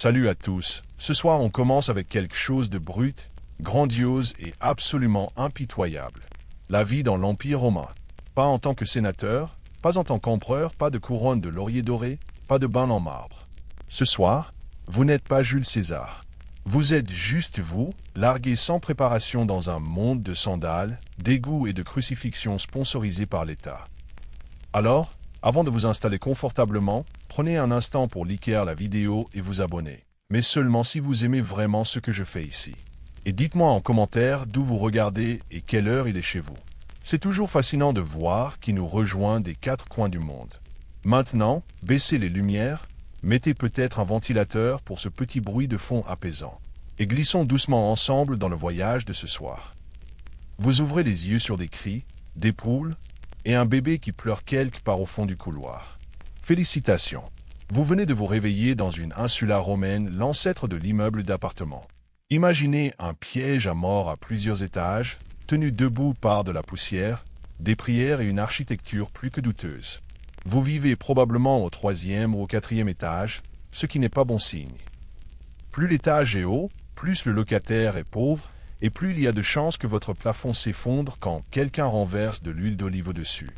Salut à tous. Ce soir, on commence avec quelque chose de brut, grandiose et absolument impitoyable. La vie dans l'Empire romain. Pas en tant que sénateur, pas en tant qu'empereur, pas de couronne de laurier doré, pas de bain en marbre. Ce soir, vous n'êtes pas Jules César. Vous êtes juste vous, largué sans préparation dans un monde de sandales, d'égouts et de crucifixions sponsorisés par l'État. Alors, avant de vous installer confortablement, prenez un instant pour liker la vidéo et vous abonner. Mais seulement si vous aimez vraiment ce que je fais ici. Et dites-moi en commentaire d'où vous regardez et quelle heure il est chez vous. C'est toujours fascinant de voir qui nous rejoint des quatre coins du monde. Maintenant, baissez les lumières, mettez peut-être un ventilateur pour ce petit bruit de fond apaisant. Et glissons doucement ensemble dans le voyage de ce soir. Vous ouvrez les yeux sur des cris, des poules, et un bébé qui pleure quelque part au fond du couloir. Félicitations. Vous venez de vous réveiller dans une insula romaine, l'ancêtre de l'immeuble d'appartement. Imaginez un piège à mort à plusieurs étages, tenu debout par de la poussière, des prières et une architecture plus que douteuse. Vous vivez probablement au 3e ou au 4e étage, ce qui n'est pas bon signe. Plus l'étage est haut, plus le locataire est pauvre, et plus il y a de chances que votre plafond s'effondre quand quelqu'un renverse de l'huile d'olive au-dessus.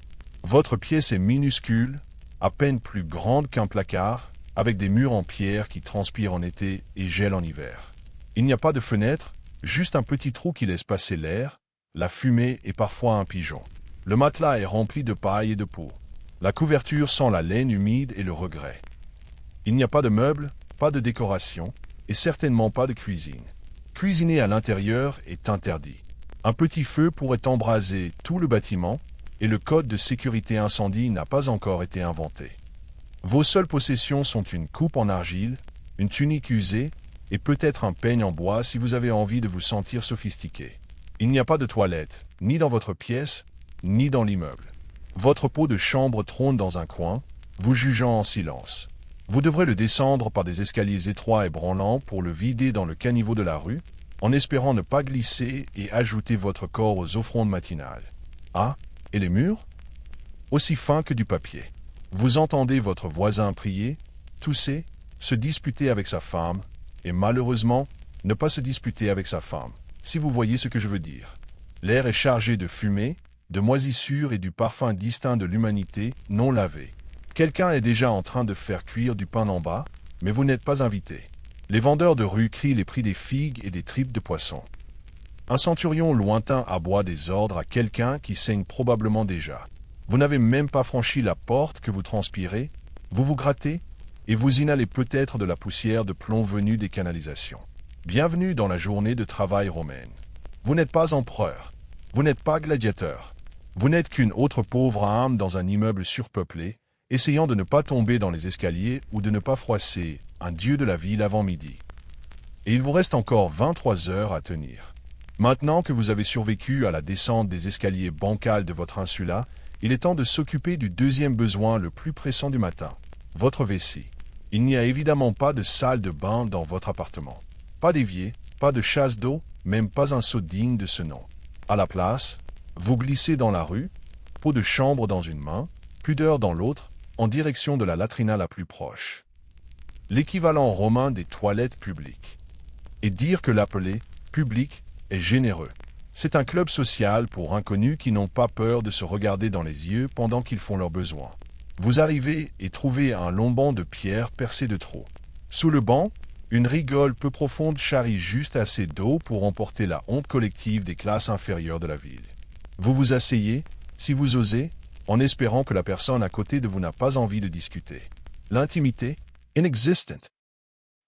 Votre pièce est minuscule, à peine plus grande qu'un placard, avec des murs en pierre qui transpirent en été et gèlent en hiver. Il n'y a pas de fenêtre, juste un petit trou qui laisse passer l'air, la fumée et parfois un pigeon. Le matelas est rempli de paille et de peau. La couverture sent la laine humide et le regret. Il n'y a pas de meubles, pas de décoration, et certainement pas de cuisine. Cuisiner à l'intérieur est interdit. Un petit feu pourrait embraser tout le bâtiment, et le code de sécurité incendie n'a pas encore été inventé. Vos seules possessions sont une coupe en argile, une tunique usée, et peut-être un peigne en bois si vous avez envie de vous sentir sophistiqué. Il n'y a pas de toilette, ni dans votre pièce, ni dans l'immeuble. Votre pot de chambre trône dans un coin, vous jugeant en silence. Vous devrez le descendre par des escaliers étroits et branlants pour le vider dans le caniveau de la rue, en espérant ne pas glisser et ajouter votre corps aux offrandes matinales. Ah, et les murs? Aussi fins que du papier. Vous entendez votre voisin prier, tousser, se disputer avec sa femme, et malheureusement, ne pas se disputer avec sa femme, si vous voyez ce que je veux dire. L'air est chargé de fumée, de moisissure et du parfum distinct de l'humanité non lavée. Quelqu'un est déjà en train de faire cuire du pain en bas, mais vous n'êtes pas invité. Les vendeurs de rue crient les prix des figues et des tripes de poisson. Un centurion lointain aboie des ordres à quelqu'un qui saigne probablement déjà. Vous n'avez même pas franchi la porte que vous transpirez, vous vous grattez, et vous inhalez peut-être de la poussière de plomb venue des canalisations. Bienvenue dans la journée de travail romaine. Vous n'êtes pas empereur, vous n'êtes pas gladiateur, vous n'êtes qu'une autre pauvre âme dans un immeuble surpeuplé, essayant de ne pas tomber dans les escaliers ou de ne pas froisser un dieu de la ville avant midi. Et il vous reste encore 23 heures à tenir. Maintenant que vous avez survécu à la descente des escaliers bancals de votre insula, il est temps de s'occuper du deuxième besoin le plus pressant du matin, votre vessie. Il n'y a évidemment pas de salle de bain dans votre appartement. Pas d'évier, pas de chasse d'eau, même pas un seau digne de ce nom. À la place, vous glissez dans la rue, pot de chambre dans une main, pudeur dans l'autre, en direction de la latrina la plus proche. L'équivalent romain des toilettes publiques. Et dire que l'appelé public est généreux. C'est un club social pour inconnus qui n'ont pas peur de se regarder dans les yeux pendant qu'ils font leurs besoins. Vous arrivez et trouvez un long banc de pierre percé de trop. Sous le banc, une rigole peu profonde charrie juste assez d'eau pour emporter la honte collective des classes inférieures de la ville. Vous vous asseyez, si vous osez, en espérant que la personne à côté de vous n'a pas envie de discuter. L'intimité? Inexistent.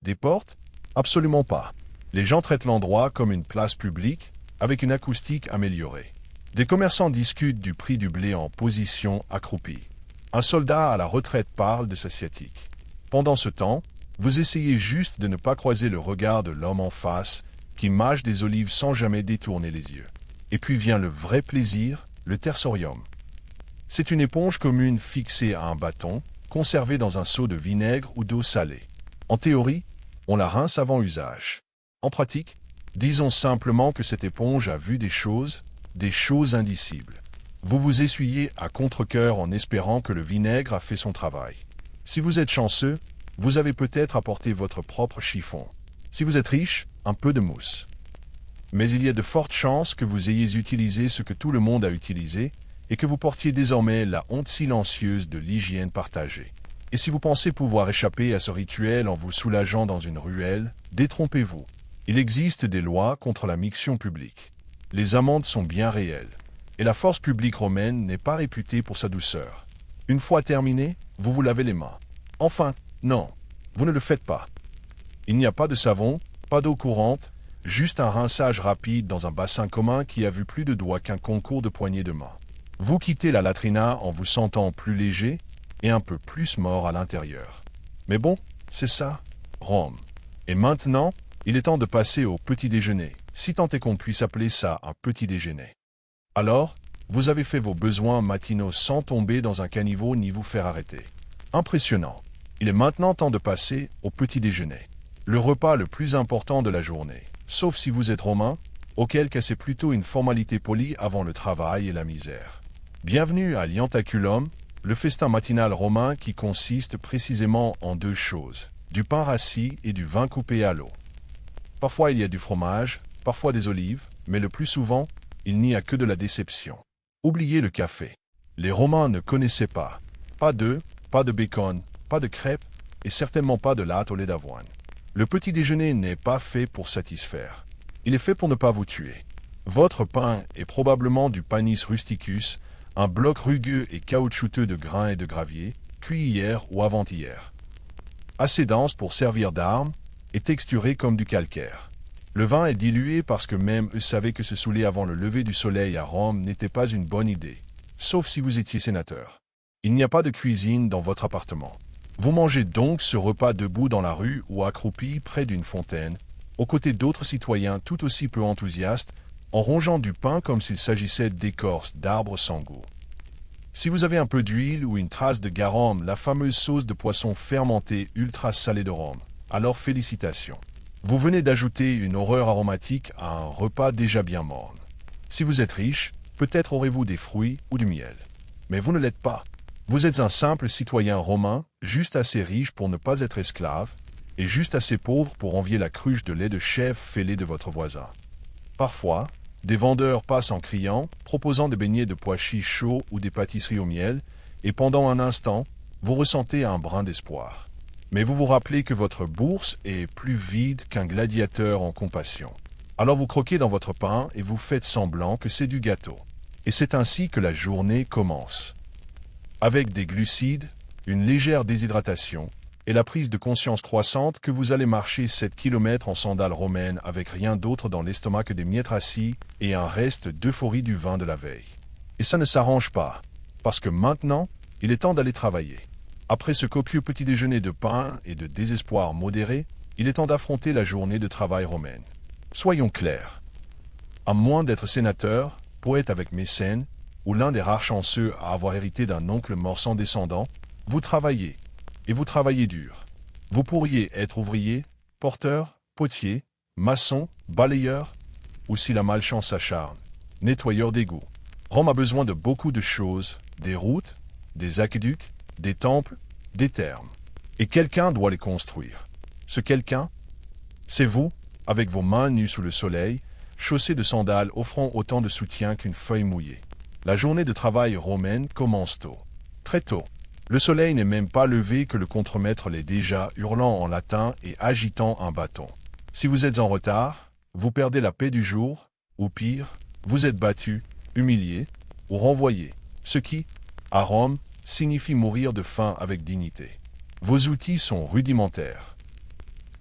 Des portes? Absolument pas. Les gens traitent l'endroit comme une place publique, avec une acoustique améliorée. Des commerçants discutent du prix du blé en position accroupie. Un soldat à la retraite parle de sa sciatique. Pendant ce temps, vous essayez juste de ne pas croiser le regard de l'homme en face, qui mâche des olives sans jamais détourner les yeux. Et puis vient le vrai plaisir, le tersorium. C'est une éponge commune fixée à un bâton, conservée dans un seau de vinaigre ou d'eau salée. En théorie, on la rince avant usage. En pratique, disons simplement que cette éponge a vu des choses indicibles. Vous vous essuyez à contre-cœur en espérant que le vinaigre a fait son travail. Si vous êtes chanceux, Vous avez peut-être apporté votre propre chiffon. Si vous êtes riche, un peu de mousse. Mais il y a de fortes chances que vous ayez utilisé ce que tout le monde a utilisé et que vous portiez désormais la honte silencieuse de l'hygiène partagée. Et si vous pensez pouvoir échapper à ce rituel en vous soulageant dans une ruelle, détrompez-vous. Il existe des lois contre la miction publique. Les amendes sont bien réelles. Et la force publique romaine n'est pas réputée pour sa douceur. Une fois terminé, vous vous lavez les mains. Enfin, non, vous ne le faites pas. Il n'y a pas de savon, pas d'eau courante, juste un rinçage rapide dans un bassin commun qui a vu plus de doigts qu'un concours de poignées de main. Vous quittez la latrina en vous sentant plus léger et un peu plus mort à l'intérieur. Mais bon, c'est ça, Rome. Et maintenant, il est temps de passer au petit déjeuner, si tant est qu'on puisse appeler ça un petit déjeuner. Alors, vous avez fait vos besoins matinaux sans tomber dans un caniveau ni vous faire arrêter. Impressionnant. Il est maintenant temps de passer au petit déjeuner. Le repas le plus important de la journée, sauf si vous êtes romain, auquel cas c'est plutôt une formalité polie avant le travail et la misère. Bienvenue à Liantaculum, le festin matinal romain qui consiste précisément en deux choses, du pain rassis et du vin coupé à l'eau. Parfois il y a du fromage, parfois des olives, mais le plus souvent, il n'y a que de la déception. Oubliez le café. Les Romains ne connaissaient pas d'œufs, pas de bacon, pas de crêpes et certainement pas de latte au lait d'avoine. Le petit déjeuner n'est pas fait pour satisfaire. Il est fait pour ne pas vous tuer. Votre pain est probablement du panis rusticus, un bloc rugueux et caoutchouteux de grains et de gravier, cuit hier ou avant-hier. Assez dense pour servir d'arme et texturé comme du calcaire. Le vin est dilué parce que même eux savaient que se saouler avant le lever du soleil à Rome n'était pas une bonne idée, sauf si vous étiez sénateur. Il n'y a pas de cuisine dans votre appartement. Vous mangez donc ce repas debout dans la rue ou accroupi près d'une fontaine, aux côtés d'autres citoyens tout aussi peu enthousiastes, en rongeant du pain comme s'il s'agissait d'écorces d'arbres sans goût. Si vous avez un peu d'huile ou une trace de garum, la fameuse sauce de poisson fermentée ultra salée de Rome, alors félicitations. Vous venez d'ajouter une horreur aromatique à un repas déjà bien morne. Si vous êtes riche, peut-être aurez-vous des fruits ou du miel. Mais vous ne l'êtes pas. Vous êtes un simple citoyen romain, juste assez riche pour ne pas être esclave, et juste assez pauvre pour envier la cruche de lait de chèvre fêlée de votre voisin. Parfois, des vendeurs passent en criant, proposant des beignets de pois chiches chauds ou des pâtisseries au miel, et pendant un instant, vous ressentez un brin d'espoir. Mais vous vous rappelez que votre bourse est plus vide qu'un gladiateur en compassion. Alors vous croquez dans votre pain et vous faites semblant que c'est du gâteau. Et c'est ainsi que la journée commence. Avec des glucides, une légère déshydratation et la prise de conscience croissante que vous allez marcher 7 km en sandales romaines avec rien d'autre dans l'estomac que des miettes rassis et un reste d'euphorie du vin de la veille. Et ça ne s'arrange pas, parce que maintenant, il est temps d'aller travailler. Après ce copieux petit déjeuner de pain et de désespoir modéré, il est temps d'affronter la journée de travail romaine. Soyons clairs. À moins d'être sénateur, poète avec mécène, ou l'un des rares chanceux à avoir hérité d'un oncle mort sans descendant, vous travaillez, et vous travaillez dur. Vous pourriez être ouvrier, porteur, potier, maçon, balayeur, ou si la malchance s'acharne, nettoyeur d'égouts. Rome a besoin de beaucoup de choses, des routes, des aqueducs, des temples, des thermes. Et quelqu'un doit les construire. Ce quelqu'un, c'est vous, avec vos mains nues sous le soleil, chaussés de sandales offrant autant de soutien qu'une feuille mouillée. La journée de travail romaine commence tôt. Très tôt. Le soleil n'est même pas levé que le contremaître l'est déjà, hurlant en latin et agitant un bâton. Si vous êtes en retard, vous perdez la paix du jour, ou pire, vous êtes battu, humilié ou renvoyé, ce qui, à Rome, signifie mourir de faim avec dignité. Vos outils sont rudimentaires.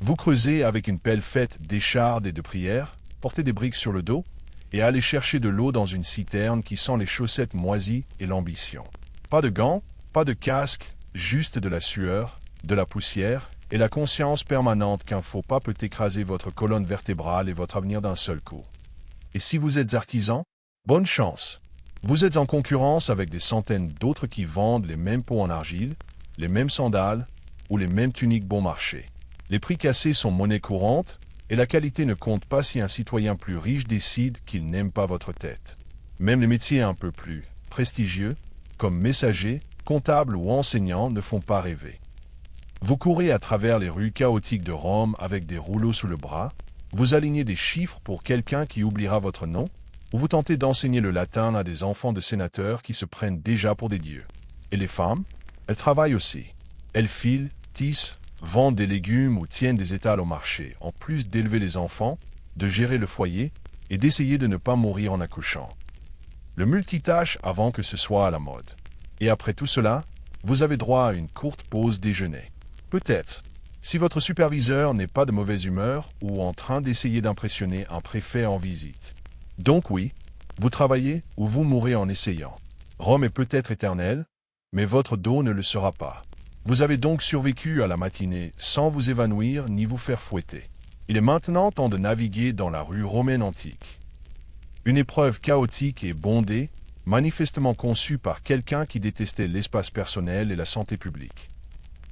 Vous creusez avec une pelle faite d'échardes et de prières, portez des briques sur le dos, et allez chercher de l'eau dans une citerne qui sent les chaussettes moisies et l'ambition. Pas de gants, pas de casque, juste de la sueur, de la poussière, et la conscience permanente qu'un faux pas peut écraser votre colonne vertébrale et votre avenir d'un seul coup. Et si vous êtes artisan, bonne chance. Vous êtes en concurrence avec des centaines d'autres qui vendent les mêmes pots en argile, les mêmes sandales ou les mêmes tuniques bon marché. Les prix cassés sont monnaie courante et la qualité ne compte pas si un citoyen plus riche décide qu'il n'aime pas votre tête. Même les métiers un peu plus prestigieux, comme messager, comptable ou enseignant, ne font pas rêver. Vous courez à travers les rues chaotiques de Rome avec des rouleaux sous le bras, vous alignez des chiffres pour quelqu'un qui oubliera votre nom, ou vous tentez d'enseigner le latin à des enfants de sénateurs qui se prennent déjà pour des dieux. Et les femmes, elles travaillent aussi. Elles filent, tissent, vendent des légumes ou tiennent des étals au marché, en plus d'élever les enfants, de gérer le foyer et d'essayer de ne pas mourir en accouchant. Le multitâche avant que ce soit à la mode. Et après tout cela, vous avez droit à une courte pause déjeuner. Peut-être, si votre superviseur n'est pas de mauvaise humeur ou en train d'essayer d'impressionner un préfet en visite. Donc oui, vous travaillez ou vous mourrez en essayant. Rome est peut-être éternelle, mais votre dos ne le sera pas. Vous avez donc survécu à la matinée sans vous évanouir ni vous faire fouetter. Il est maintenant temps de naviguer dans la rue romaine antique. Une épreuve chaotique et bondée, manifestement conçue par quelqu'un qui détestait l'espace personnel et la santé publique.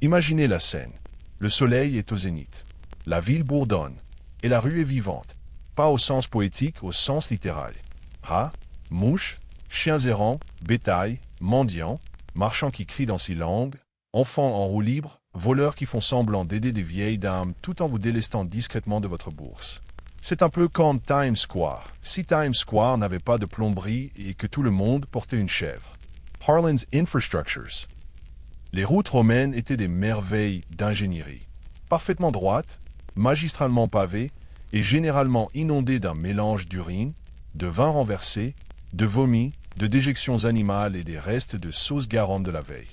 Imaginez la scène. Le soleil est au zénith. La ville bourdonne. Et la rue est vivante. Pas au sens poétique, au sens littéral. Rats, mouches, chiens errants, bétail, mendiants, marchands qui crient dans six langues, enfants en roue libre, voleurs qui font semblant d'aider des vieilles dames tout en vous délestant discrètement de votre bourse. C'est un peu comme Times Square, si Times Square n'avait pas de plomberie et que tout le monde portait une chèvre. Harlan's Infrastructures. Les routes romaines étaient des merveilles d'ingénierie. Parfaitement droites, magistralement pavées et généralement inondées d'un mélange d'urine, de vin renversé, de vomi, de déjections animales et des restes de sauce garonne de la veille.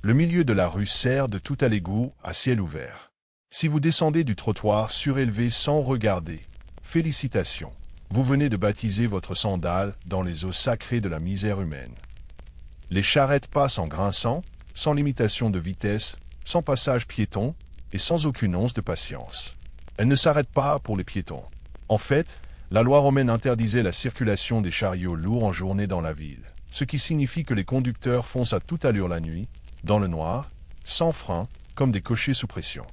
Le milieu de la rue sert de tout à l'égout à ciel ouvert. Si vous descendez du trottoir surélevé sans regarder, félicitations, vous venez de baptiser votre sandale dans les eaux sacrées de la misère humaine. Les charrettes passent en grinçant, sans limitation de vitesse, sans passage piéton et sans aucune once de patience. Elles ne s'arrêtent pas pour les piétons. En fait, la loi romaine interdisait la circulation des chariots lourds en journée dans la ville, ce qui signifie que les conducteurs foncent à toute allure la nuit, dans le noir, sans frein, comme des cochers sous pression.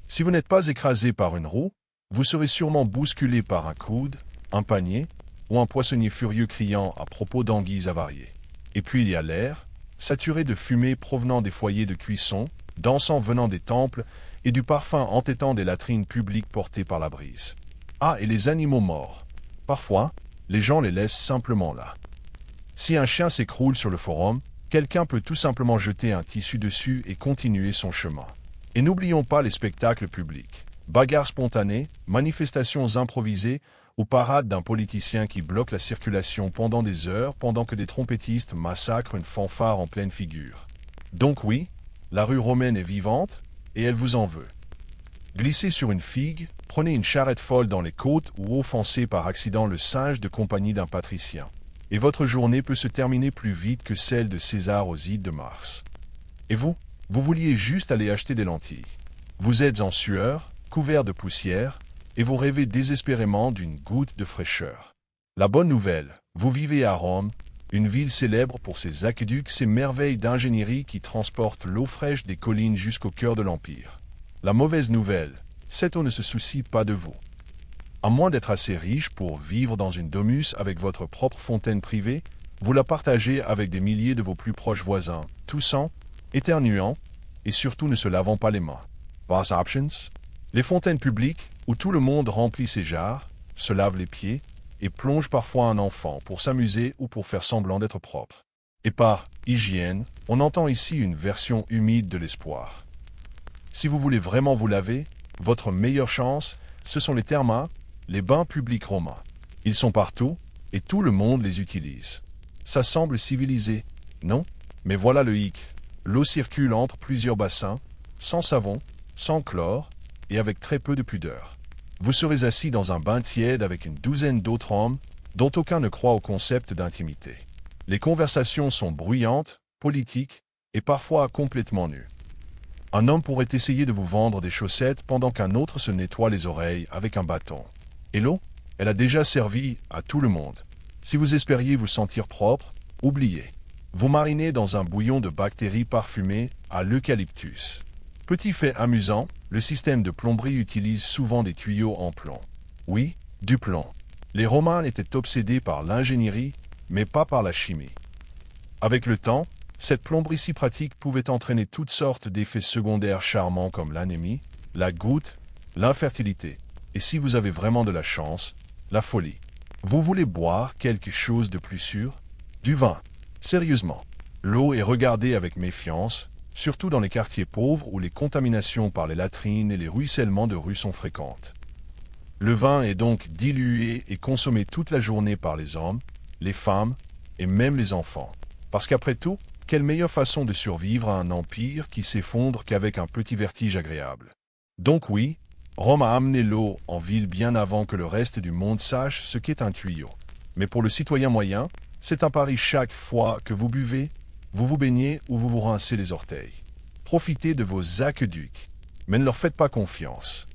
Si vous n'êtes pas écrasé par une roue, vous serez sûrement bousculé par un coude, un panier ou un poissonnier furieux criant à propos d'anguilles avariées. Et puis il y a l'air, saturé de fumée provenant des foyers de cuisson, d'encens venant des temples et du parfum entêtant des latrines publiques portées par la brise. Ah, et les animaux morts. Parfois, les gens les laissent simplement là. Si un chien s'écroule sur le forum, quelqu'un peut tout simplement jeter un tissu dessus et continuer son chemin. Et n'oublions pas les spectacles publics. Bagarres spontanées, manifestations improvisées ou parades d'un politicien qui bloque la circulation pendant des heures pendant que des trompettistes massacrent une fanfare en pleine figure. Donc oui, la rue romaine est vivante et elle vous en veut. Glissez sur une figue, prenez une charrette folle dans les côtes ou offensez par accident le singe de compagnie d'un patricien. Et votre journée peut se terminer plus vite que celle de César aux Ides de Mars. Et vous vouliez juste aller acheter des lentilles. Vous êtes en sueur, couvert de poussière, et vous rêvez désespérément d'une goutte de fraîcheur. La bonne nouvelle, vous vivez à Rome, une ville célèbre pour ses aqueducs, ses merveilles d'ingénierie qui transportent l'eau fraîche des collines jusqu'au cœur de l'Empire. La mauvaise nouvelle, cette eau ne se soucie pas de vous. À moins d'être assez riche pour vivre dans une domus avec votre propre fontaine privée, vous la partagez avec des milliers de vos plus proches voisins, toussant, éternuant et surtout ne se lavant pas les mains. Boss options? Les fontaines publiques, où tout le monde remplit ses jarres, se lave les pieds et plonge parfois un enfant pour s'amuser ou pour faire semblant d'être propre. Et par hygiène, on entend ici une version humide de l'espoir. Si vous voulez vraiment vous laver, votre meilleure chance, ce sont les thermas, les bains publics romains. Ils sont partout et tout le monde les utilise. Ça semble civilisé, non? Mais voilà le hic. L'eau circule entre plusieurs bassins, sans savon, sans chlore et avec très peu de pudeur. Vous serez assis dans un bain tiède avec une douzaine d'autres hommes dont aucun ne croit au concept d'intimité. Les conversations sont bruyantes, politiques et parfois complètement nues. Un homme pourrait essayer de vous vendre des chaussettes pendant qu'un autre se nettoie les oreilles avec un bâton. Et l'eau, elle a déjà servi à tout le monde. Si vous espériez vous sentir propre, oubliez. Vous marinez dans un bouillon de bactéries parfumées à l'eucalyptus. Petit fait amusant, le système de plomberie utilise souvent des tuyaux en plomb. Oui, du plomb. Les Romains étaient obsédés par l'ingénierie, mais pas par la chimie. Avec le temps, Cette plomberie si pratique pouvait entraîner toutes sortes d'effets secondaires charmants comme l'anémie, la goutte, l'infertilité, et si vous avez vraiment de la chance, la folie. Vous voulez boire quelque chose de plus sûr? Du vin. Sérieusement. L'eau est regardée avec méfiance, surtout dans les quartiers pauvres où les contaminations par les latrines et les ruissellements de rues sont fréquentes. Le vin est donc dilué et consommé toute la journée par les hommes, les femmes et même les enfants. Parce qu'après tout, quelle meilleure façon de survivre à un empire qui s'effondre qu'avec un petit vertige agréable. Donc oui, Rome a amené l'eau en ville bien avant que le reste du monde sache ce qu'est un tuyau. Mais pour le citoyen moyen, c'est un pari chaque fois que vous buvez, vous vous baignez ou vous vous rincez les orteils. Profitez de vos aqueducs, mais ne leur faites pas confiance.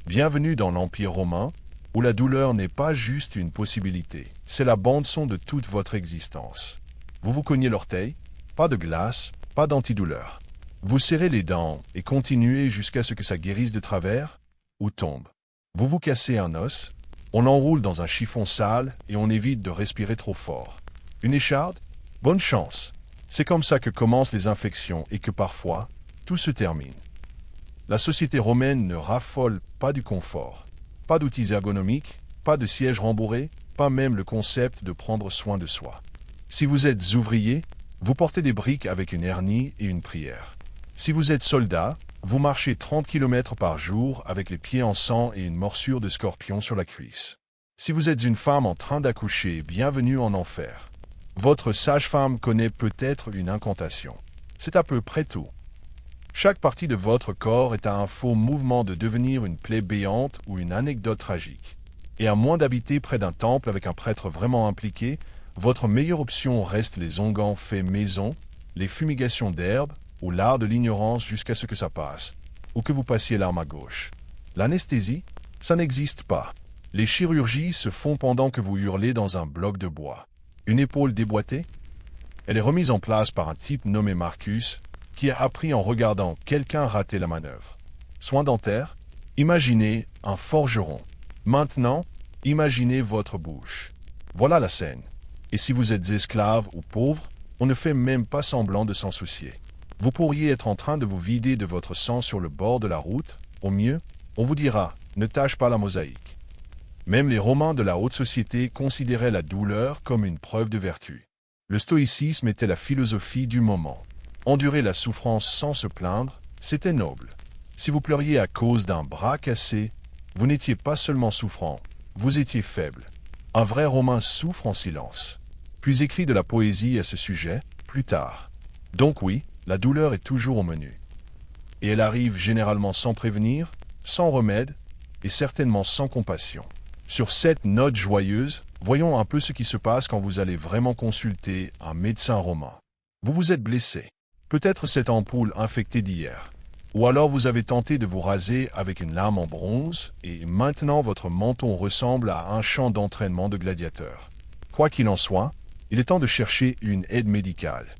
Bienvenue dans l'Empire romain, où la douleur n'est pas juste une possibilité, c'est la bande-son de toute votre existence. Vous vous cognez l'orteil, pas de glace, pas d'antidouleur. Vous serrez les dents et continuez jusqu'à ce que ça guérisse de travers ou tombe. Vous vous cassez un os, on l'enroule dans un chiffon sale et on évite de respirer trop fort. Une écharde? Bonne chance. C'est comme ça que commencent les infections et que parfois, tout se termine. La société romaine ne raffole pas du confort. Pas d'outils ergonomiques, pas de sièges rembourrés, pas même le concept de prendre soin de soi. Si vous êtes ouvrier, vous portez des briques avec une hernie et une prière. Si vous êtes soldat, vous marchez 30 km par jour avec les pieds en sang et une morsure de scorpion sur la cuisse. Si vous êtes une femme en train d'accoucher, bienvenue en enfer. Votre sage-femme connaît peut-être une incantation. C'est à peu près tout. Chaque partie de votre corps est à un faux mouvement de devenir une plaie béante ou une anecdote tragique. Et à moins d'habiter près d'un temple avec un prêtre vraiment impliqué, votre meilleure option reste les onguents faits maison, les fumigations d'herbes ou l'art de l'ignorance jusqu'à ce que ça passe, ou que vous passiez l'arme à gauche. L'anesthésie, ça n'existe pas. Les chirurgies se font pendant que vous hurlez dans un bloc de bois. Une épaule déboîtée? Elle est remise en place par un type nommé Marcus, qui a appris en regardant quelqu'un rater la manœuvre. Soins dentaires? Imaginez un forgeron. Maintenant, imaginez votre bouche. Voilà la scène. Et si vous êtes esclave ou pauvre, on ne fait même pas semblant de s'en soucier. Vous pourriez être en train de vous vider de votre sang sur le bord de la route. Au mieux, on vous dira « ne tâche pas la mosaïque ». Même les Romains de la haute société considéraient la douleur comme une preuve de vertu. Le stoïcisme était la philosophie du moment. Endurer la souffrance sans se plaindre, c'était noble. Si vous pleuriez à cause d'un bras cassé, vous n'étiez pas seulement souffrant, vous étiez faible. Un vrai Romain souffre en silence. Puis écrit de la poésie à ce sujet, plus tard. Donc oui, la douleur est toujours au menu. Et elle arrive généralement sans prévenir, sans remède, et certainement sans compassion. Sur cette note joyeuse, voyons un peu ce qui se passe quand vous allez vraiment consulter un médecin romain. Vous vous êtes blessé. Peut-être cette ampoule infectée d'hier. Ou alors vous avez tenté de vous raser avec une lame en bronze, et maintenant votre menton ressemble à un champ d'entraînement de gladiateur. Quoi qu'il en soit, il est temps de chercher une aide médicale.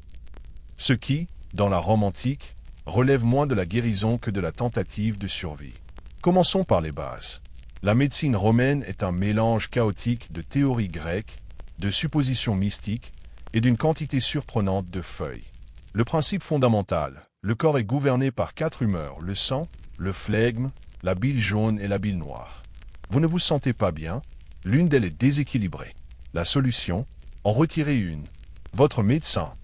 Ce qui, dans la Rome antique, relève moins de la guérison que de la tentative de survie. Commençons par les bases. La médecine romaine est un mélange chaotique de théories grecques, de suppositions mystiques et d'une quantité surprenante de feuilles. Le principe fondamental, le corps est gouverné par 4 humeurs, le sang, le flegme, la bile jaune et la bile noire. Vous ne vous sentez pas bien, l'une d'elles est déséquilibrée. La solution, en retirer une. Votre médecin,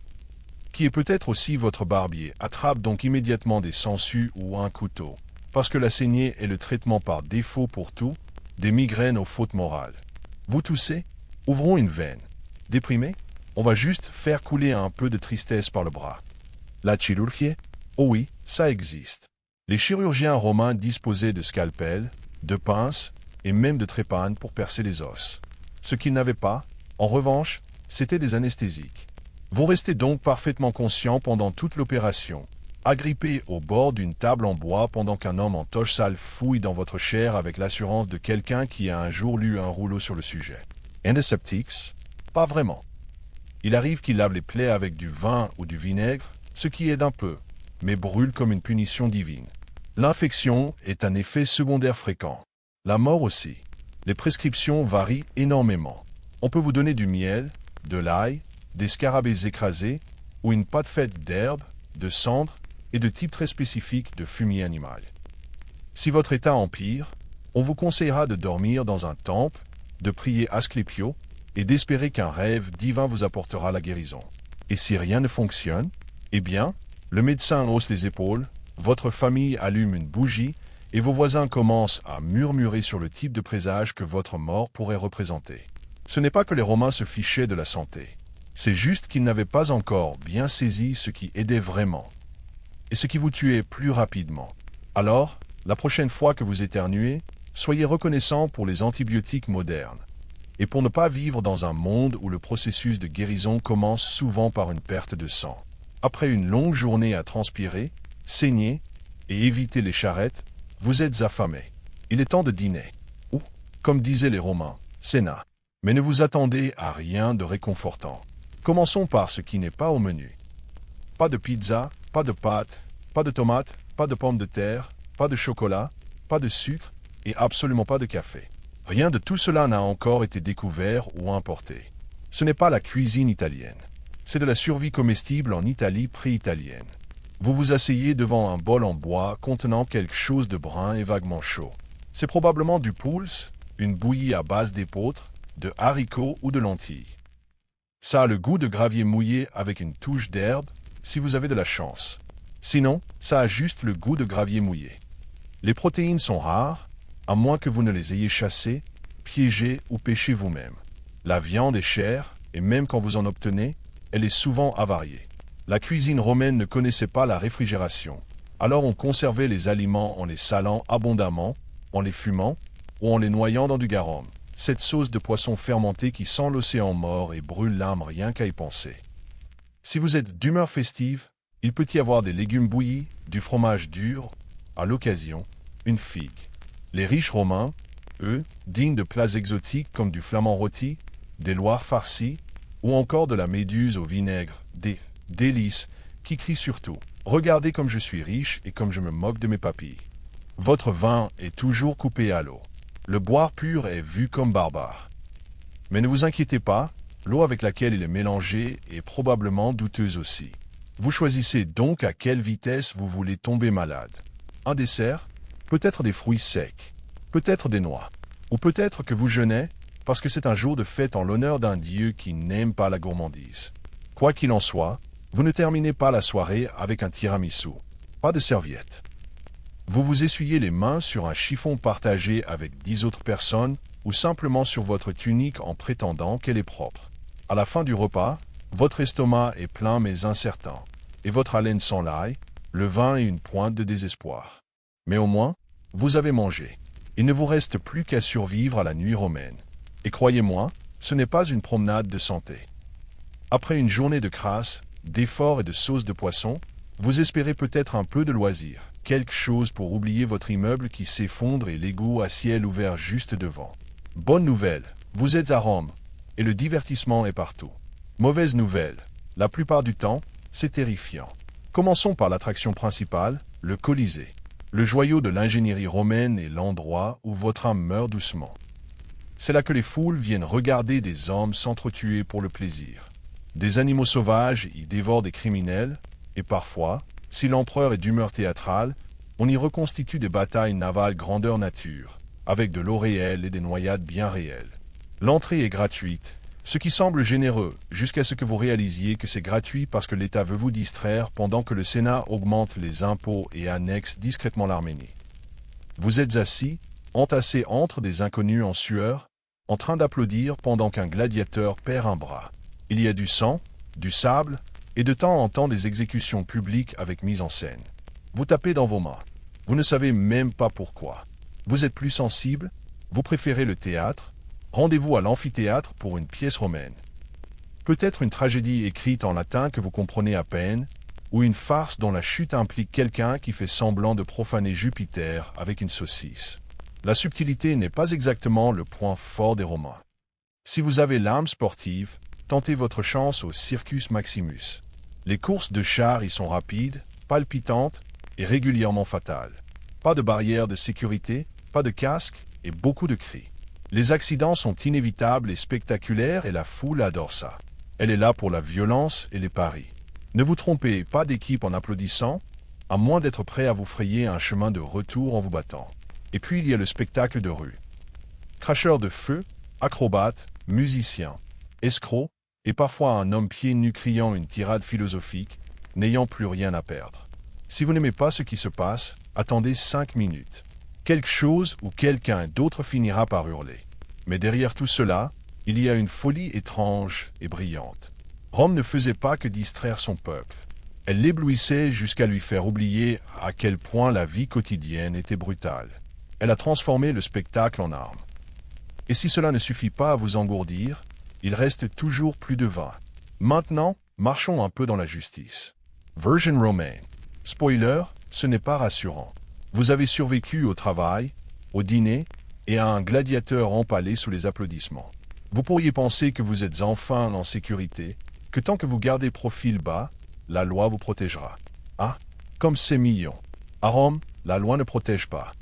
qui est peut-être aussi votre barbier, attrape donc immédiatement des sangsues ou un couteau. Parce que la saignée est le traitement par défaut pour tout, des migraines aux fautes morales. Vous toussez? Ouvrons une veine. Déprimé? On va juste faire couler un peu de tristesse par le bras. La chirurgie? Oh oui, ça existe. Les chirurgiens romains disposaient de scalpels, de pinces et même de trépanes pour percer les os. Ce qu'ils n'avaient pas, en revanche, c'était des anesthésiques. Vous restez donc parfaitement conscient pendant toute l'opération, agrippé au bord d'une table en bois pendant qu'un homme en toge sale fouille dans votre chair avec l'assurance de quelqu'un qui a un jour lu un rouleau sur le sujet. Antiseptiques? Pas vraiment. Il arrive qu'il lave les plaies avec du vin ou du vinaigre, ce qui aide un peu, mais brûle comme une punition divine. L'infection est un effet secondaire fréquent. La mort aussi. Les prescriptions varient énormément. On peut vous donner du miel, de l'ail, des scarabées écrasés ou une pâte faite d'herbes, de cendres et de types très spécifiques de fumier animal. Si votre état empire, on vous conseillera de dormir dans un temple, de prier Asclépio et d'espérer qu'un rêve divin vous apportera la guérison. Et si rien ne fonctionne, eh bien, le médecin hausse les épaules, votre famille allume une bougie et vos voisins commencent à murmurer sur le type de présage que votre mort pourrait représenter. Ce n'est pas que les Romains se fichaient de la santé. C'est juste qu'ils n'avaient pas encore bien saisi ce qui aidait vraiment et ce qui vous tuait plus rapidement. Alors, la prochaine fois que vous éternuez, soyez reconnaissant pour les antibiotiques modernes et pour ne pas vivre dans un monde où le processus de guérison commence souvent par une perte de sang. Après une longue journée à transpirer, saigner et éviter les charrettes, vous êtes affamé. Il est temps de dîner. Ou, comme disaient les Romains, cena. Mais ne vous attendez à rien de réconfortant. Commençons par ce qui n'est pas au menu. Pas de pizza, pas de pâtes, pas de tomates, pas de pommes de terre, pas de chocolat, pas de sucre et absolument pas de café. Rien de tout cela n'a encore été découvert ou importé. Ce n'est pas la cuisine italienne. C'est de la survie comestible en Italie pré-italienne. Vous vous asseyez devant un bol en bois contenant quelque chose de brun et vaguement chaud. C'est probablement du pouls, une bouillie à base d'épeautre, de haricots ou de lentilles. Ça a le goût de gravier mouillé avec une touche d'herbe, si vous avez de la chance. Sinon, ça a juste le goût de gravier mouillé. Les protéines sont rares, à moins que vous ne les ayez chassées, piégées ou pêchées vous-même. La viande est chère, et même quand vous en obtenez, elle est souvent avariée. La cuisine romaine ne connaissait pas la réfrigération, alors on conservait les aliments en les salant abondamment, en les fumant ou en les noyant dans du garum. Cette sauce de poisson fermenté qui sent l'océan mort et brûle l'âme rien qu'à y penser. Si vous êtes d'humeur festive, il peut y avoir des légumes bouillis, du fromage dur, à l'occasion, une figue. Les riches romains, eux, dignes de plats exotiques comme du flamand rôti, des loirs farcis, ou encore de la méduse au vinaigre, des délices, qui crient surtout « Regardez comme je suis riche et comme je me moque de mes papilles ». Votre vin est toujours coupé à l'eau. Le boire pur est vu comme barbare. Mais ne vous inquiétez pas, l'eau avec laquelle il est mélangé est probablement douteuse aussi. Vous choisissez donc à quelle vitesse vous voulez tomber malade. Un dessert, peut-être des fruits secs, peut-être des noix, ou peut-être que vous jeûnez parce que c'est un jour de fête en l'honneur d'un dieu qui n'aime pas la gourmandise. Quoi qu'il en soit, vous ne terminez pas la soirée avec un tiramisu, pas de serviette. Vous vous essuyez les mains sur un chiffon partagé avec 10 autres personnes ou simplement sur votre tunique en prétendant qu'elle est propre. À la fin du repas, votre estomac est plein mais incertain, et votre haleine sent l'ail, le vin et une pointe de désespoir. Mais au moins, vous avez mangé. Il ne vous reste plus qu'à survivre à la nuit romaine. Et croyez-moi, ce n'est pas une promenade de santé. Après une journée de crasse, d'efforts et de sauce de poisson, vous espérez peut-être un peu de loisir, quelque chose pour oublier votre immeuble qui s'effondre et l'égout à ciel ouvert juste devant. Bonne nouvelle, vous êtes à Rome, et le divertissement est partout. Mauvaise nouvelle, la plupart du temps, c'est terrifiant. Commençons par l'attraction principale, le Colisée. Le joyau de l'ingénierie romaine est l'endroit où votre âme meurt doucement. C'est là que les foules viennent regarder des hommes s'entretuer pour le plaisir. Des animaux sauvages y dévorent des criminels, et parfois, si l'empereur est d'humeur théâtrale, on y reconstitue des batailles navales grandeur nature, avec de l'eau réelle et des noyades bien réelles. L'entrée est gratuite, ce qui semble généreux, jusqu'à ce que vous réalisiez que c'est gratuit parce que l'État veut vous distraire pendant que le Sénat augmente les impôts et annexe discrètement l'Arménie. Vous êtes assis, entassés entre des inconnus en sueur, en train d'applaudir pendant qu'un gladiateur perd un bras. Il y a du sang, du sable, et de temps en temps des exécutions publiques avec mise en scène. Vous tapez dans vos mains. Vous ne savez même pas pourquoi. Vous êtes plus sensible, vous préférez le théâtre, rendez-vous à l'amphithéâtre pour une pièce romaine. Peut-être une tragédie écrite en latin que vous comprenez à peine, ou une farce dont la chute implique quelqu'un qui fait semblant de profaner Jupiter avec une saucisse. La subtilité n'est pas exactement le point fort des Romains. Si vous avez l'âme sportive, tentez votre chance au Circus Maximus. Les courses de chars y sont rapides, palpitantes et régulièrement fatales. Pas de barrière de sécurité, pas de casque et beaucoup de cris. Les accidents sont inévitables et spectaculaires et la foule adore ça. Elle est là pour la violence et les paris. Ne vous trompez pas d'équipe en applaudissant, à moins d'être prêt à vous frayer un chemin de retour en vous battant. Et puis il y a le spectacle de rue. Cracheurs de feu, acrobates, musiciens, escrocs, et parfois un homme pieds nus criant une tirade philosophique, n'ayant plus rien à perdre. Si vous n'aimez pas ce qui se passe, attendez 5 minutes. Quelque chose ou quelqu'un d'autre finira par hurler. Mais derrière tout cela, il y a une folie étrange et brillante. Rome ne faisait pas que distraire son peuple. Elle l'éblouissait jusqu'à lui faire oublier à quel point la vie quotidienne était brutale. Elle a transformé le spectacle en arme. Et si cela ne suffit pas à vous engourdir, il reste toujours plus de vin. Maintenant, marchons un peu dans la justice. Version romaine. Spoiler, ce n'est pas rassurant. Vous avez survécu au travail, au dîner et à un gladiateur empalé sous les applaudissements. Vous pourriez penser que vous êtes enfin en sécurité, que tant que vous gardez profil bas, la loi vous protégera. Ah, comme c'est mignon. À Rome, la loi ne protège pas.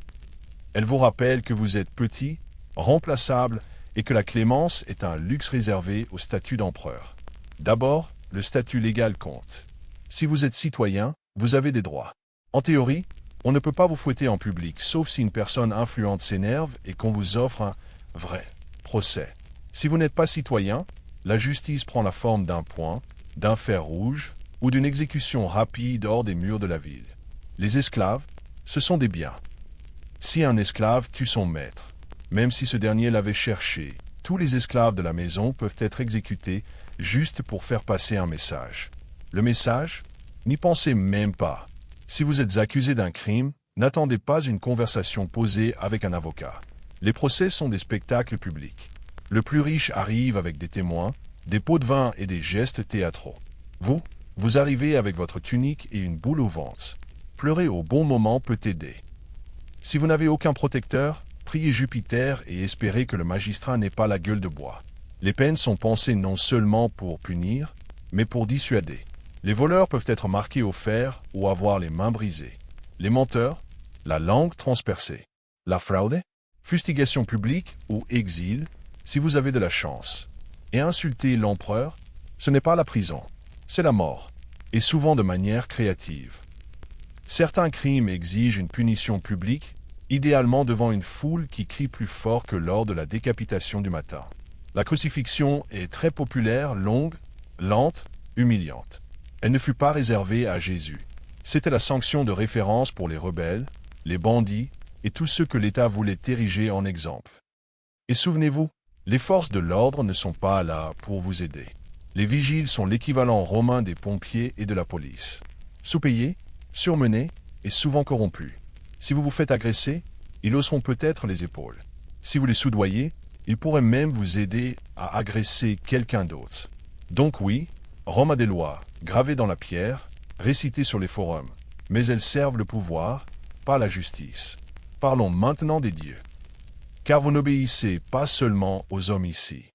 Elle vous rappelle que vous êtes petit, remplaçable et que la clémence est un luxe réservé au statut d'empereur. D'abord, le statut légal compte. Si vous êtes citoyen, vous avez des droits. En théorie, on ne peut pas vous fouetter en public, sauf si une personne influente s'énerve et qu'on vous offre un vrai procès. Si vous n'êtes pas citoyen, la justice prend la forme d'un poing, d'un fer rouge ou d'une exécution rapide hors des murs de la ville. Les esclaves, ce sont des biens. Si un esclave tue son maître, même si ce dernier l'avait cherché, tous les esclaves de la maison peuvent être exécutés juste pour faire passer un message. Le message? N'y pensez même pas. Si vous êtes accusé d'un crime, n'attendez pas une conversation posée avec un avocat. Les procès sont des spectacles publics. Le plus riche arrive avec des témoins, des pots de vin et des gestes théâtraux. Vous arrivez avec votre tunique et une boule au ventre. Pleurer au bon moment peut aider. Si vous n'avez aucun protecteur, priez Jupiter et espérez que le magistrat n'ait pas la gueule de bois. Les peines sont pensées non seulement pour punir, mais pour dissuader. Les voleurs peuvent être marqués au fer ou avoir les mains brisées. Les menteurs, la langue transpercée. La fraude, fustigation publique ou exil, si vous avez de la chance. Et insulter l'empereur, ce n'est pas la prison, c'est la mort, et souvent de manière créative. Certains crimes exigent une punition publique, idéalement devant une foule qui crie plus fort que lors de la décapitation du matin. La crucifixion est très populaire, longue, lente, humiliante. Elle ne fut pas réservée à Jésus. C'était la sanction de référence pour les rebelles, les bandits et tous ceux que l'État voulait ériger en exemple. Et souvenez-vous, les forces de l'ordre ne sont pas là pour vous aider. Les vigiles sont l'équivalent romain des pompiers et de la police. Sous-payés, surmenés et souvent corrompus. Si vous vous faites agresser, ils hausseront peut-être les épaules. Si vous les soudoyez, ils pourraient même vous aider à agresser quelqu'un d'autre. Donc oui, Rome a des lois, gravées dans la pierre, récitées sur les forums, mais elles servent le pouvoir, pas la justice. Parlons maintenant des dieux. Car vous n'obéissez pas seulement aux hommes ici.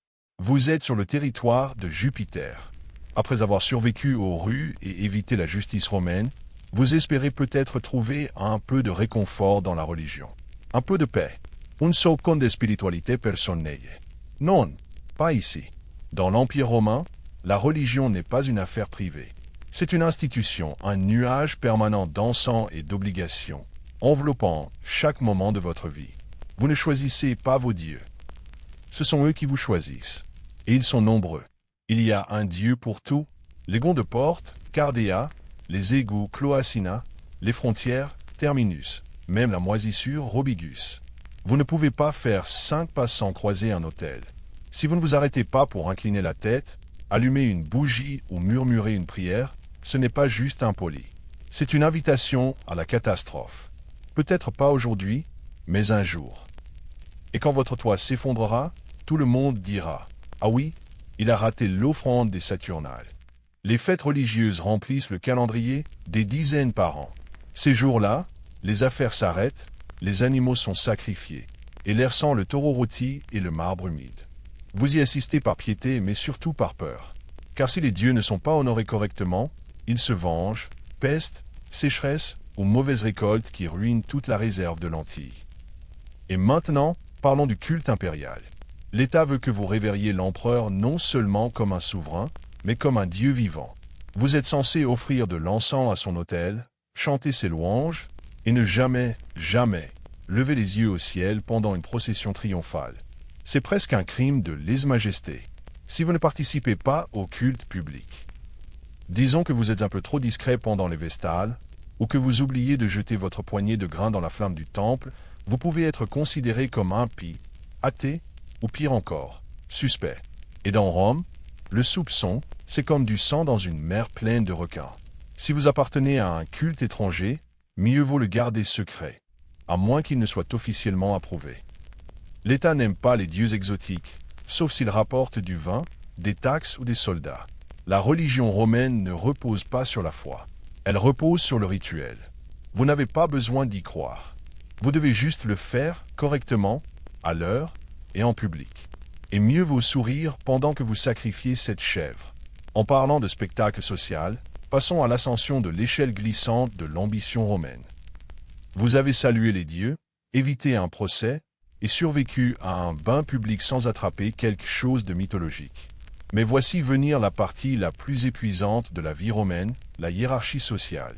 Vous êtes sur le territoire de Jupiter. Après avoir survécu aux rues et évité la justice romaine, vous espérez peut-être trouver un peu de réconfort dans la religion. Un peu de paix. Un socon de spiritualité personnelle. Non, pas ici. Dans l'Empire romain, la religion n'est pas une affaire privée. C'est une institution, un nuage permanent d'encens et d'obligations, enveloppant chaque moment de votre vie. Vous ne choisissez pas vos dieux. Ce sont eux qui vous choisissent. Et ils sont nombreux. Il y a un dieu pour tout, les gonds de porte, Cardea, les égouts, Cloacina, les frontières, Terminus, même la moisissure, Robigus. Vous ne pouvez pas faire 5 pas sans croiser un autel. Si vous ne vous arrêtez pas pour incliner la tête, allumer une bougie ou murmurer une prière, ce n'est pas juste impoli. C'est une invitation à la catastrophe. Peut-être pas aujourd'hui, mais un jour. Et quand votre toit s'effondrera, tout le monde dira « Ah oui, il a raté l'offrande des Saturnales ». Les fêtes religieuses remplissent le calendrier des dizaines par an. Ces jours-là, les affaires s'arrêtent, les animaux sont sacrifiés, et l'air sent le taureau rôti et le marbre humide. Vous y assistez par piété, mais surtout par peur. Car si les dieux ne sont pas honorés correctement, ils se vengent, peste, sécheresse ou mauvaise récolte qui ruinent toute la réserve de lentilles. Et maintenant, parlons du culte impérial. L'État veut que vous révériez l'empereur non seulement comme un souverain, mais comme un dieu vivant. Vous êtes censé offrir de l'encens à son autel, chanter ses louanges, et ne jamais, jamais lever les yeux au ciel pendant une procession triomphale. C'est presque un crime de lèse-majesté si vous ne participez pas au culte public. Disons que vous êtes un peu trop discret pendant les vestales, ou que vous oubliez de jeter votre poignée de grains dans la flamme du temple, vous pouvez être considéré comme impie, athée, ou pire encore, suspect. Et dans Rome, le soupçon, c'est comme du sang dans une mer pleine de requins. Si vous appartenez à un culte étranger, mieux vaut le garder secret, à moins qu'il ne soit officiellement approuvé. L'État n'aime pas les dieux exotiques, sauf s'ils rapportent du vin, des taxes ou des soldats. La religion romaine ne repose pas sur la foi. Elle repose sur le rituel. Vous n'avez pas besoin d'y croire. Vous devez juste le faire correctement, à l'heure et en public. Et mieux vaut sourire pendant que vous sacrifiez cette chèvre. En parlant de spectacle social, passons à l'ascension de l'échelle glissante de l'ambition romaine. Vous avez salué les dieux, évité un procès et survécu à un bain public sans attraper quelque chose de mythologique. Mais voici venir la partie la plus épuisante de la vie romaine, la hiérarchie sociale.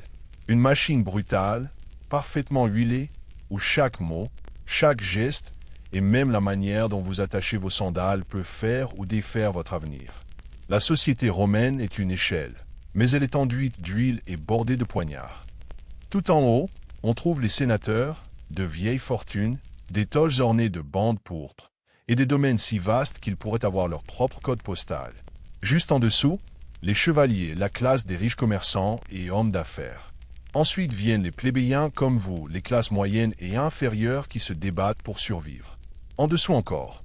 Une machine brutale, parfaitement huilée, où chaque mot, chaque geste et même la manière dont vous attachez vos sandales peut faire ou défaire votre avenir. La société romaine est une échelle, mais elle est enduite d'huile et bordée de poignards. Tout en haut, on trouve les sénateurs, de vieilles fortunes, des toges ornées de bandes pourpres, et des domaines si vastes qu'ils pourraient avoir leur propre code postal. Juste en dessous, les chevaliers, la classe des riches commerçants et hommes d'affaires. Ensuite viennent les plébéiens comme vous, les classes moyennes et inférieures qui se débattent pour survivre. En dessous encore,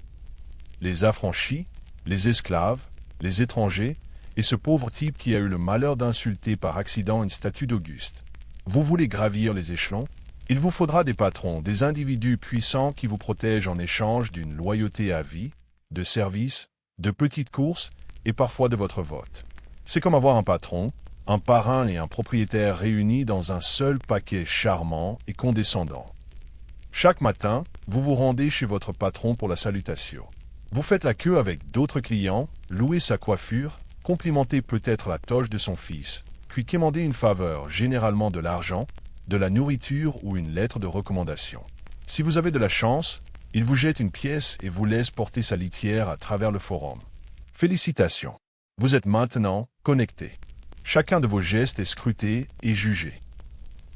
les affranchis, les esclaves, les étrangers, et ce pauvre type qui a eu le malheur d'insulter par accident une statue d'Auguste. Vous voulez gravir les échelons? Il vous faudra des patrons, des individus puissants qui vous protègent en échange d'une loyauté à vie, de services, de petites courses et parfois de votre vote. C'est comme avoir un patron, un parrain et un propriétaire réunis dans un seul paquet charmant et condescendant. Chaque matin, vous vous rendez chez votre patron pour la salutation. Vous faites la queue avec d'autres clients, louez sa coiffure, complimentez peut-être la toge de son fils, puis quémandez une faveur, généralement de l'argent, de la nourriture ou une lettre de recommandation. Si vous avez de la chance, il vous jette une pièce et vous laisse porter sa litière à travers le forum. Félicitations. Vous êtes maintenant connecté. Chacun de vos gestes est scruté et jugé.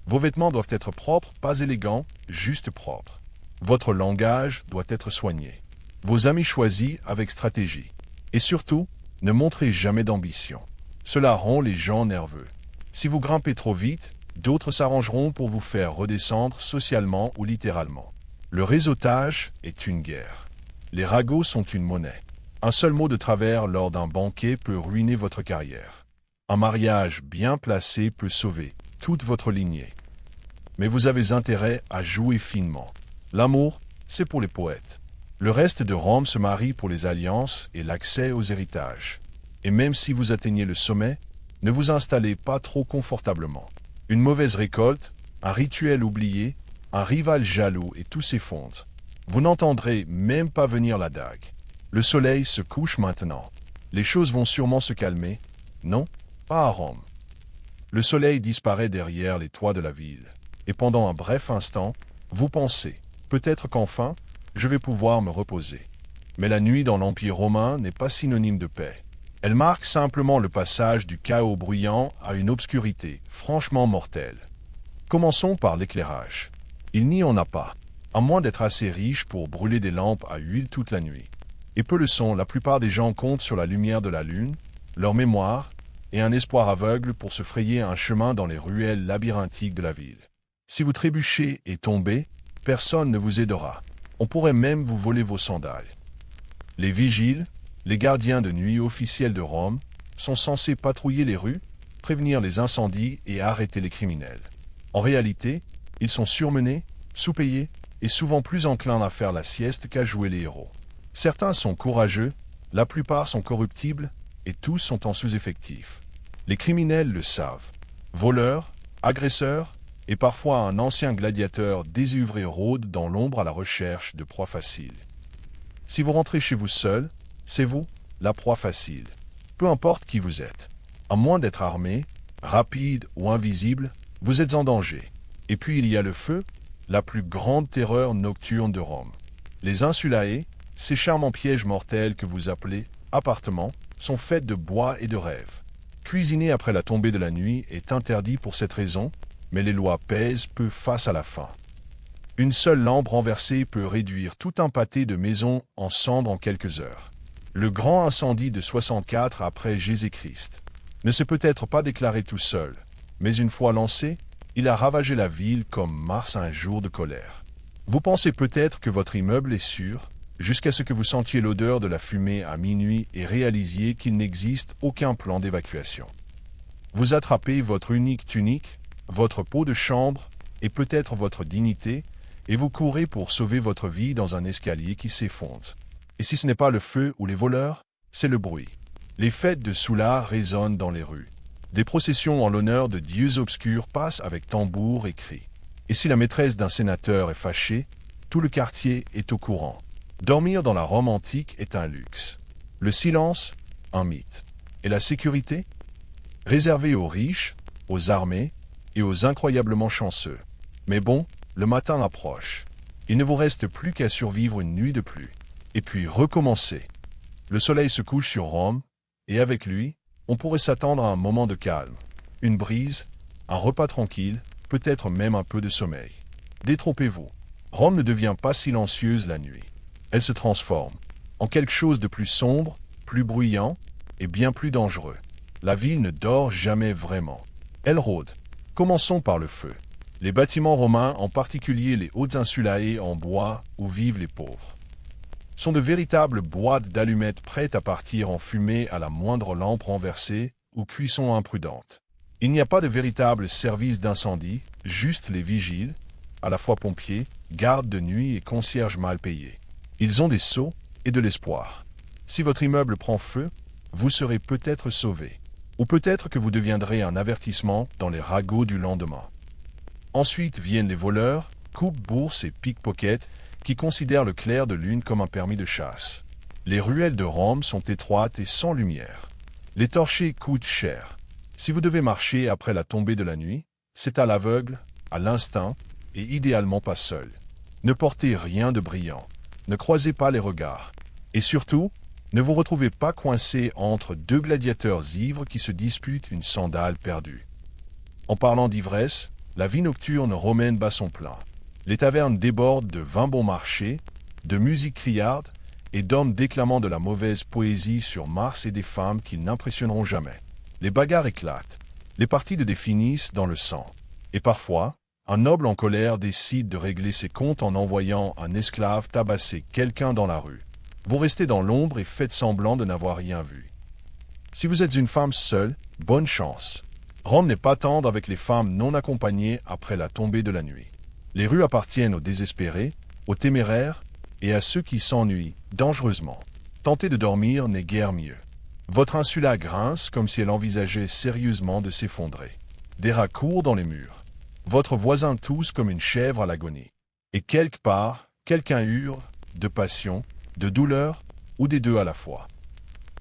Vos vêtements doivent être propres, pas élégants, juste propres. Votre langage doit être soigné. Vos amis choisis avec stratégie. Et surtout, ne montrez jamais d'ambition. Cela rend les gens nerveux. Si vous grimpez trop vite, d'autres s'arrangeront pour vous faire redescendre socialement ou littéralement. Le réseautage est une guerre. Les ragots sont une monnaie. Un seul mot de travers lors d'un banquet peut ruiner votre carrière. Un mariage bien placé peut sauver toute votre lignée. Mais vous avez intérêt à jouer finement. L'amour, c'est pour les poètes. Le reste de Rome se marie pour les alliances et l'accès aux héritages. Et même si vous atteignez le sommet, ne vous installez pas trop confortablement. Une mauvaise récolte, un rituel oublié, un rival jaloux et tout s'effondre. Vous n'entendrez même pas venir la dague. Le soleil se couche maintenant. Les choses vont sûrement se calmer. Non, pas à Rome. Le soleil disparaît derrière les toits de la ville. Et pendant un bref instant, vous pensez, peut-être qu'enfin, je vais pouvoir me reposer. Mais la nuit dans l'Empire romain n'est pas synonyme de paix. Elle marque simplement le passage du chaos bruyant à une obscurité franchement mortelle. Commençons par l'éclairage. Il n'y en a pas, à moins d'être assez riche pour brûler des lampes à huile toute la nuit. Et peu le sont, la plupart des gens comptent sur la lumière de la lune, leur mémoire et un espoir aveugle pour se frayer un chemin dans les ruelles labyrinthiques de la ville. Si vous trébuchez et tombez, personne ne vous aidera. On pourrait même vous voler vos sandales. Les vigiles, les gardiens de nuit officiels de Rome, sont censés patrouiller les rues, prévenir les incendies et arrêter les criminels. En réalité, ils sont surmenés, sous-payés et souvent plus enclins à faire la sieste qu'à jouer les héros. Certains sont courageux, la plupart sont corruptibles et tous sont en sous-effectif. Les criminels le savent. Voleurs, agresseurs et parfois un ancien gladiateur désœuvré rôde dans l'ombre à la recherche de proies faciles. Si vous rentrez chez vous seul, c'est vous, la proie facile. Peu importe qui vous êtes. À moins d'être armé, rapide ou invisible, vous êtes en danger. Et puis il y a le feu, la plus grande terreur nocturne de Rome. Les insulae, ces charmants pièges mortels que vous appelez appartements, sont faits de bois et de rêves. Cuisiner après la tombée de la nuit est interdit pour cette raison, mais les lois pèsent peu face à la faim. Une seule lampe renversée peut réduire tout un pâté de maison en cendres en quelques heures. Le grand incendie de 64 après Jésus-Christ ne s'est peut-être pas déclaré tout seul, mais une fois lancé, il a ravagé la ville comme Mars un jour de colère. Vous pensez peut-être que votre immeuble est sûr, jusqu'à ce que vous sentiez l'odeur de la fumée à minuit et réalisiez qu'il n'existe aucun plan d'évacuation. Vous attrapez votre unique tunique, votre peau de chambre et peut-être votre dignité, et vous courez pour sauver votre vie dans un escalier qui s'effondre. Et si ce n'est pas le feu ou les voleurs, c'est le bruit. Les fêtes de Soula résonnent dans les rues. Des processions en l'honneur de dieux obscurs passent avec tambours et cris. Et si la maîtresse d'un sénateur est fâchée, tout le quartier est au courant. Dormir dans la Rome antique est un luxe. Le silence, un mythe. Et la sécurité? Réservée aux riches, aux armés et aux incroyablement chanceux. Mais bon, le matin approche. Il ne vous reste plus qu'à survivre une nuit de pluie. Et puis recommencer. Le soleil se couche sur Rome, et avec lui, on pourrait s'attendre à un moment de calme, une brise, un repas tranquille, peut-être même un peu de sommeil. Détrompez-vous. Rome ne devient pas silencieuse la nuit. Elle se transforme en quelque chose de plus sombre, plus bruyant et bien plus dangereux. La ville ne dort jamais vraiment. Elle rôde. Commençons par le feu. Les bâtiments romains, en particulier les hautes insulae en bois où vivent les pauvres, sont de véritables boîtes d'allumettes prêtes à partir en fumée à la moindre lampe renversée ou cuisson imprudente. Il n'y a pas de véritable service d'incendie, juste les vigiles, à la fois pompiers, gardes de nuit et concierges mal payés. Ils ont des seaux et de l'espoir. Si votre immeuble prend feu, vous serez peut-être sauvé. Ou peut-être que vous deviendrez un avertissement dans les ragots du lendemain. Ensuite viennent les voleurs, coupe-bourses et pickpockets qui considèrent le clair de lune comme un permis de chasse. Les ruelles de Rome sont étroites et sans lumière. Les torchers coûtent cher. Si vous devez marcher après la tombée de la nuit, c'est à l'aveugle, à l'instinct et idéalement pas seul. Ne portez rien de brillant. Ne croisez pas les regards. Et surtout, ne vous retrouvez pas coincé entre deux gladiateurs ivres qui se disputent une sandale perdue. En parlant d'ivresse, la vie nocturne romaine bat son plein. Les tavernes débordent de vins bon marché, de musique criarde et d'hommes déclamant de la mauvaise poésie sur Mars et des femmes qui n'impressionneront jamais. Les bagarres éclatent, les partides définissent dans le sang. Et parfois, un noble en colère décide de régler ses comptes en envoyant un esclave tabasser quelqu'un dans la rue. Vous restez dans l'ombre et faites semblant de n'avoir rien vu. Si vous êtes une femme seule, bonne chance. Rome n'est pas tendre avec les femmes non accompagnées après la tombée de la nuit. Les rues appartiennent aux désespérés, aux téméraires et à ceux qui s'ennuient dangereusement. Tenter de dormir n'est guère mieux. Votre insula grince comme si elle envisageait sérieusement de s'effondrer. Des rats courent dans les murs. Votre voisin tousse comme une chèvre à l'agonie. Et quelque part, quelqu'un hurle, de passion, de douleur ou des deux à la fois.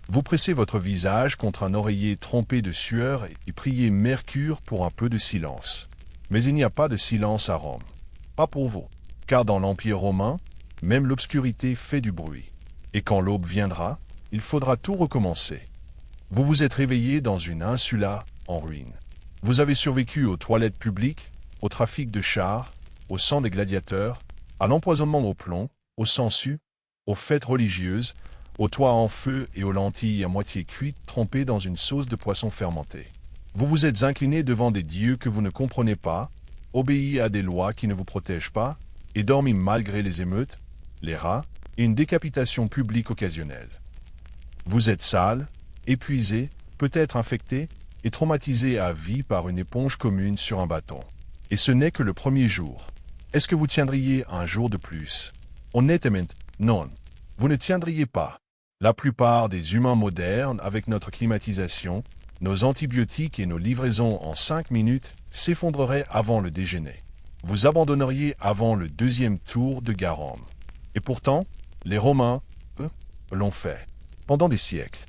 Vous pressez votre visage contre un oreiller trempé de sueur et priez Mercure pour un peu de silence. Mais il n'y a pas de silence à Rome. Pas pour vous, car dans l'Empire romain, même l'obscurité fait du bruit. Et quand l'aube viendra, il faudra tout recommencer. Vous vous êtes réveillé dans une insula en ruine. Vous avez survécu aux toilettes publiques, au trafic de chars, au sang des gladiateurs, à l'empoisonnement au plomb, aux sangsues, aux fêtes religieuses, aux toits en feu et aux lentilles à moitié cuites trempées dans une sauce de poisson fermenté. Vous vous êtes incliné devant des dieux que vous ne comprenez pas, obéi à des lois qui ne vous protègent pas, et dormi malgré les émeutes, les rats et une décapitation publique occasionnelle. Vous êtes sale, épuisé, peut-être infecté, et traumatisé à vie par une éponge commune sur un bâton. Et ce n'est que le premier jour. Est-ce que vous tiendriez un jour de plus? Honnêtement, non. Vous ne tiendriez pas. La plupart des humains modernes, avec notre climatisation, nos antibiotiques et nos livraisons en 5 minutes, s'effondreraient avant le déjeuner. Vous abandonneriez avant le deuxième tour de Garonne. Et pourtant, les Romains, eux, l'ont fait. Pendant des siècles.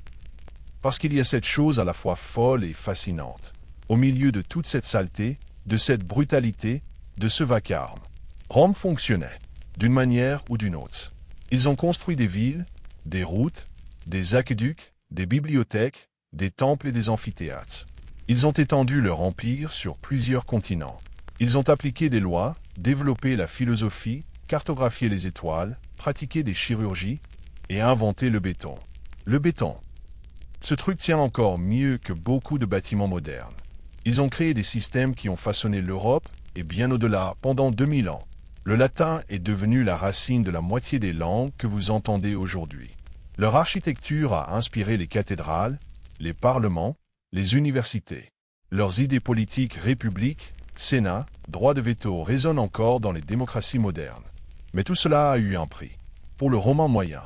Parce qu'il y a cette chose à la fois folle et fascinante. Au milieu de toute cette saleté, de cette brutalité, de ce vacarme, Rome fonctionnait, d'une manière ou d'une autre. Ils ont construit des villes, des routes, des aqueducs, des bibliothèques, des temples et des amphithéâtres. Ils ont étendu leur empire sur plusieurs continents. Ils ont appliqué des lois, développé la philosophie, cartographié les étoiles, pratiqué des chirurgies et inventé le béton. Le béton. Ce truc tient encore mieux que beaucoup de bâtiments modernes. Ils ont créé des systèmes qui ont façonné l'Europe et bien au-delà pendant 2000 ans. Le latin est devenu la racine de la moitié des langues que vous entendez aujourd'hui. Leur architecture a inspiré les cathédrales, les parlements, les universités. Leurs idées politiques, république, Sénat, droit de veto résonnent encore dans les démocraties modernes. Mais tout cela a eu un prix. Pour le roman moyen.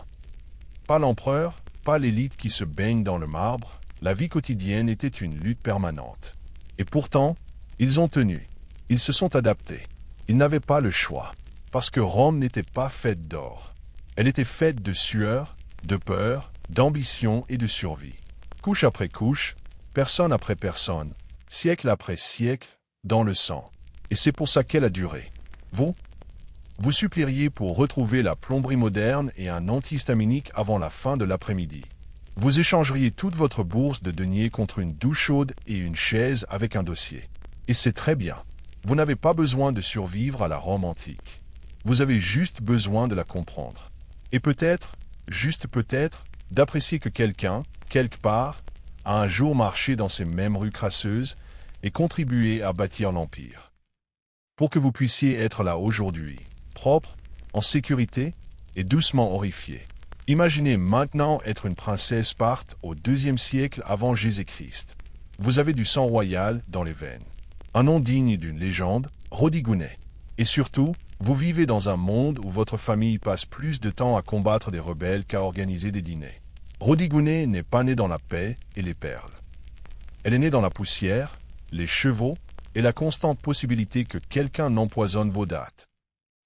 Pas l'empereur, pas l'élite qui se baigne dans le marbre, la vie quotidienne était une lutte permanente. Et pourtant, ils ont tenu. Ils se sont adaptés. Ils n'avaient pas le choix. Parce que Rome n'était pas faite d'or. Elle était faite de sueur, de peur, d'ambition et de survie. Couche après couche, personne après personne, siècle après siècle, dans le sang. Et c'est pour ça qu'elle a duré. Vous supplieriez pour retrouver la plomberie moderne et un antihistaminique avant la fin de l'après-midi. Vous échangeriez toute votre bourse de deniers contre une douche chaude et une chaise avec un dossier. Et c'est très bien. Vous n'avez pas besoin de survivre à la Rome antique. Vous avez juste besoin de la comprendre. Et peut-être, juste peut-être, d'apprécier que quelqu'un, quelque part, a un jour marché dans ces mêmes rues crasseuses et contribué à bâtir l'Empire. Pour que vous puissiez être là aujourd'hui, propre, en sécurité et doucement horrifié. Imaginez maintenant être une princesse Sparte au IIe siècle avant Jésus-Christ. Vous avez du sang royal dans les veines. Un nom digne d'une légende, Rhodigounet. Et surtout, vous vivez dans un monde où votre famille passe plus de temps à combattre des rebelles qu'à organiser des dîners. Rhodigounet n'est pas née dans la paix et les perles. Elle est née dans la poussière, les chevaux et la constante possibilité que quelqu'un n'empoisonne vos dates.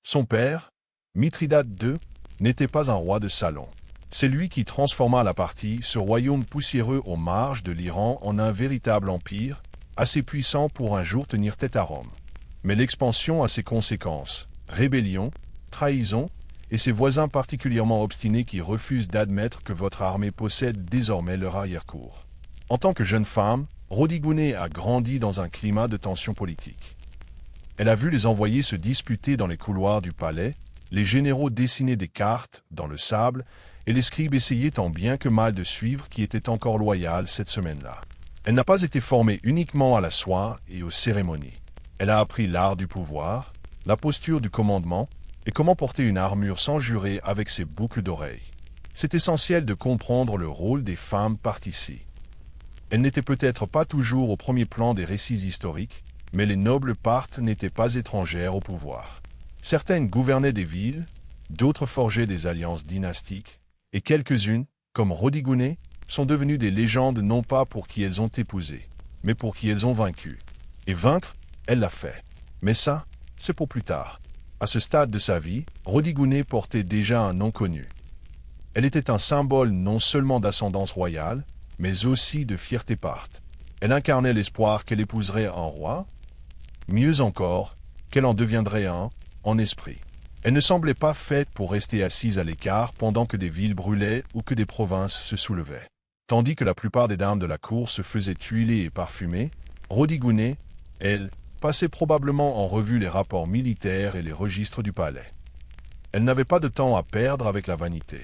Son père, Mithridate II, n'était pas un roi de salon. C'est lui qui transforma la partie, ce royaume poussiéreux aux marges de l'Iran, en un véritable empire, assez puissant pour un jour tenir tête à Rome. Mais l'expansion a ses conséquences, rébellion, trahison, et ses voisins particulièrement obstinés qui refusent d'admettre que votre armée possède désormais leur arrière-cour. En tant que jeune femme, Rhodigounet a grandi dans un climat de tension politique. Elle a vu les envoyés se disputer dans les couloirs du palais, les généraux dessiner des cartes dans le sable, et les scribes essayer tant bien que mal de suivre qui était encore loyal cette semaine-là. Elle n'a pas été formée uniquement à la soie et aux cérémonies. Elle a appris l'art du pouvoir, la posture du commandement, et comment porter une armure sans jurer avec ses boucles d'oreilles. C'est essentiel de comprendre le rôle des femmes par ici. Elles n'étaient peut-être pas toujours au premier plan des récits historiques, mais les nobles Parthes n'étaient pas étrangères au pouvoir. Certaines gouvernaient des villes, d'autres forgeaient des alliances dynastiques, et quelques-unes, comme Rhodigounet, sont devenues des légendes non pas pour qui elles ont épousé, mais pour qui elles ont vaincu. Et vaincre, elle l'a fait. Mais ça, c'est pour plus tard. À ce stade de sa vie, Rhodigounet portait déjà un nom connu. Elle était un symbole non seulement d'ascendance royale, mais aussi de fierté parthe. Elle incarnait l'espoir qu'elle épouserait un roi, mieux encore, qu'elle en deviendrait un, en esprit. Elle ne semblait pas faite pour rester assise à l'écart pendant que des villes brûlaient ou que des provinces se soulevaient. Tandis que la plupart des dames de la cour se faisaient tuiler et parfumer, Rhodigounet, elle, passait probablement en revue les rapports militaires et les registres du palais. Elle n'avait pas de temps à perdre avec la vanité,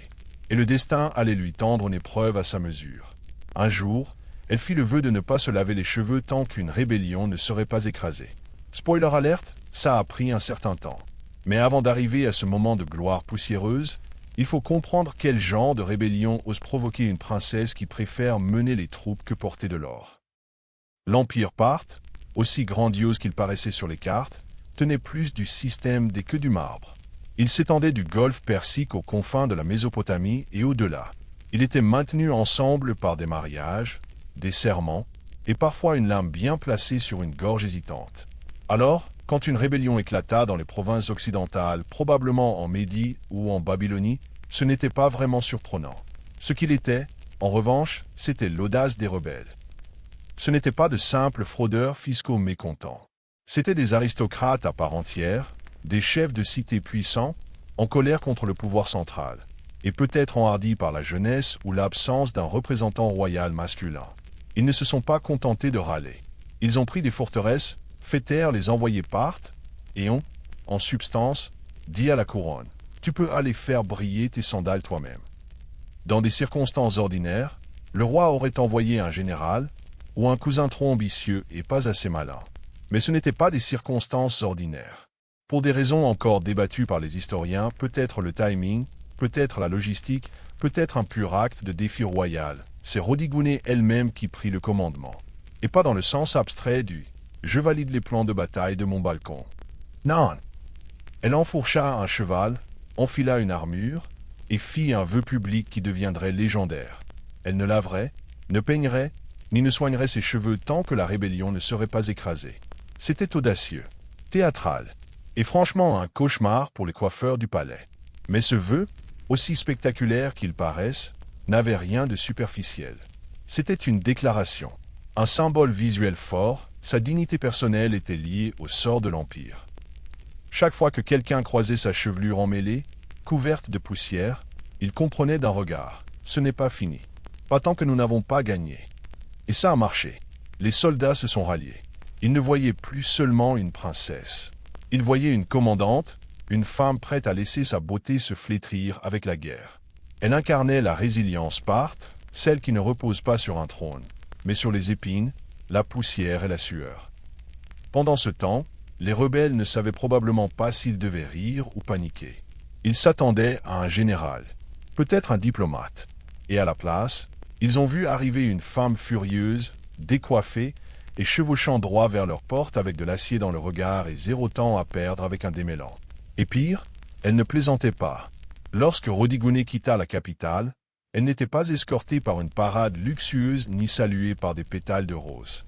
et le destin allait lui tendre une épreuve à sa mesure. Un jour, elle fit le vœu de ne pas se laver les cheveux tant qu'une rébellion ne serait pas écrasée. Spoiler alerte, ça a pris un certain temps. Mais avant d'arriver à ce moment de gloire poussiéreuse, il faut comprendre quel genre de rébellion ose provoquer une princesse qui préfère mener les troupes que porter de l'or. L'Empire Parthe, aussi grandiose qu'il paraissait sur les cartes, tenait plus du système des que du marbre. Il s'étendait du golfe Persique aux confins de la Mésopotamie et au-delà. Il était maintenu ensemble par des mariages, des serments, et parfois une lame bien placée sur une gorge hésitante. Alors, quand une rébellion éclata dans les provinces occidentales, probablement en Médie ou en Babylonie, ce n'était pas vraiment surprenant. Ce qu'il était, En revanche, c'était l'audace des rebelles. Ce n'étaient pas de simples fraudeurs fiscaux mécontents. C'étaient des aristocrates à part entière, des chefs de cité puissants, en colère contre le pouvoir central, et peut-être enhardis par la jeunesse ou l'absence d'un représentant royal masculin. Ils ne se sont pas contentés de râler. Ils ont pris des forteresses, fait taire les envoyés partent, et ont, en substance, dit à la couronne, « Tu peux aller faire briller tes sandales toi-même. » Dans des circonstances ordinaires, le roi aurait envoyé un général, ou un cousin trop ambitieux et pas assez malin. Mais ce n'étaient pas des circonstances ordinaires. Pour des raisons encore débattues par les historiens, peut-être le timing, peut-être la logistique, peut-être un pur acte de défi royal, c'est Rodigune elle-même qui prit le commandement. Et pas dans le sens abstrait du « je valide les plans de bataille de mon balcon ». Non. Elle enfourcha un cheval, enfila une armure, et fit un vœu public qui deviendrait légendaire. Elle ne laverait, ne peignerait, ni ne soignerait ses cheveux tant que la rébellion ne serait pas écrasée. C'était audacieux, théâtral, et franchement un cauchemar pour les coiffeurs du palais. Mais ce vœu, aussi spectaculaire qu'il paraisse, n'avait rien de superficiel. C'était une déclaration, un symbole visuel fort, sa dignité personnelle était liée au sort de l'Empire. Chaque fois que quelqu'un croisait sa chevelure emmêlée, couverte de poussière, il comprenait d'un regard, ce n'est pas fini, pas tant que nous n'avons pas gagné. Et ça a marché. Les soldats se sont ralliés. Ils ne voyaient plus seulement une princesse. Ils voyaient une commandante, une femme prête à laisser sa beauté se flétrir avec la guerre. Elle incarnait la résilience parthe, celle qui ne repose pas sur un trône, mais sur les épines, la poussière et la sueur. Pendant ce temps, les rebelles ne savaient probablement pas s'ils devaient rire ou paniquer. Ils s'attendaient à un général, peut-être un diplomate, et à la place, ils ont vu arriver une femme furieuse, décoiffée, et chevauchant droit vers leur porte avec de l'acier dans le regard et zéro temps à perdre avec un démêlant. Et pire, elle ne plaisantait pas. Lorsque Rodigune quitta la capitale, elle n'était pas escortée par une parade luxueuse ni saluée par des pétales de rose.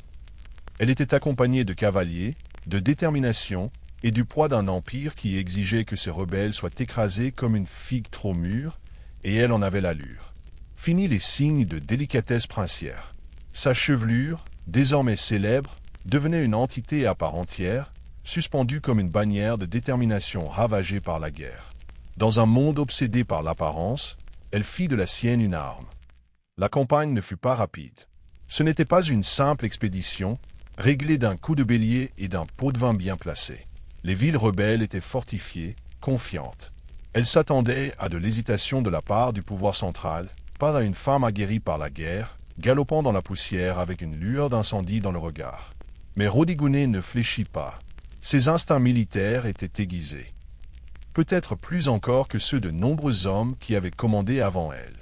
Elle était accompagnée de cavaliers, de détermination et du poids d'un empire qui exigeait que ses rebelles soient écrasés comme une figue trop mûre, et elle en avait l'allure. Fini les signes de délicatesse princière. Sa chevelure, désormais célèbre, devenait une entité à part entière, suspendue comme une bannière de détermination ravagée par la guerre. Dans un monde obsédé par l'apparence, elle fit de la sienne une arme. La campagne ne fut pas rapide. Ce n'était pas une simple expédition, réglée d'un coup de bélier et d'un pot de vin bien placé. Les villes rebelles étaient fortifiées, confiantes. Elles s'attendaient à de l'hésitation de la part du pouvoir central, pas à une femme aguerrie par la guerre, galopant dans la poussière avec une lueur d'incendie dans le regard. Mais Rodigune ne fléchit pas. Ses instincts militaires étaient aiguisés. Peut-être plus encore que ceux de nombreux hommes qui avaient commandé avant elle.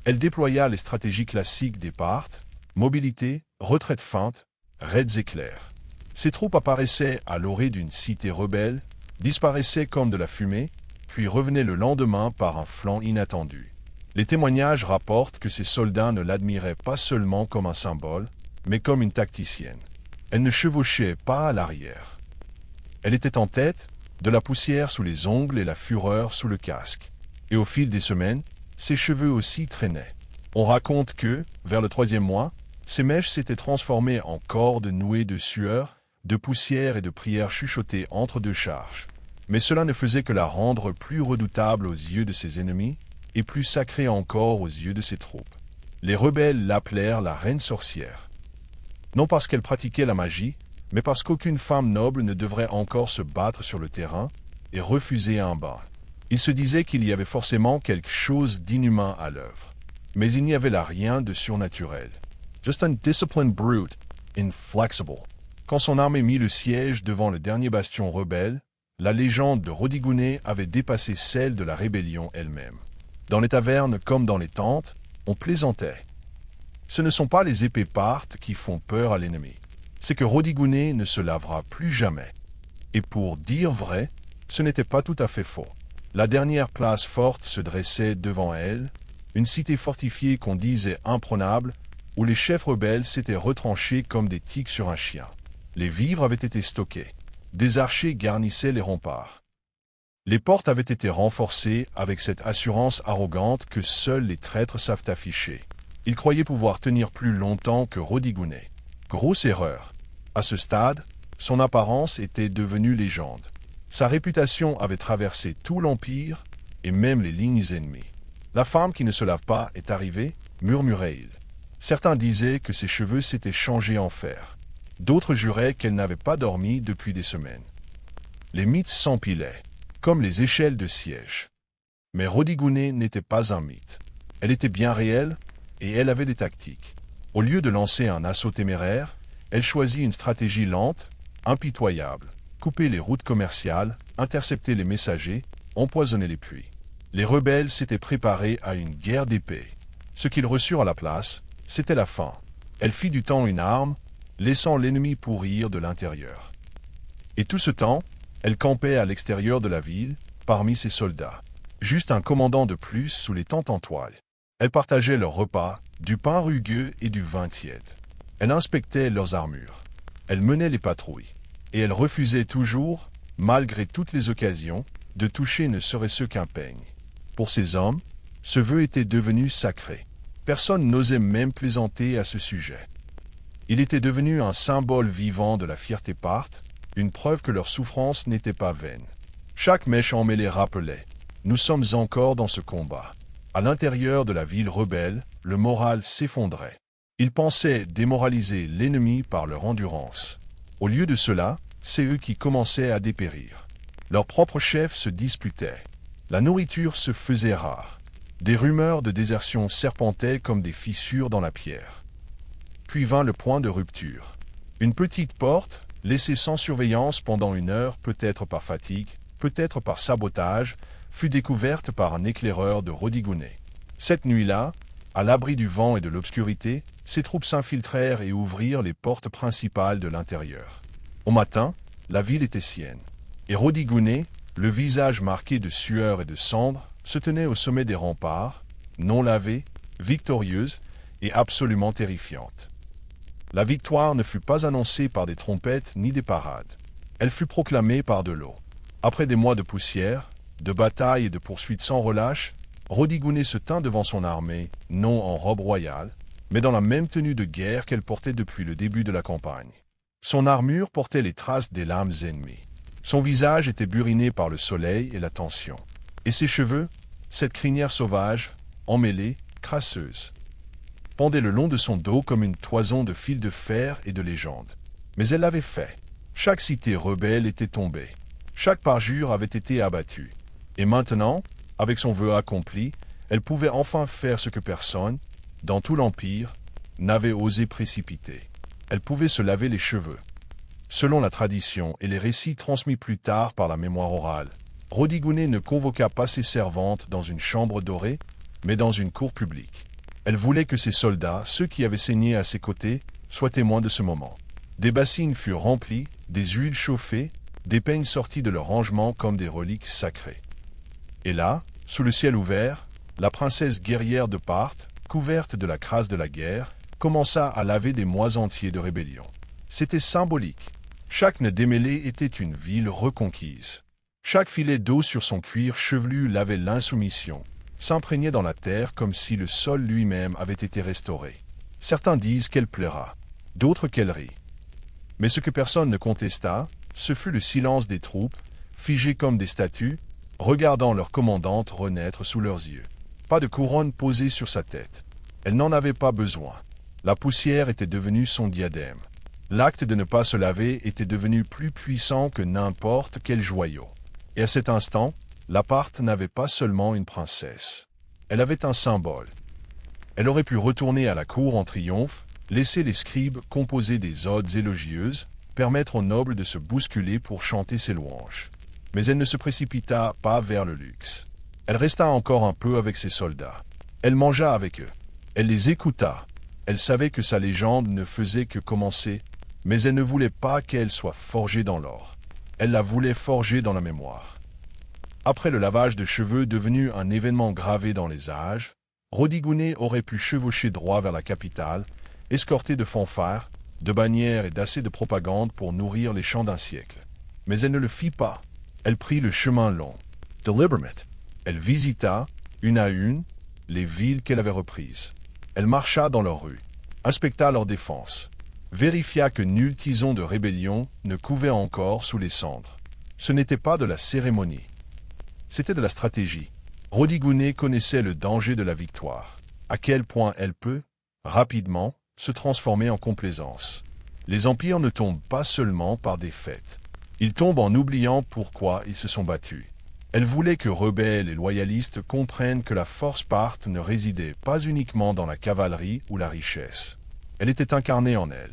Elle déploya les stratégies classiques des Parthes, mobilité, retraite feinte, raids éclairs. Ses troupes apparaissaient à l'orée d'une cité rebelle, disparaissaient comme de la fumée, puis revenaient le lendemain par un flanc inattendu. Les témoignages rapportent que ces soldats ne l'admiraient pas seulement comme un symbole, mais comme une tacticienne. Elle ne chevauchait pas à l'arrière. Elle était en tête, de la poussière sous les ongles et la fureur sous le casque. Et au fil des semaines, ses cheveux aussi traînaient. On raconte que, vers le 3e mois, ses mèches s'étaient transformées en cordes nouées de sueur, de poussière et de prières chuchotées entre deux charges. Mais cela ne faisait que la rendre plus redoutable aux yeux de ses ennemis, et plus sacrée encore aux yeux de ses troupes. Les rebelles l'appelèrent la reine sorcière. Non parce qu'elle pratiquait la magie, mais parce qu'aucune femme noble ne devrait encore se battre sur le terrain et refuser un bain. Il se disait qu'il y avait forcément quelque chose d'inhumain à l'œuvre. Mais il n'y avait là rien de surnaturel. Just un disciplined brute, inflexible. Quand son armée mit le siège devant le dernier bastion rebelle, la légende de Rodigune avait dépassé celle de la rébellion elle-même. Dans les tavernes comme dans les tentes, on plaisantait. Ce ne sont pas les épées parthes qui font peur à l'ennemi. C'est que Rodigune ne se lavera plus jamais. Et pour dire vrai, ce n'était pas tout à fait faux. La dernière place forte se dressait devant elle, une cité fortifiée qu'on disait imprenable, où les chefs rebelles s'étaient retranchés comme des tiques sur un chien. Les vivres avaient été stockés. Des archers garnissaient les remparts. Les portes avaient été renforcées avec cette assurance arrogante que seuls les traîtres savent afficher. Il croyait pouvoir tenir plus longtemps que Rodigounet. Grosse erreur. À ce stade, son apparence était devenue légende. Sa réputation avait traversé tout l'Empire et même les lignes ennemies. La femme qui ne se lave pas est arrivée, murmurait-il. Certains disaient que ses cheveux s'étaient changés en fer. D'autres juraient qu'elle n'avait pas dormi depuis des semaines. Les mythes s'empilaient, comme les échelles de siège. Mais Rodigounet n'était pas un mythe. Elle était bien réelle, et elle avait des tactiques. Au lieu de lancer un assaut téméraire, elle choisit une stratégie lente, impitoyable. Couper les routes commerciales, intercepter les messagers, empoisonner les puits. Les rebelles s'étaient préparés à une guerre d'épée. Ce qu'ils reçurent à la place, c'était la faim. Elle fit du temps une arme, laissant l'ennemi pourrir de l'intérieur. Et tout ce temps, elle campait à l'extérieur de la ville, parmi ses soldats. Juste un commandant de plus sous les tentes en toile. Elle partageait leurs repas, du pain rugueux et du vin tiède. Elle inspectait leurs armures. Elle menait les patrouilles. Et elle refusait toujours, malgré toutes les occasions, de toucher ne serait-ce qu'un peigne. Pour ces hommes, ce vœu était devenu sacré. Personne n'osait même plaisanter à ce sujet. Il était devenu un symbole vivant de la fierté parthe, une preuve que leur souffrance n'était pas vaine. Chaque mèche emmêlée rappelait « Nous sommes encore dans ce combat ». À l'intérieur de la ville rebelle, le moral s'effondrait. Ils pensaient démoraliser l'ennemi par leur endurance. Au lieu de cela, c'est eux qui commençaient à dépérir. Leurs propres chefs se disputaient. La nourriture se faisait rare. Des rumeurs de désertion serpentaient comme des fissures dans la pierre. Puis vint le point de rupture. Une petite porte, laissée sans surveillance pendant 1 heure, peut-être par fatigue, peut-être par sabotage, fut découverte par un éclaireur de Rodigounet. Cette nuit-là, à l'abri du vent et de l'obscurité, ses troupes s'infiltrèrent et ouvrirent les portes principales de l'intérieur. Au matin, la ville était sienne. Et Rodigounet, le visage marqué de sueur et de cendres, se tenait au sommet des remparts, non lavée, victorieuse et absolument terrifiante. La victoire ne fut pas annoncée par des trompettes ni des parades. Elle fut proclamée par de l'eau. Après des mois de poussière, de batailles et de poursuites sans relâche, Rodigounet se tint devant son armée, non en robe royale, mais dans la même tenue de guerre qu'elle portait depuis le début de la campagne. Son armure portait les traces des lames ennemies. Son visage était buriné par le soleil et la tension. Et ses cheveux, cette crinière sauvage, emmêlée, crasseuse, pendait le long de son dos comme une toison de fils de fer et de légendes. Mais elle l'avait fait. Chaque cité rebelle était tombée. Chaque parjure avait été abattue. Et maintenant, avec son vœu accompli, elle pouvait enfin faire ce que personne, dans tout l'Empire, n'avait osé précipiter. Elle pouvait se laver les cheveux. Selon la tradition et les récits transmis plus tard par la mémoire orale, Rodigounet ne convoqua pas ses servantes dans une chambre dorée, mais dans une cour publique. Elle voulait que ses soldats, ceux qui avaient saigné à ses côtés, soient témoins de ce moment. Des bassines furent remplies, des huiles chauffées, des peignes sortis de leur rangement comme des reliques sacrées. Et là, sous le ciel ouvert, la princesse guerrière de Parthe, couverte de la crasse de la guerre, commença à laver des mois entiers de rébellion. C'était symbolique. Chaque nœud démêlé était une ville reconquise. Chaque filet d'eau sur son cuir chevelu lavait l'insoumission, s'imprégnait dans la terre comme si le sol lui-même avait été restauré. Certains disent qu'elle pleura, d'autres qu'elle rit. Mais ce que personne ne contesta, ce fut le silence des troupes, figées comme des statues, regardant leur commandante renaître sous leurs yeux. Pas de couronne posée sur sa tête. Elle n'en avait pas besoin. La poussière était devenue son diadème. L'acte de ne pas se laver était devenu plus puissant que n'importe quel joyau. Et à cet instant, la Parthe n'avait pas seulement une princesse. Elle avait un symbole. Elle aurait pu retourner à la cour en triomphe, laisser les scribes composer des odes élogieuses, permettre aux nobles de se bousculer pour chanter ses louanges. Mais elle ne se précipita pas vers le luxe. Elle resta encore un peu avec ses soldats. Elle mangea avec eux. Elle les écouta. Elle savait que sa légende ne faisait que commencer, mais elle ne voulait pas qu'elle soit forgée dans l'or. Elle la voulait forger dans la mémoire. Après le lavage de cheveux devenu un événement gravé dans les âges, Rodigounet aurait pu chevaucher droit vers la capitale, escorté de fanfares, de bannières et d'assez de propagande pour nourrir les chants d'un siècle. Mais elle ne le fit pas. Elle prit le chemin long. Deliberate. Elle visita, une à une, les villes qu'elle avait reprises. Elle marcha dans leurs rues, inspecta leurs défenses, vérifia que nul tison de rébellion ne couvait encore sous les cendres. Ce n'était pas de la cérémonie. C'était de la stratégie. Rodigune connaissait le danger de la victoire, à quel point elle peut, rapidement, se transformer en complaisance. Les empires ne tombent pas seulement par défaite. Ils tombent en oubliant pourquoi ils se sont battus. Elle voulait que rebelles et loyalistes comprennent que la force parthe ne résidait pas uniquement dans la cavalerie ou la richesse. Elle était incarnée en elle.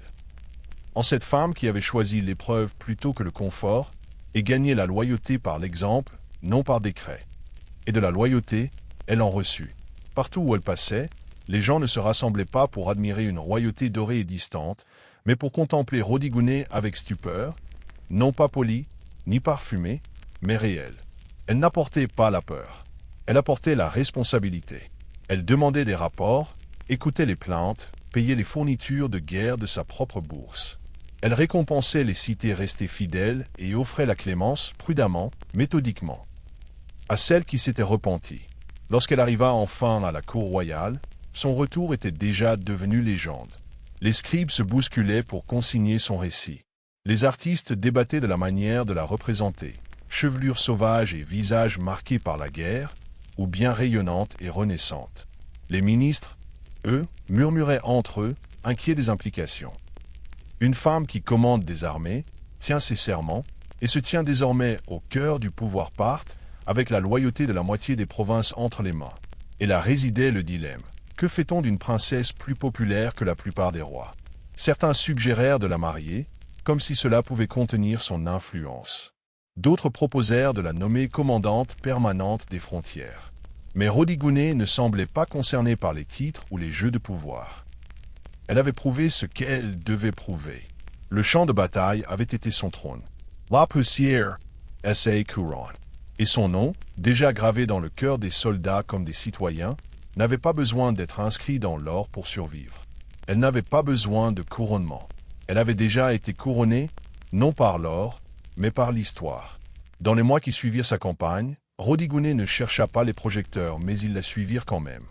En cette femme qui avait choisi l'épreuve plutôt que le confort et gagné la loyauté par l'exemple, non par décret. Et de la loyauté, elle en reçut. Partout où elle passait, les gens ne se rassemblaient pas pour admirer une royauté dorée et distante, mais pour contempler Rodigune avec stupeur, non pas polie, ni parfumée, mais réelle. Elle n'apportait pas la peur. Elle apportait la responsabilité. Elle demandait des rapports, écoutait les plaintes, payait les fournitures de guerre de sa propre bourse. Elle récompensait les cités restées fidèles et offrait la clémence prudemment, méthodiquement. À celle qui s'était repentie. Lorsqu'elle arriva enfin à la cour royale, son retour était déjà devenu légende. Les scribes se bousculaient pour consigner son récit. Les artistes débattaient de la manière de la représenter, chevelure sauvage et visage marqué par la guerre, ou bien rayonnante et renaissante. Les ministres, eux, murmuraient entre eux, inquiets des implications. Une femme qui commande des armées, tient ses serments, et se tient désormais au cœur du pouvoir parthe, avec la loyauté de la moitié des provinces entre les mains. Et là résidait le dilemme. Que fait-on d'une princesse plus populaire que la plupart des rois? Certains suggérèrent de la marier, comme si cela pouvait contenir son influence. D'autres proposèrent de la nommer commandante permanente des frontières. Mais Rodigune ne semblait pas concernée par les titres ou les jeux de pouvoir. Elle avait prouvé ce qu'elle devait prouver. Le champ de bataille avait été son trône. La poussière, sa couronne. Et son nom, déjà gravé dans le cœur des soldats comme des citoyens, n'avait pas besoin d'être inscrit dans l'or pour survivre. Elle n'avait pas besoin de couronnement. Elle avait déjà été couronnée, non par l'or, mais par l'histoire. Dans les mois qui suivirent sa campagne, Rodigune ne chercha pas les projecteurs, mais ils la suivirent quand même.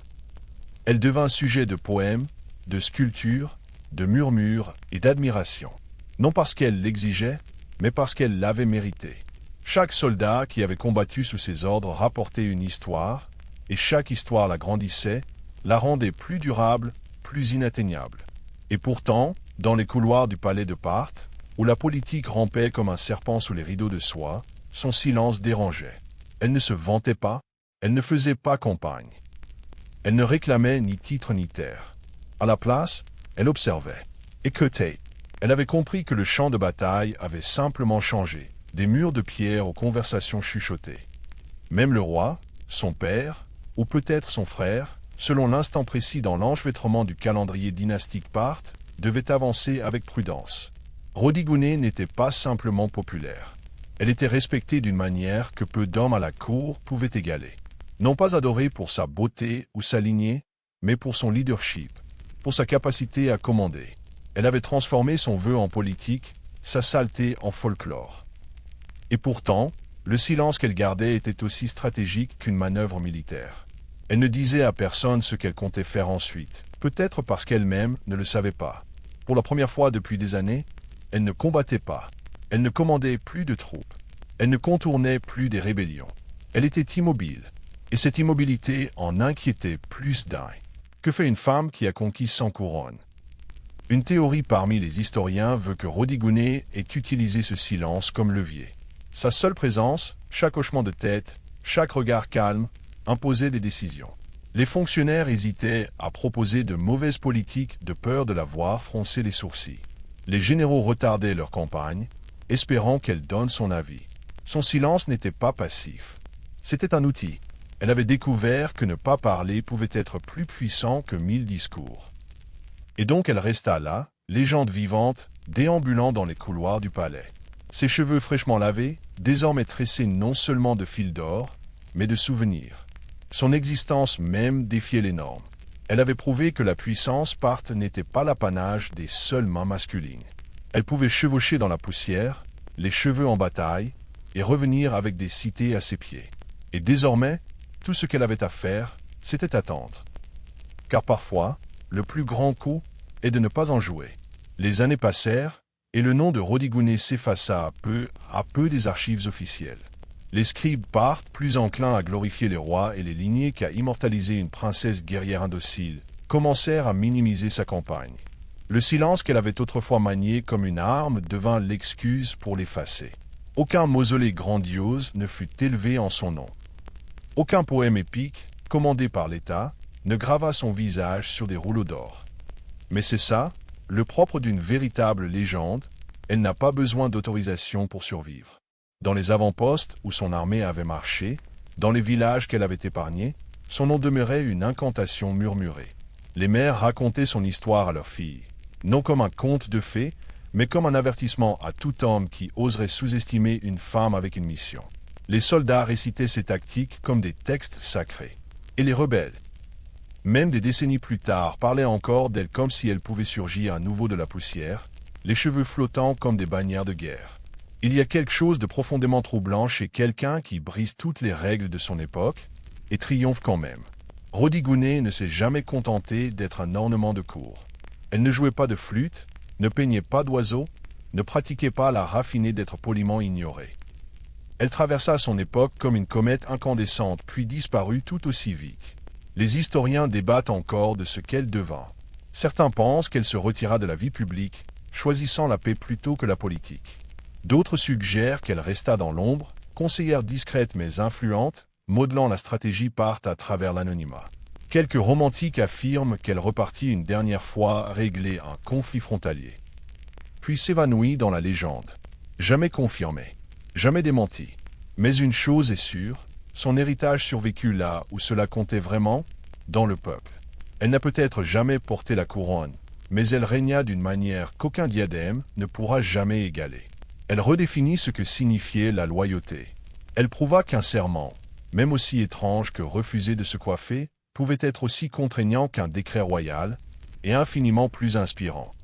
Elle devint sujet de poèmes, de sculptures, de murmures et d'admiration. Non parce qu'elle l'exigeait, mais parce qu'elle l'avait mérité. Chaque soldat qui avait combattu sous ses ordres rapportait une histoire, et chaque histoire la grandissait, la rendait plus durable, plus inatteignable. Et pourtant, dans les couloirs du palais de Parthe, où la politique rampait comme un serpent sous les rideaux de soie, son silence dérangeait. Elle ne se vantait pas, elle ne faisait pas campagne. Elle ne réclamait ni titre ni terre. À la place, elle observait, écoutait. Elle avait compris que le champ de bataille avait simplement changé, des murs de pierre aux conversations chuchotées. Même le roi, son père, ou peut-être son frère, selon l'instant précis dans l'enchevêtrement du calendrier dynastique parthe, devait avancer avec prudence. Rodigune n'était pas simplement populaire. Elle était respectée d'une manière que peu d'hommes à la cour pouvaient égaler. Non pas adorée pour sa beauté ou sa lignée, mais pour son leadership, pour sa capacité à commander. Elle avait transformé son vœu en politique, sa saleté en folklore. Et pourtant, le silence qu'elle gardait était aussi stratégique qu'une manœuvre militaire. Elle ne disait à personne ce qu'elle comptait faire ensuite, peut-être parce qu'elle-même ne le savait pas. Pour la première fois depuis des années, elle ne combattait pas. Elle ne commandait plus de troupes. Elle ne contournait plus des rébellions. Elle était immobile. Et cette immobilité en inquiétait plus d'un. Que fait une femme qui a conquis sans couronne? Une théorie parmi les historiens veut que Rodigune ait utilisé ce silence comme levier. Sa seule présence, chaque hochement de tête, chaque regard calme, imposait des décisions. Les fonctionnaires hésitaient à proposer de mauvaises politiques de peur de la voir froncer les sourcils. Les généraux retardaient leur campagne, espérant qu'elle donne son avis. Son silence n'était pas passif. C'était un outil. Elle avait découvert que ne pas parler pouvait être plus puissant que 1000 discours. Et donc elle resta là, légende vivante, déambulant dans les couloirs du palais. Ses cheveux fraîchement lavés, désormais tressés non seulement de fils d'or, mais de souvenirs. Son existence même défiait les normes. Elle avait prouvé que la puissance parthe n'était pas l'apanage des seules mains masculines. Elle pouvait chevaucher dans la poussière, les cheveux en bataille, et revenir avec des cités à ses pieds. Et désormais, tout ce qu'elle avait à faire, c'était attendre. Car parfois, le plus grand coup est de ne pas en jouer. Les années passèrent, et le nom de Rodigune s'effaça à peu des archives officielles. Les scribes partent, plus enclins à glorifier les rois et les lignées qu'à immortaliser une princesse guerrière indocile, commencèrent à minimiser sa campagne. Le silence qu'elle avait autrefois manié comme une arme devint l'excuse pour l'effacer. Aucun mausolée grandiose ne fut élevé en son nom. Aucun poème épique, commandé par l'État, ne grava son visage sur des rouleaux d'or. Mais c'est ça, le propre d'une véritable légende, elle n'a pas besoin d'autorisation pour survivre. Dans les avant-postes où son armée avait marché, dans les villages qu'elle avait épargnés, son nom demeurait une incantation murmurée. Les mères racontaient son histoire à leurs filles, non comme un conte de fées, mais comme un avertissement à tout homme qui oserait sous-estimer une femme avec une mission. Les soldats récitaient ces tactiques comme des textes sacrés. Et les rebelles, même des décennies plus tard, parlaient encore d'elle comme si elle pouvait surgir à nouveau de la poussière, les cheveux flottant comme des bannières de guerre. Il y a quelque chose de profondément troublant chez quelqu'un qui brise toutes les règles de son époque et triomphe quand même. Rodigune ne s'est jamais contentée d'être un ornement de cour. Elle ne jouait pas de flûte, ne peignait pas d'oiseaux, ne pratiquait pas l'art raffiné d'être poliment ignorée. Elle traversa son époque comme une comète incandescente puis disparut tout aussi vite. Les historiens débattent encore de ce qu'elle devint. Certains pensent qu'elle se retira de la vie publique, choisissant la paix plutôt que la politique. D'autres suggèrent qu'elle resta dans l'ombre, conseillère discrète mais influente, modelant la stratégie part à travers l'anonymat. Quelques romantiques affirment qu'elle repartit une dernière fois régler un conflit frontalier. Puis s'évanouit dans la légende. Jamais confirmé, jamais démenti. Mais une chose est sûre, son héritage survécut là où cela comptait vraiment, dans le peuple. Elle n'a peut-être jamais porté la couronne, mais elle régna d'une manière qu'aucun diadème ne pourra jamais égaler. Elle redéfinit ce que signifiait la loyauté. Elle prouva qu'un serment, même aussi étrange que refuser de se coiffer, pouvait être aussi contraignant qu'un décret royal, et infiniment plus inspirant.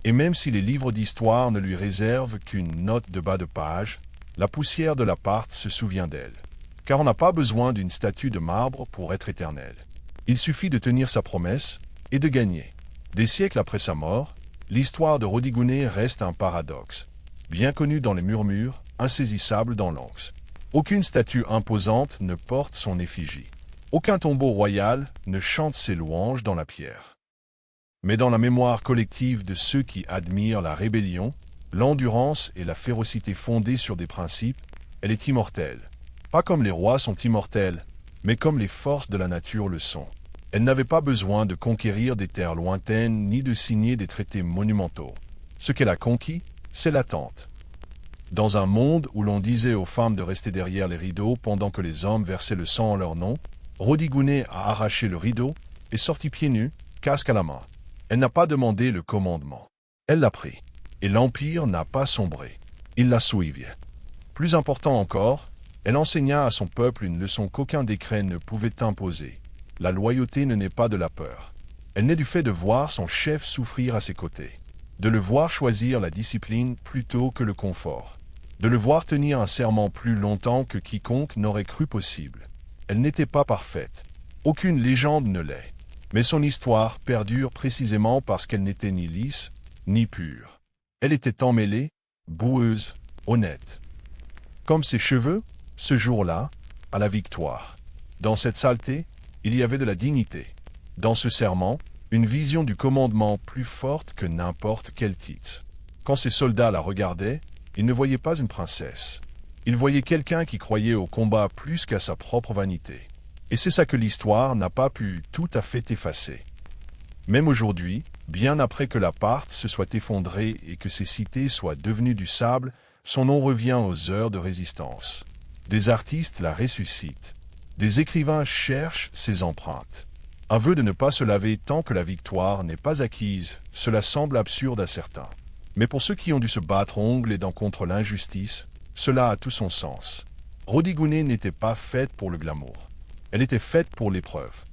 Et même si les livres d'histoire ne lui réservent qu'une note de bas de page, la poussière de la part se souvient d'elle. Car on n'a pas besoin d'une statue de marbre pour être éternel. Il suffit de tenir sa promesse et de gagner. Des siècles après sa mort, l'histoire de Rodigune reste un paradoxe. Bien connu dans les murmures, insaisissable dans l'anx. Aucune statue imposante ne porte son effigie. Aucun tombeau royal ne chante ses louanges dans la pierre. Mais dans la mémoire collective de ceux qui admirent la rébellion, l'endurance et la férocité fondées sur des principes, elle est immortelle. Pas comme les rois sont immortels, mais comme les forces de la nature le sont. Elle n'avait pas besoin de conquérir des terres lointaines ni de signer des traités monumentaux. Ce qu'elle a conquis, c'est l'attente. Dans un monde où l'on disait aux femmes de rester derrière les rideaux pendant que les hommes versaient le sang en leur nom, Rodigune a arraché le rideau et sorti pieds nus, casque à la main. Elle n'a pas demandé le commandement. Elle l'a pris. Et l'Empire n'a pas sombré. Il l'a suivi. Plus important encore, elle enseigna à son peuple une leçon qu'aucun décret ne pouvait imposer. La loyauté ne naît pas de la peur. Elle naît du fait de voir son chef souffrir à ses côtés. De le voir choisir la discipline plutôt que le confort. De le voir tenir un serment plus longtemps que quiconque n'aurait cru possible. Elle n'était pas parfaite. Aucune légende ne l'est. Mais son histoire perdure précisément parce qu'elle n'était ni lisse, ni pure. Elle était emmêlée, boueuse, honnête. Comme ses cheveux, ce jour-là, à la victoire. Dans cette saleté, il y avait de la dignité. Dans ce serment, une vision du commandement plus forte que n'importe quel titre. Quand ses soldats la regardaient, ils ne voyaient pas une princesse. Ils voyaient quelqu'un qui croyait au combat plus qu'à sa propre vanité. Et c'est ça que l'histoire n'a pas pu tout à fait effacer. Même aujourd'hui, bien après que la Parthe se soit effondrée et que ses cités soient devenues du sable, son nom revient aux heures de résistance. Des artistes la ressuscitent. Des écrivains cherchent ses empreintes. Un vœu de ne pas se laver tant que la victoire n'est pas acquise, cela semble absurde à certains. Mais pour ceux qui ont dû se battre ongles et dents contre l'injustice, cela a tout son sens. Rodigune n'était pas faite pour le glamour. Elle était faite pour l'épreuve.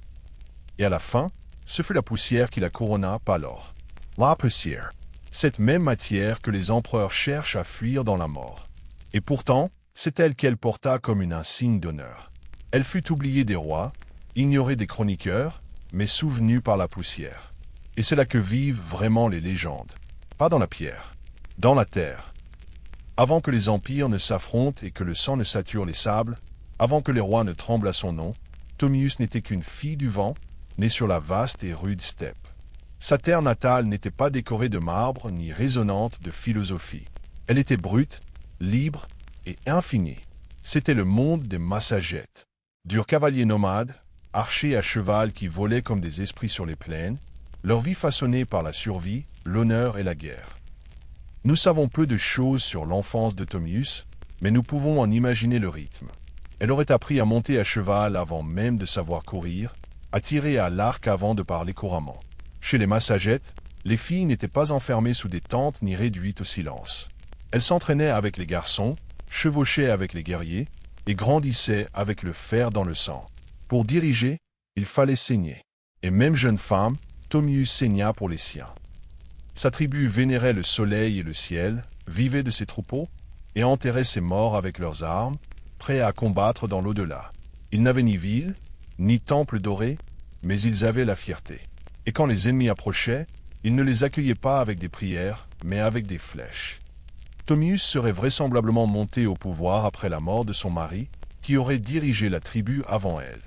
Et à la fin, ce fut la poussière qui la couronna, pas l'or. La poussière. Cette même matière que les empereurs cherchent à fuir dans la mort. Et pourtant, c'est elle qu'elle porta comme une insigne d'honneur. Elle fut oubliée des rois, ignorée des chroniqueurs, mais souvenue par la poussière. Et c'est là que vivent vraiment les légendes. Pas dans la pierre, dans la terre. Avant que les empires ne s'affrontent et que le sang ne sature les sables, avant que les rois ne tremblent à son nom, Thomius n'était qu'une fille du vent, née sur la vaste et rude steppe. Sa terre natale n'était pas décorée de marbre ni résonnante de philosophie. Elle était brute, libre et infinie. C'était le monde des Massagètes. Durs cavaliers nomades, archers à cheval qui volaient comme des esprits sur les plaines, leur vie façonnée par la survie, l'honneur et la guerre. Nous savons peu de choses sur l'enfance de Thomius, mais nous pouvons en imaginer le rythme. Elle aurait appris à monter à cheval avant même de savoir courir, à tirer à l'arc avant de parler couramment. Chez les Massagètes, les filles n'étaient pas enfermées sous des tentes ni réduites au silence. Elles s'entraînaient avec les garçons, chevauchaient avec les guerriers et grandissaient avec le fer dans le sang. Pour diriger, il fallait saigner. Et même jeune femme, Thomius saigna pour les siens. Sa tribu vénérait le soleil et le ciel, vivait de ses troupeaux et enterrait ses morts avec leurs armes, prêts à combattre dans l'au-delà. Ils n'avaient ni ville, ni temple doré, mais ils avaient la fierté. Et quand les ennemis approchaient, ils ne les accueillaient pas avec des prières, mais avec des flèches. Thomius serait vraisemblablement monté au pouvoir après la mort de son mari, qui aurait dirigé la tribu avant elle.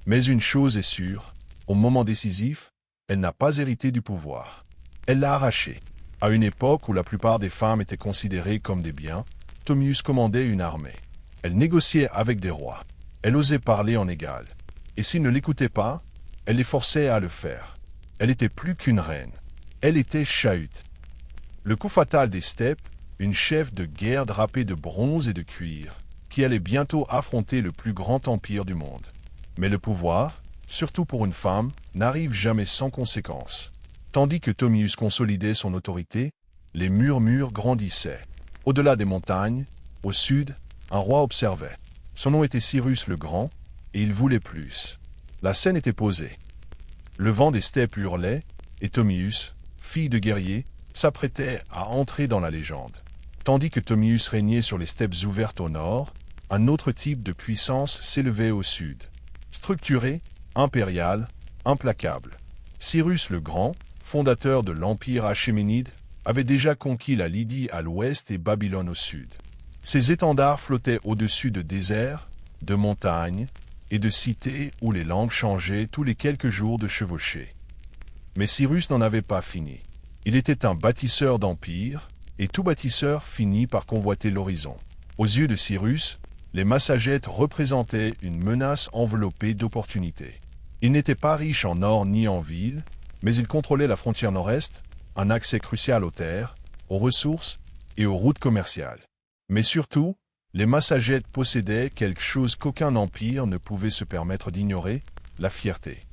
Mais une chose est sûre, au moment décisif, elle n'a pas hérité du pouvoir. Elle l'a arraché. À une époque où la plupart des femmes étaient considérées comme des biens, Thomius commandait une armée. Elle négociait avec des rois. Elle osait parler en égal. Et s'ils ne l'écoutaient pas, elle les forçait à le faire. Elle était plus qu'une reine. Elle était Shahut. Le coup fatal des steppes, une chef de guerre drapée de bronze et de cuir, qui allait bientôt affronter le plus grand empire du monde. Mais le pouvoir, surtout pour une femme, n'arrive jamais sans conséquence. Tandis que Thomius consolidait son autorité, les murmures grandissaient. Au-delà des montagnes, au sud, un roi observait. Son nom était Cyrus le Grand, et il voulait plus. La scène était posée. Le vent des steppes hurlait, et Thomius, fille de guerrier, s'apprêtait à entrer dans la légende. Tandis que Thomius régnait sur les steppes ouvertes au nord, un autre type de puissance s'élevait au sud. Structuré, impérial, implacable. Cyrus le Grand, fondateur de l'Empire achéménide, avait déjà conquis la Lydie à l'ouest et Babylone au sud. Ses étendards flottaient au-dessus de déserts, de montagnes et de cités où les langues changeaient tous les quelques jours de chevauchée. Mais Cyrus n'en avait pas fini. Il était un bâtisseur d'empire, et tout bâtisseur finit par convoiter l'horizon. Aux yeux de Cyrus, les Massagètes représentaient une menace enveloppée d'opportunités. Il n'était pas riche en or ni en ville, mais il contrôlait la frontière nord-est, un accès crucial aux terres, aux ressources et aux routes commerciales. Mais surtout, les Massagètes possédaient quelque chose qu'aucun empire ne pouvait se permettre d'ignorer, la fierté.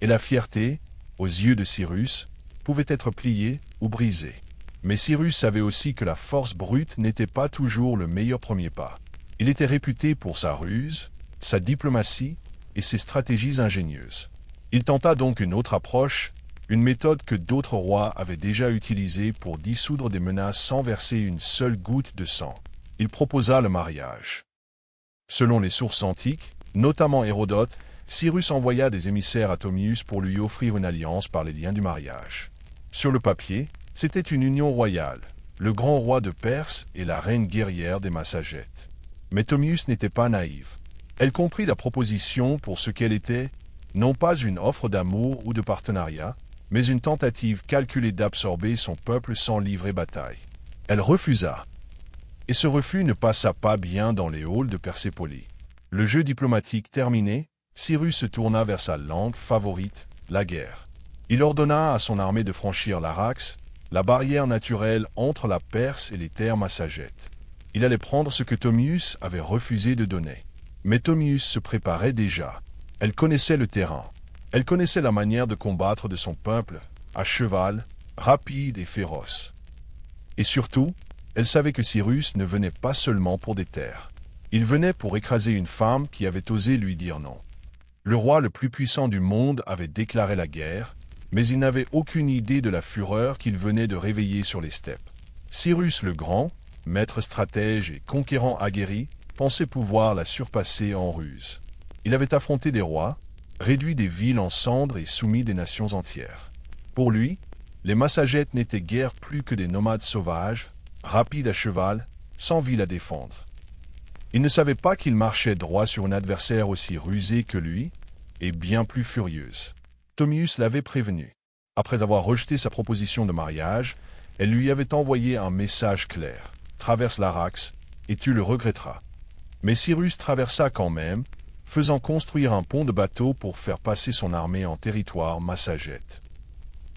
Et la fierté, aux yeux de Cyrus, pouvait être pliée ou brisée. Mais Cyrus savait aussi que la force brute n'était pas toujours le meilleur premier pas. Il était réputé pour sa ruse, sa diplomatie et ses stratégies ingénieuses. Il tenta donc une autre approche, une méthode que d'autres rois avaient déjà utilisée pour dissoudre des menaces sans verser une seule goutte de sang. Il proposa le mariage. Selon les sources antiques, notamment Hérodote, Cyrus envoya des émissaires à Thomius pour lui offrir une alliance par les liens du mariage. Sur le papier, c'était une union royale, le grand roi de Perse et la reine guerrière des Massagètes. Mais Thomius n'était pas naïve. Elle comprit la proposition pour ce qu'elle était, non pas une offre d'amour ou de partenariat, mais une tentative calculée d'absorber son peuple sans livrer bataille. Elle refusa. Et ce refus ne passa pas bien dans les halls de Persépolis. Le jeu diplomatique terminé, Cyrus se tourna vers sa langue favorite, la guerre. Il ordonna à son armée de franchir l'Arax, la barrière naturelle entre la Perse et les terres massagètes. Il allait prendre ce que Thomius avait refusé de donner. Mais Thomius se préparait déjà. Elle connaissait le terrain. Elle connaissait la manière de combattre de son peuple, à cheval, rapide et féroce. Et surtout, elle savait que Cyrus ne venait pas seulement pour des terres. Il venait pour écraser une femme qui avait osé lui dire non. Le roi le plus puissant du monde avait déclaré la guerre, mais il n'avait aucune idée de la fureur qu'il venait de réveiller sur les steppes. Cyrus le Grand, maître stratège et conquérant aguerri, pensait pouvoir la surpasser en ruse. Il avait affronté des rois, réduit des villes en cendres et soumis des nations entières. Pour lui, les Massagètes n'étaient guère plus que des nomades sauvages, rapides à cheval, sans ville à défendre. Il ne savait pas qu'il marchait droit sur un adversaire aussi rusé que lui, et bien plus furieuse. Thomius l'avait prévenu. Après avoir rejeté sa proposition de mariage, elle lui avait envoyé un message clair. « Traverse l'Arax, et tu le regretteras. » Mais Cyrus traversa quand même, faisant construire un pont de bateau pour faire passer son armée en territoire massagète.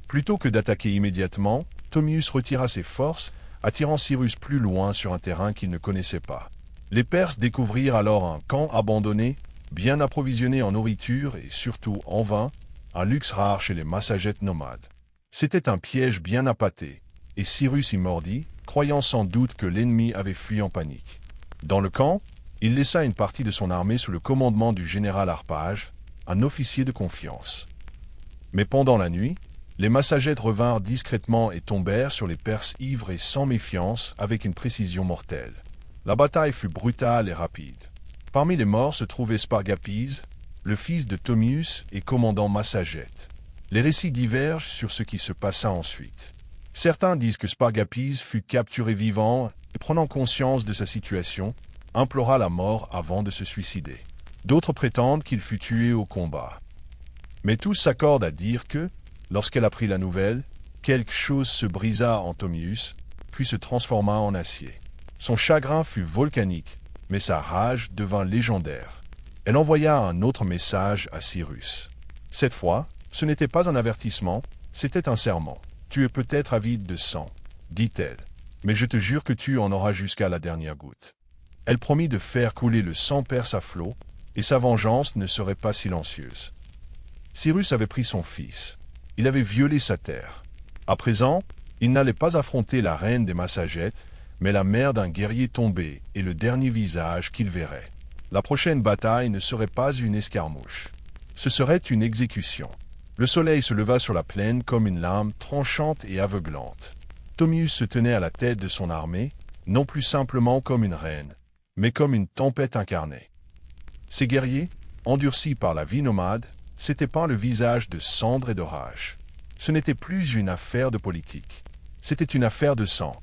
Plutôt que d'attaquer immédiatement, Thomius retira ses forces, attirant Cyrus plus loin sur un terrain qu'il ne connaissait pas. Les Perses découvrirent alors un camp abandonné, bien approvisionné en nourriture et surtout en vin, un luxe rare chez les Massagètes nomades. C'était un piège bien appâté, et Cyrus y mordit, croyant sans doute que l'ennemi avait fui en panique. Dans le camp, il laissa une partie de son armée sous le commandement du général Harpage, un officier de confiance. Mais pendant la nuit, les Massagètes revinrent discrètement et tombèrent sur les Perses ivres et sans méfiance avec une précision mortelle. La bataille fut brutale et rapide. Parmi les morts se trouvait Spargapise, le fils de Thomius et commandant Massagète. Les récits divergent sur ce qui se passa ensuite. Certains disent que Spargapise fut capturé vivant et prenant conscience de sa situation, implora la mort avant de se suicider. D'autres prétendent qu'il fut tué au combat. Mais tous s'accordent à dire que, lorsqu'elle apprit la nouvelle, quelque chose se brisa en Thomius, puis se transforma en acier. Son chagrin fut volcanique, mais sa rage devint légendaire. Elle envoya un autre message à Cyrus. Cette fois, ce n'était pas un avertissement, c'était un serment. « Tu es peut-être avide de sang, dit-elle, mais je te jure que tu en auras jusqu'à la dernière goutte. » Elle promit de faire couler le sang perse à flot, et sa vengeance ne serait pas silencieuse. Cyrus avait pris son fils. Il avait violé sa terre. À présent, il n'allait pas affronter la reine des Massagètes, mais la mère d'un guerrier tombé et le dernier visage qu'il verrait. La prochaine bataille ne serait pas une escarmouche. Ce serait une exécution. Le soleil se leva sur la plaine comme une lame tranchante et aveuglante. Thomius se tenait à la tête de son armée, non plus simplement comme une reine, mais comme une tempête incarnée. Ces guerriers, endurcis par la vie nomade, s'étaient peints le visage de cendre et de rage. Ce n'était plus une affaire de politique. C'était une affaire de sang.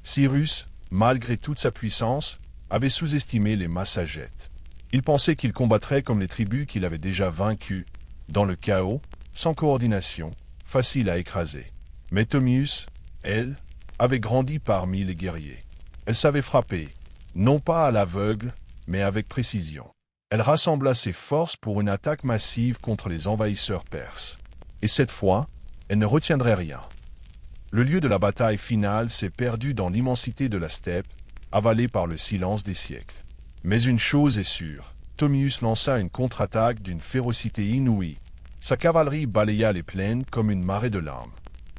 Cyrus, malgré toute sa puissance, avait sous-estimé les Massagètes. Il pensait qu'ils combattraient comme les tribus qu'il avait déjà vaincues, dans le chaos, sans coordination, facile à écraser. Mais Thomius, elle, avait grandi parmi les guerriers. Elle savait frapper, non pas à l'aveugle, mais avec précision. Elle rassembla ses forces pour une attaque massive contre les envahisseurs perses. Et cette fois, elle ne retiendrait rien. Le lieu de la bataille finale s'est perdu dans l'immensité de la steppe, avalée par le silence des siècles. Mais une chose est sûre, Thomius lança une contre-attaque d'une férocité inouïe. Sa cavalerie balaya les plaines comme une marée de larmes.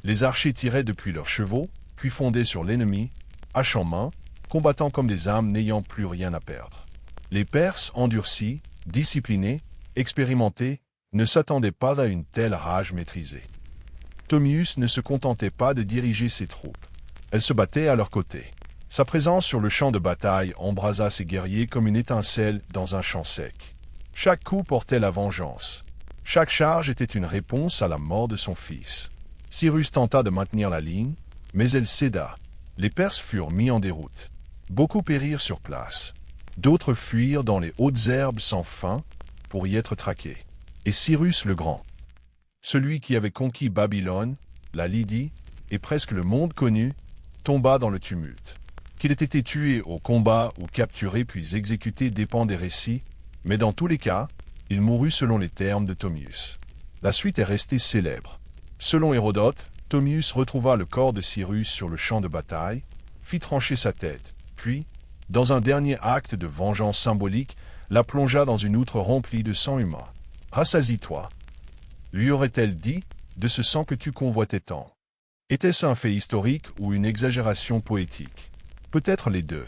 Les archers tiraient depuis leurs chevaux, puis fondaient sur l'ennemi, hache en main, combattant comme des âmes n'ayant plus rien à perdre. Les Perses, endurcis, disciplinés, expérimentés, ne s'attendaient pas à une telle rage maîtrisée. Thomius ne se contentait pas de diriger ses troupes. Elle se battait à leur côté. Sa présence sur le champ de bataille embrasa ses guerriers comme une étincelle dans un champ sec. Chaque coup portait la vengeance. Chaque charge était une réponse à la mort de son fils. Cyrus tenta de maintenir la ligne, mais elle céda. Les Perses furent mis en déroute. Beaucoup périrent sur place. D'autres fuirent dans les hautes herbes sans fin pour y être traqués. Et Cyrus le Grand, celui qui avait conquis Babylone, la Lydie et presque le monde connu, tomba dans le tumulte. Qu'il ait été tué au combat ou capturé puis exécuté dépend des récits, mais dans tous les cas, il mourut selon les termes de Thomius. La suite est restée célèbre. Selon Hérodote, Thomius retrouva le corps de Cyrus sur le champ de bataille, fit trancher sa tête, puis, dans un dernier acte de vengeance symbolique, la plongea dans une outre remplie de sang humain. « Rassasie-toi » lui aurait-elle dit, de ce sang que tu convoitais tant. Était-ce un fait historique ou une exagération poétique? Peut-être les deux,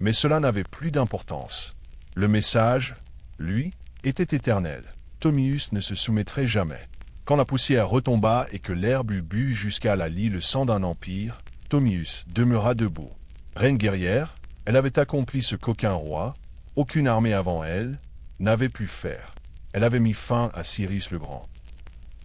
mais cela n'avait plus d'importance. Le message, lui, était éternel. Thomius ne se soumettrait jamais. Quand la poussière retomba et que l'herbe eut bu jusqu'à la lie le sang d'un empire, Thomius demeura debout. Reine guerrière, elle avait accompli ce qu'aucun roi, aucune armée avant elle, n'avait pu faire. Elle avait mis fin à Cyrus le Grand.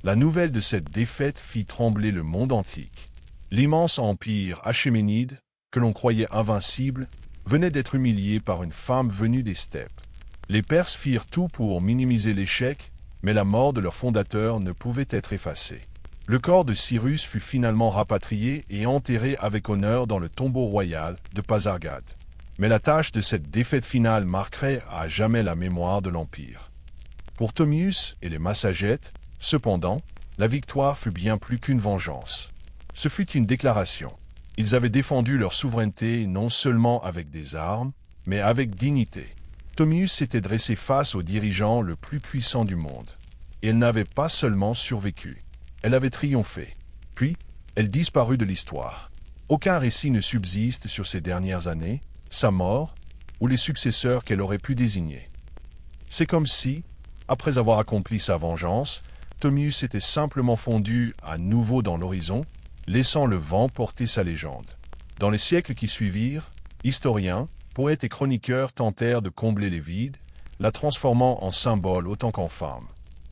La nouvelle de cette défaite fit trembler le monde antique. L'immense empire achéménide, que l'on croyait invincible, venait d'être humilié par une femme venue des steppes. Les Perses firent tout pour minimiser l'échec, mais la mort de leur fondateur ne pouvait être effacée. Le corps de Cyrus fut finalement rapatrié et enterré avec honneur dans le tombeau royal de Pasargade. Mais la tâche de cette défaite finale marquerait à jamais la mémoire de l'Empire. Pour Thomius et les Massagètes, cependant, la victoire fut bien plus qu'une vengeance. Ce fut une déclaration. Ils avaient défendu leur souveraineté non seulement avec des armes, mais avec dignité. Thomius s'était dressé face au dirigeant le plus puissant du monde. Et elle n'avait pas seulement survécu. Elle avait triomphé. Puis, elle disparut de l'histoire. Aucun récit ne subsiste sur ces dernières années, sa mort, ou les successeurs qu'elle aurait pu désigner. C'est comme si, après avoir accompli sa vengeance, Thomius était simplement fondu à nouveau dans l'horizon, laissant le vent porter sa légende. Dans les siècles qui suivirent, historiens, poètes et chroniqueurs tentèrent de combler les vides, la transformant en symbole autant qu'en femme.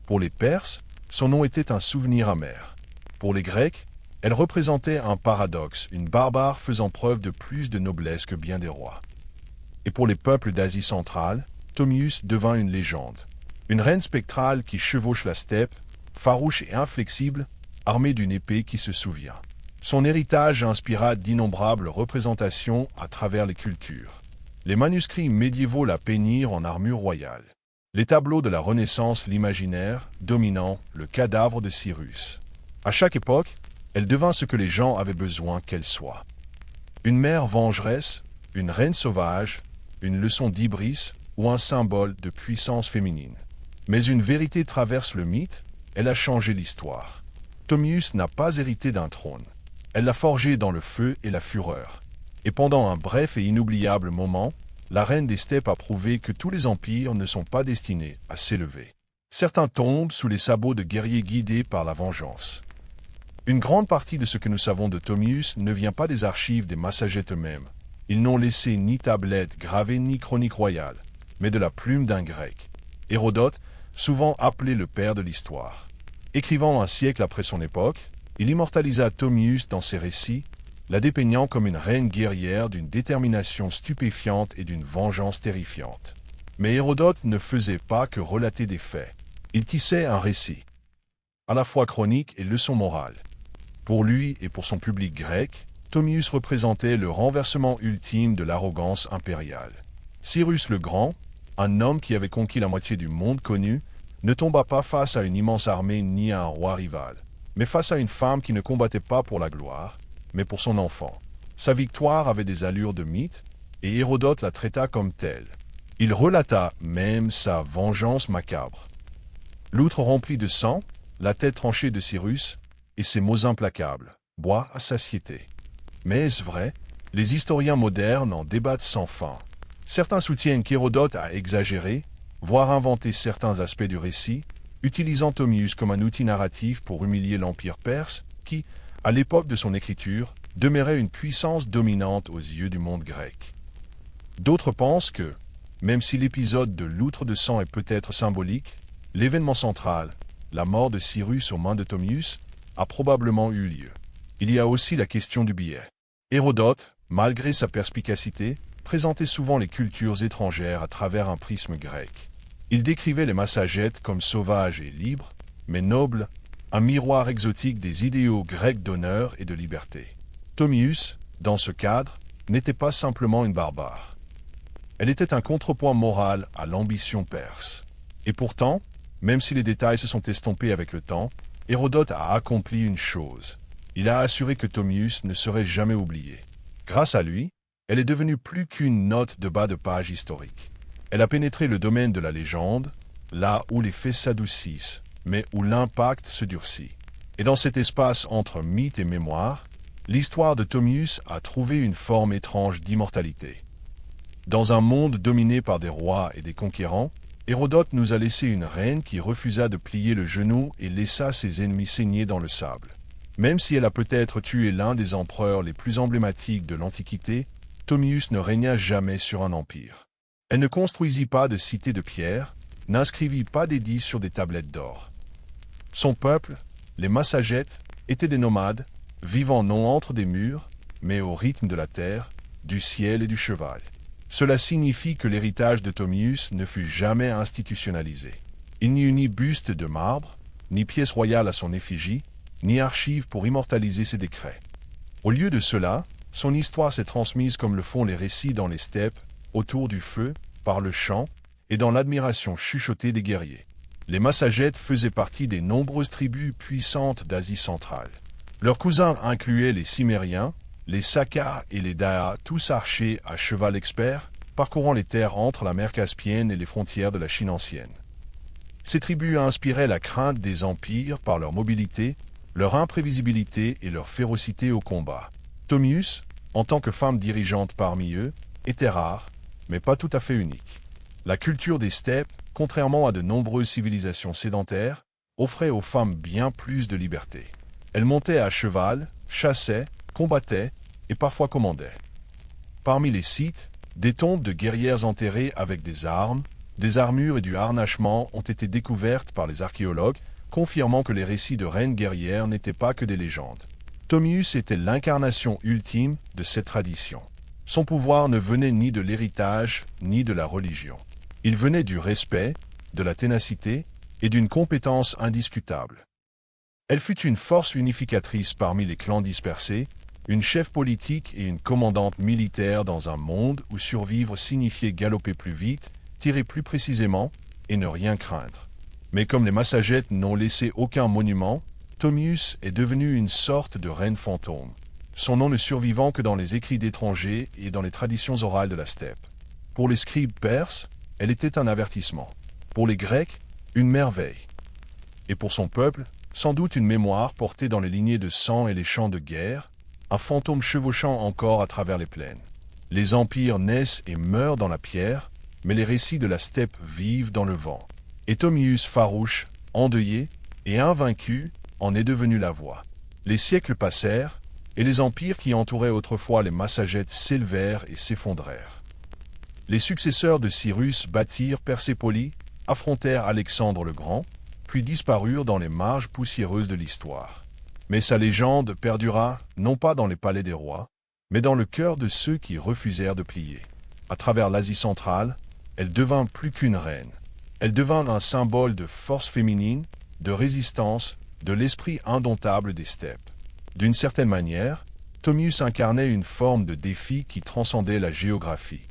Pour les Perses, son nom était un souvenir amer. Pour les Grecs, elle représentait un paradoxe, une barbare faisant preuve de plus de noblesse que bien des rois. Et pour les peuples d'Asie centrale, Thomius devint une légende. Une reine spectrale qui chevauche la steppe, farouche et inflexible, armée d'une épée qui se souvient. Son héritage inspira d'innombrables représentations à travers les cultures. Les manuscrits médiévaux la peignirent en armure royale. Les tableaux de la Renaissance l'imaginèrent, dominant le cadavre de Cyrus. À chaque époque, elle devint ce que les gens avaient besoin qu'elle soit. Une mère vengeresse, une reine sauvage, une leçon d'hybris ou un symbole de puissance féminine. Mais une vérité traverse le mythe, elle a changé l'histoire. Thomius n'a pas hérité d'un trône. Elle l'a forgé dans le feu et la fureur. Et pendant un bref et inoubliable moment, la reine des steppes a prouvé que tous les empires ne sont pas destinés à s'élever. Certains tombent sous les sabots de guerriers guidés par la vengeance. Une grande partie de ce que nous savons de Thomius ne vient pas des archives des Massagètes eux-mêmes. Ils n'ont laissé ni tablettes gravées ni chroniques royales, mais de la plume d'un grec. Hérodote, souvent appelé le père de l'histoire. Écrivant un siècle après son époque, il immortalisa Thomius dans ses récits, la dépeignant comme une reine guerrière d'une détermination stupéfiante et d'une vengeance terrifiante. Mais Hérodote ne faisait pas que relater des faits. Il tissait un récit, à la fois chronique et leçon morale. Pour lui et pour son public grec, Thomius représentait le renversement ultime de l'arrogance impériale. Cyrus le Grand, un homme qui avait conquis la moitié du monde connu, ne tomba pas face à une immense armée ni à un roi rival, mais face à une femme qui ne combattait pas pour la gloire, mais pour son enfant. Sa victoire avait des allures de mythe, et Hérodote la traita comme telle. Il relata même sa vengeance macabre. L'outre rempli de sang, la tête tranchée de Cyrus, et ses mots implacables, bois à satiété. Mais est-ce vrai? Les historiens modernes en débattent sans fin. Certains soutiennent qu'Hérodote a exagéré, voire inventé certains aspects du récit, utilisant Thomius comme un outil narratif pour humilier l'Empire perse, qui, à l'époque de son écriture, demeurait une puissance dominante aux yeux du monde grec. D'autres pensent que, même si l'épisode de l'outre de sang est peut-être symbolique, l'événement central, la mort de Cyrus aux mains de Thomius, a probablement eu lieu. Il y a aussi la question du billet. Hérodote, malgré sa perspicacité, présentait souvent les cultures étrangères à travers un prisme grec. Il décrivait les Massagètes comme sauvages et libres, mais nobles, un miroir exotique des idéaux grecs d'honneur et de liberté. Thomius, dans ce cadre, n'était pas simplement une barbare. Elle était un contrepoint moral à l'ambition perse. Et pourtant, même si les détails se sont estompés avec le temps, Hérodote a accompli une chose. Il a assuré que Thomius ne serait jamais oublié. Grâce à lui, elle est devenue plus qu'une note de bas de page historique. Elle a pénétré le domaine de la légende, là où les faits s'adoucissent, mais où l'impact se durcit. Et dans cet espace entre mythe et mémoire, l'histoire de Thomius a trouvé une forme étrange d'immortalité. Dans un monde dominé par des rois et des conquérants, Hérodote nous a laissé une reine qui refusa de plier le genou et laissa ses ennemis saigner dans le sable. Même si elle a peut-être tué l'un des empereurs les plus emblématiques de l'Antiquité, Thomius ne régna jamais sur un empire. Elle ne construisit pas de cité de pierre, n'inscrivit pas d'édits sur des tablettes d'or. Son peuple, les Massagètes, étaient des nomades, vivant non entre des murs, mais au rythme de la terre, du ciel et du cheval. Cela signifie que l'héritage de Thomius ne fut jamais institutionnalisé. Il n'y eut ni buste de marbre, ni pièce royale à son effigie, ni archive pour immortaliser ses décrets. Au lieu de cela, son histoire s'est transmise comme le font les récits dans les steppes, autour du feu, par le chant, et dans l'admiration chuchotée des guerriers. Les Massagètes faisaient partie des nombreuses tribus puissantes d'Asie centrale. Leurs cousins incluaient les Cimériens, les Sakas et les Daha, tous archers à cheval experts, parcourant les terres entre la mer Caspienne et les frontières de la Chine ancienne. Ces tribus inspiraient la crainte des empires par leur mobilité, leur imprévisibilité et leur férocité au combat. Thomius, en tant que femme dirigeante parmi eux, était rare, mais pas tout à fait unique. La culture des steppes, contrairement à de nombreuses civilisations sédentaires, offrait aux femmes bien plus de liberté. Elles montaient à cheval, chassaient, combattaient et parfois commandaient. Parmi les sites, des tombes de guerrières enterrées avec des armes, des armures et du harnachement ont été découvertes par les archéologues, confirmant que les récits de reines guerrières n'étaient pas que des légendes. Thomius était l'incarnation ultime de cette tradition. Son pouvoir ne venait ni de l'héritage ni de la religion. Il venait du respect, de la ténacité et d'une compétence indiscutable. Elle fut une force unificatrice parmi les clans dispersés, une chef politique et une commandante militaire dans un monde où survivre signifiait galoper plus vite, tirer plus précisément et ne rien craindre. Mais comme les Massagètes n'ont laissé aucun monument, Thomius est devenue une sorte de reine fantôme, son nom ne survivant que dans les écrits d'étrangers et dans les traditions orales de la steppe. Pour les scribes perses, elle était un avertissement. Pour les Grecs, une merveille. Et pour son peuple, sans doute une mémoire portée dans les lignées de sang et les champs de guerre, un fantôme chevauchant encore à travers les plaines. Les empires naissent et meurent dans la pierre, mais les récits de la steppe vivent dans le vent. Et Thomius farouche, endeuillé et invaincu, en est devenu la voix. Les siècles passèrent, et les empires qui entouraient autrefois les Massagètes s'élevèrent et s'effondrèrent. Les successeurs de Cyrus bâtirent Persépolis, affrontèrent Alexandre le Grand, puis disparurent dans les marges poussiéreuses de l'histoire. Mais sa légende perdura non pas dans les palais des rois, mais dans le cœur de ceux qui refusèrent de plier. À travers l'Asie centrale, elle devint plus qu'une reine. Elle devint un symbole de force féminine, de résistance, de l'esprit indomptable des steppes. D'une certaine manière, Thomius incarnait une forme de défi qui transcendait la géographie.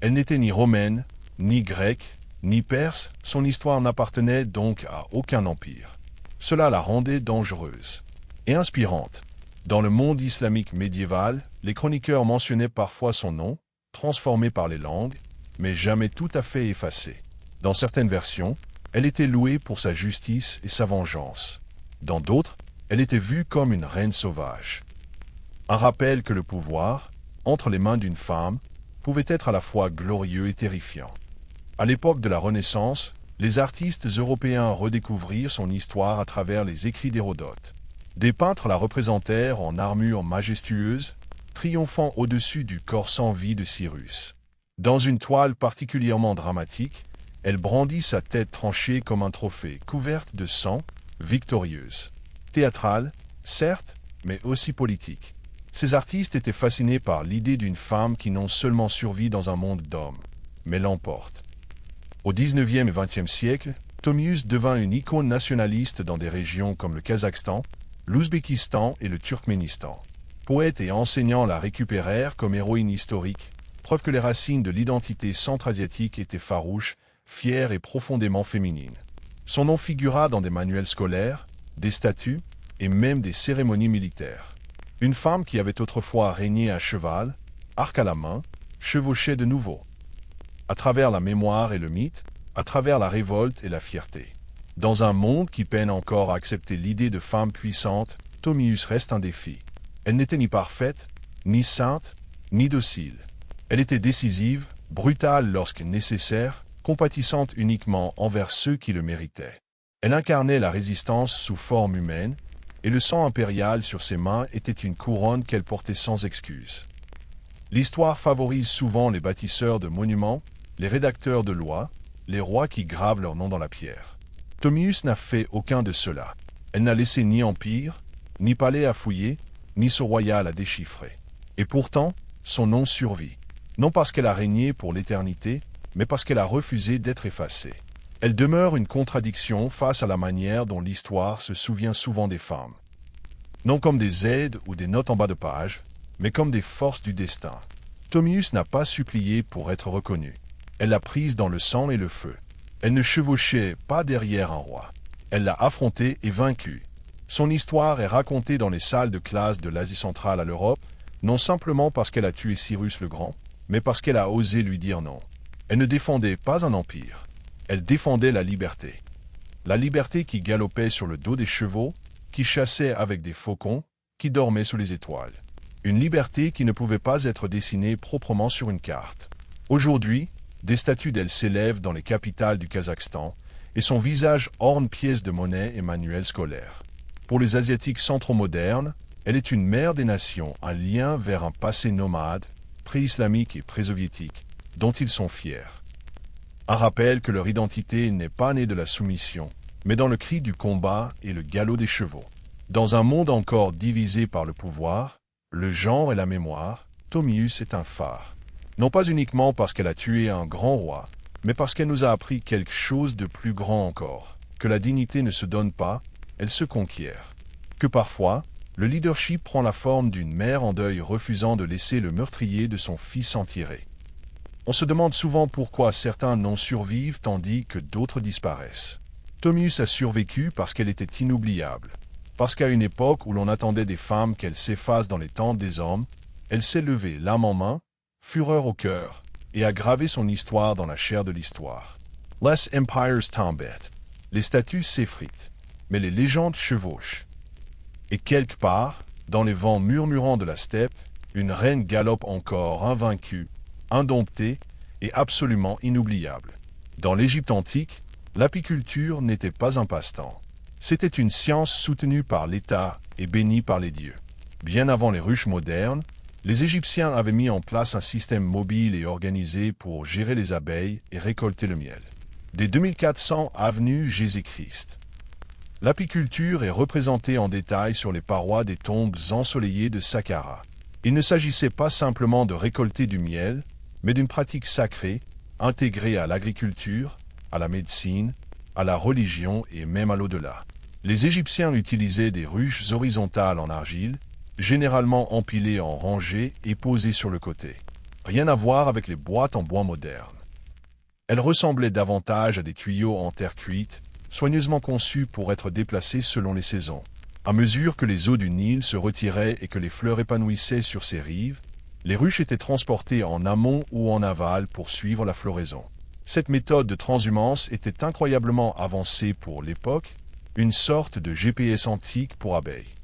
Elle n'était ni romaine, ni grecque, ni perse, son histoire n'appartenait donc à aucun empire. Cela la rendait dangereuse et inspirante. Dans le monde islamique médiéval, les chroniqueurs mentionnaient parfois son nom, transformé par les langues, mais jamais tout à fait effacé. Dans certaines versions, elle était louée pour sa justice et sa vengeance. Dans d'autres, elle était vue comme une reine sauvage. Un rappel que le pouvoir, entre les mains d'une femme, pouvait être à la fois glorieux et terrifiant. À l'époque de la Renaissance, les artistes européens redécouvrirent son histoire à travers les écrits d'Hérodote. Des peintres la représentèrent en armure majestueuse, triomphant au-dessus du corps sans vie de Cyrus. Dans une toile particulièrement dramatique, elle brandit sa tête tranchée comme un trophée, couverte de sang, victorieuse. Théâtrale, certes, mais aussi politique. Ces artistes étaient fascinés par l'idée d'une femme qui non seulement survit dans un monde d'hommes, mais l'emporte. Au XIXe et XXe siècle, Thomius devint une icône nationaliste dans des régions comme le Kazakhstan, l'Ouzbékistan et le Turkménistan. Poètes et enseignants la récupérèrent comme héroïne historique, preuve que les racines de l'identité centra-asiatique étaient farouches, fières et profondément féminines. Son nom figura dans des manuels scolaires, des statues et même des cérémonies militaires. Une femme qui avait autrefois régné à cheval, arc à la main, chevauchait de nouveau. À travers la mémoire et le mythe, à travers la révolte et la fierté. Dans un monde qui peine encore à accepter l'idée de femme puissante, Thomius reste un défi. Elle n'était ni parfaite, ni sainte, ni docile. Elle était décisive, brutale lorsque nécessaire, compatissante uniquement envers ceux qui le méritaient. Elle incarnait la résistance sous forme humaine, et le sang impérial sur ses mains était une couronne qu'elle portait sans excuse. L'histoire favorise souvent les bâtisseurs de monuments, les rédacteurs de lois, les rois qui gravent leur nom dans la pierre. Thomius n'a fait aucun de cela. Elle n'a laissé ni empire, ni palais à fouiller, ni sceau royal à déchiffrer. Et pourtant, son nom survit. Non parce qu'elle a régné pour l'éternité, mais parce qu'elle a refusé d'être effacée. Elle demeure une contradiction face à la manière dont l'histoire se souvient souvent des femmes. Non comme des aides ou des notes en bas de page, mais comme des forces du destin. Thomius n'a pas supplié pour être reconnue. Elle l'a prise dans le sang et le feu. Elle ne chevauchait pas derrière un roi. Elle l'a affronté et vaincu. Son histoire est racontée dans les salles de classe de l'Asie centrale à l'Europe, non simplement parce qu'elle a tué Cyrus le Grand, mais parce qu'elle a osé lui dire non. Elle ne défendait pas un empire. Elle défendait la liberté. La liberté qui galopait sur le dos des chevaux, qui chassait avec des faucons, qui dormait sous les étoiles. Une liberté qui ne pouvait pas être dessinée proprement sur une carte. Aujourd'hui, des statues d'elle s'élèvent dans les capitales du Kazakhstan, et son visage orne pièces de monnaie et manuels scolaires. Pour les Asiatiques centro-modernes, elle est une mère des nations, un lien vers un passé nomade, pré-islamique et pré-soviétique, dont ils sont fiers. Un rappel que leur identité n'est pas née de la soumission, mais dans le cri du combat et le galop des chevaux. Dans un monde encore divisé par le pouvoir, le genre et la mémoire, Thomius est un phare. Non pas uniquement parce qu'elle a tué un grand roi, mais parce qu'elle nous a appris quelque chose de plus grand encore, que la dignité ne se donne pas, elle se conquiert. Que parfois, le leadership prend la forme d'une mère en deuil refusant de laisser le meurtrier de son fils en tirer. On se demande souvent pourquoi certains noms survivent tandis que d'autres disparaissent. Thomius a survécu parce qu'elle était inoubliable. Parce qu'à une époque où l'on attendait des femmes qu'elles s'effacent dans les tentes des hommes, elle s'est levée, lame en main, fureur au cœur, et a gravé son histoire dans la chair de l'histoire. Les empires tombent, les statues s'effritent, mais les légendes chevauchent. Et quelque part, dans les vents murmurants de la steppe, une reine galope encore invaincue, indomptée et absolument inoubliable. Dans l'Égypte antique, l'apiculture n'était pas un passe-temps. C'était une science soutenue par l'État et bénie par les dieux. Bien avant les ruches modernes, les Égyptiens avaient mis en place un système mobile et organisé pour gérer les abeilles et récolter le miel. Dès 2400 avenue Jésus-Christ. L'apiculture est représentée en détail sur les parois des tombes ensoleillées de Saqqara. Il ne s'agissait pas simplement de récolter du miel, mais d'une pratique sacrée, intégrée à l'agriculture, à la médecine, à la religion et même à l'au-delà. Les Égyptiens utilisaient des ruches horizontales en argile, généralement empilées en rangées et posées sur le côté. Rien à voir avec les boîtes en bois modernes. Elles ressemblaient davantage à des tuyaux en terre cuite, soigneusement conçus pour être déplacés selon les saisons. À mesure que les eaux du Nil se retiraient et que les fleurs épanouissaient sur ses rives, les ruches étaient transportées en amont ou en aval pour suivre la floraison. Cette méthode de transhumance était incroyablement avancée pour l'époque, une sorte de GPS antique pour abeilles.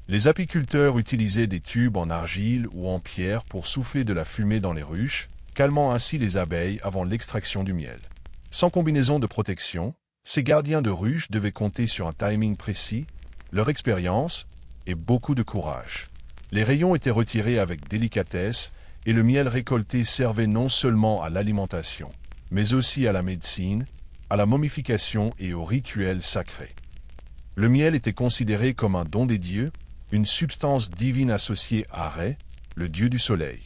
Les apiculteurs utilisaient des tubes en argile ou en pierre pour souffler de la fumée dans les ruches, calmant ainsi les abeilles avant l'extraction du miel. Sans combinaison de protection, ces gardiens de ruches devaient compter sur un timing précis, leur expérience et beaucoup de courage. Les rayons étaient retirés avec délicatesse et le miel récolté servait non seulement à l'alimentation, mais aussi à la médecine, à la momification et aux rituels sacrés. Le miel était considéré comme un don des dieux, une substance divine associée à Ré, le dieu du soleil.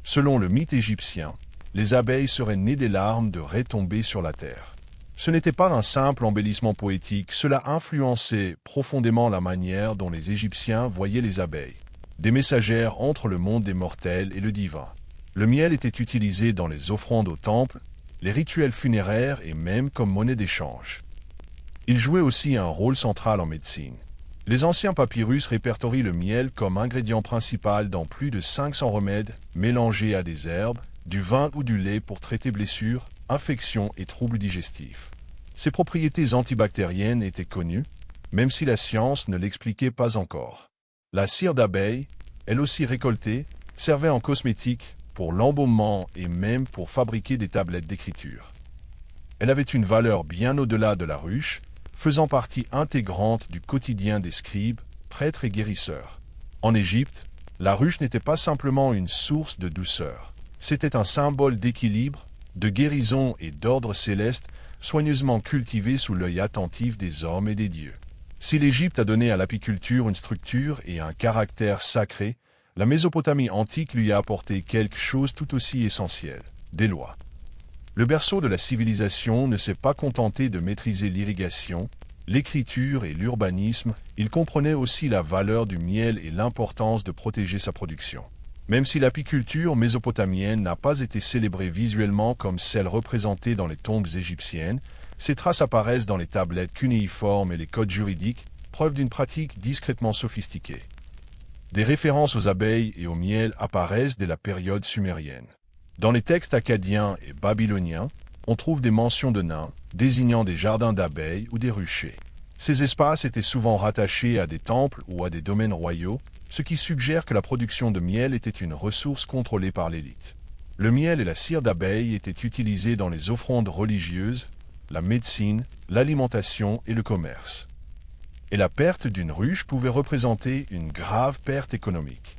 Selon le mythe égyptien, les abeilles seraient nées des larmes de Ré tombées sur la terre. Ce n'était pas un simple embellissement poétique, cela influençait profondément la manière dont les Égyptiens voyaient les abeilles, des messagères entre le monde des mortels et le divin. Le miel était utilisé dans les offrandes au temple, les rituels funéraires et même comme monnaie d'échange. Il jouait aussi un rôle central en médecine. Les anciens papyrus répertorient le miel comme ingrédient principal dans plus de 500 remèdes mélangés à des herbes, du vin ou du lait pour traiter blessures, infections et troubles digestifs. Ses propriétés antibactériennes étaient connues, même si la science ne l'expliquait pas encore. La cire d'abeille, elle aussi récoltée, servait en cosmétique, pour l'embaumement et même pour fabriquer des tablettes d'écriture. Elle avait une valeur bien au-delà de la ruche, faisant partie intégrante du quotidien des scribes, prêtres et guérisseurs. En Égypte, la ruche n'était pas simplement une source de douceur. C'était un symbole d'équilibre, de guérison et d'ordre céleste soigneusement cultivées sous l'œil attentif des hommes et des dieux. Si l'Égypte a donné à l'apiculture une structure et un caractère sacré, la Mésopotamie antique lui a apporté quelque chose tout aussi essentiel, des lois. Le berceau de la civilisation ne s'est pas contenté de maîtriser l'irrigation, l'écriture et l'urbanisme, il comprenait aussi la valeur du miel et l'importance de protéger sa production. Même si l'apiculture mésopotamienne n'a pas été célébrée visuellement comme celle représentée dans les tombes égyptiennes, ses traces apparaissent dans les tablettes cunéiformes et les codes juridiques, preuve d'une pratique discrètement sophistiquée. Des références aux abeilles et au miel apparaissent dès la période sumérienne. Dans les textes akkadiens et babyloniens, on trouve des mentions de nains, désignant des jardins d'abeilles ou des ruchers. Ces espaces étaient souvent rattachés à des temples ou à des domaines royaux, ce qui suggère que la production de miel était une ressource contrôlée par l'élite. Le miel et la cire d'abeille étaient utilisés dans les offrandes religieuses, la médecine, l'alimentation et le commerce. Et la perte d'une ruche pouvait représenter une grave perte économique.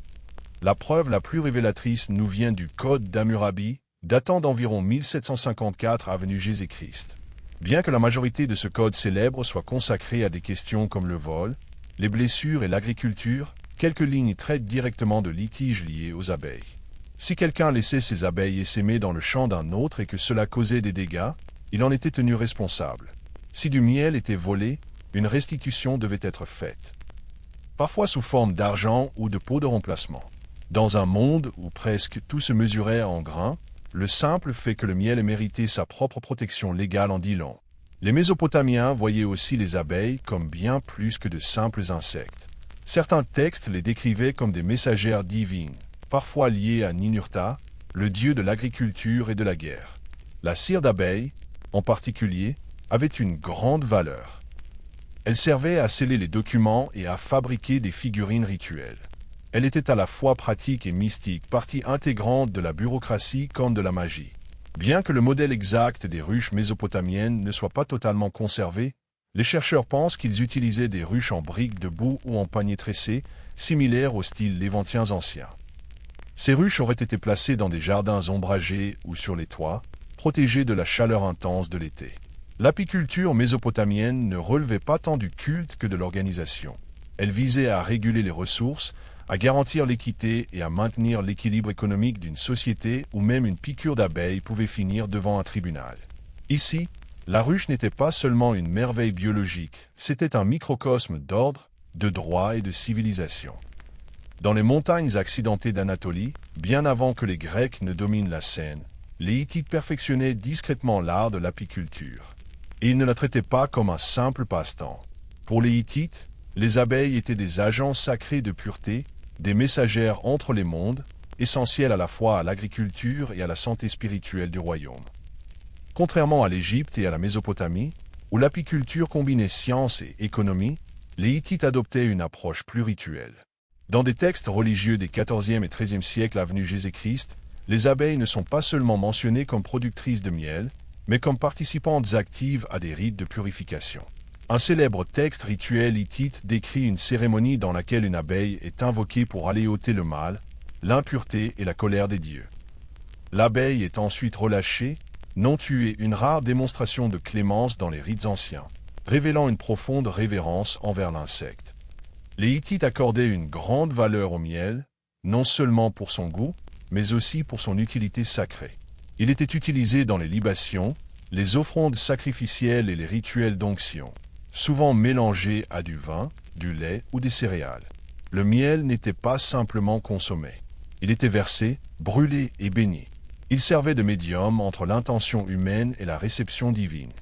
La preuve la plus révélatrice nous vient du Code d'Hammurabi, datant d'environ 1754 avenue Jésus-Christ. Bien que la majorité de ce code célèbre soit consacrée à des questions comme le vol, les blessures et l'agriculture, quelques lignes traitent directement de litiges liés aux abeilles. Si quelqu'un laissait ses abeilles essaimer dans le champ d'un autre et que cela causait des dégâts, il en était tenu responsable. Si du miel était volé, une restitution devait être faite, parfois sous forme d'argent ou de pots de remplacement. Dans un monde où presque tout se mesurait en grains, le simple fait que le miel ait mérité sa propre protection légale en dit long. Les Mésopotamiens voyaient aussi les abeilles comme bien plus que de simples insectes. Certains textes les décrivaient comme des messagères divines, parfois liées à Ninurta, le dieu de l'agriculture et de la guerre. La cire d'abeille, en particulier, avait une grande valeur. Elle servait à sceller les documents et à fabriquer des figurines rituelles. Elle était à la fois pratique et mystique, partie intégrante de la bureaucratie comme de la magie. Bien que le modèle exact des ruches mésopotamiennes ne soit pas totalement conservé, les chercheurs pensent qu'ils utilisaient des ruches en briques de boue ou en paniers tressés, similaires au style lévantien ancien. Ces ruches auraient été placées dans des jardins ombragés ou sur les toits, protégées de la chaleur intense de l'été. L'apiculture mésopotamienne ne relevait pas tant du culte que de l'organisation. Elle visait à réguler les ressources, à garantir l'équité et à maintenir l'équilibre économique d'une société où même une piqûre d'abeille pouvait finir devant un tribunal. Ici, la ruche n'était pas seulement une merveille biologique, c'était un microcosme d'ordre, de droit et de civilisation. Dans les montagnes accidentées d'Anatolie, bien avant que les Grecs ne dominent la scène, les Hittites perfectionnaient discrètement l'art de l'apiculture. Et ils ne la traitaient pas comme un simple passe-temps. Pour les Hittites, les abeilles étaient des agents sacrés de pureté, des messagères entre les mondes, essentiels à la fois à l'agriculture et à la santé spirituelle du royaume. Contrairement à l'Égypte et à la Mésopotamie, où l'apiculture combinait science et économie, les Hittites adoptaient une approche plus rituelle. Dans des textes religieux des XIVe et XIIIe siècles avenue Jésus-Christ, les abeilles ne sont pas seulement mentionnées comme productrices de miel, mais comme participantes actives à des rites de purification. Un célèbre texte rituel hittite décrit une cérémonie dans laquelle une abeille est invoquée pour aller ôter le mal, l'impureté et la colère des dieux. L'abeille est ensuite relâchée, non tuée, une rare démonstration de clémence dans les rites anciens, révélant une profonde révérence envers l'insecte. Les Hittites accordaient une grande valeur au miel, non seulement pour son goût, mais aussi pour son utilité sacrée. Il était utilisé dans les libations, les offrandes sacrificielles et les rituels d'onction, souvent mélangés à du vin, du lait ou des céréales. Le miel n'était pas simplement consommé. Il était versé, brûlé et béni. Il servait de médium entre l'intention humaine et la réception divine.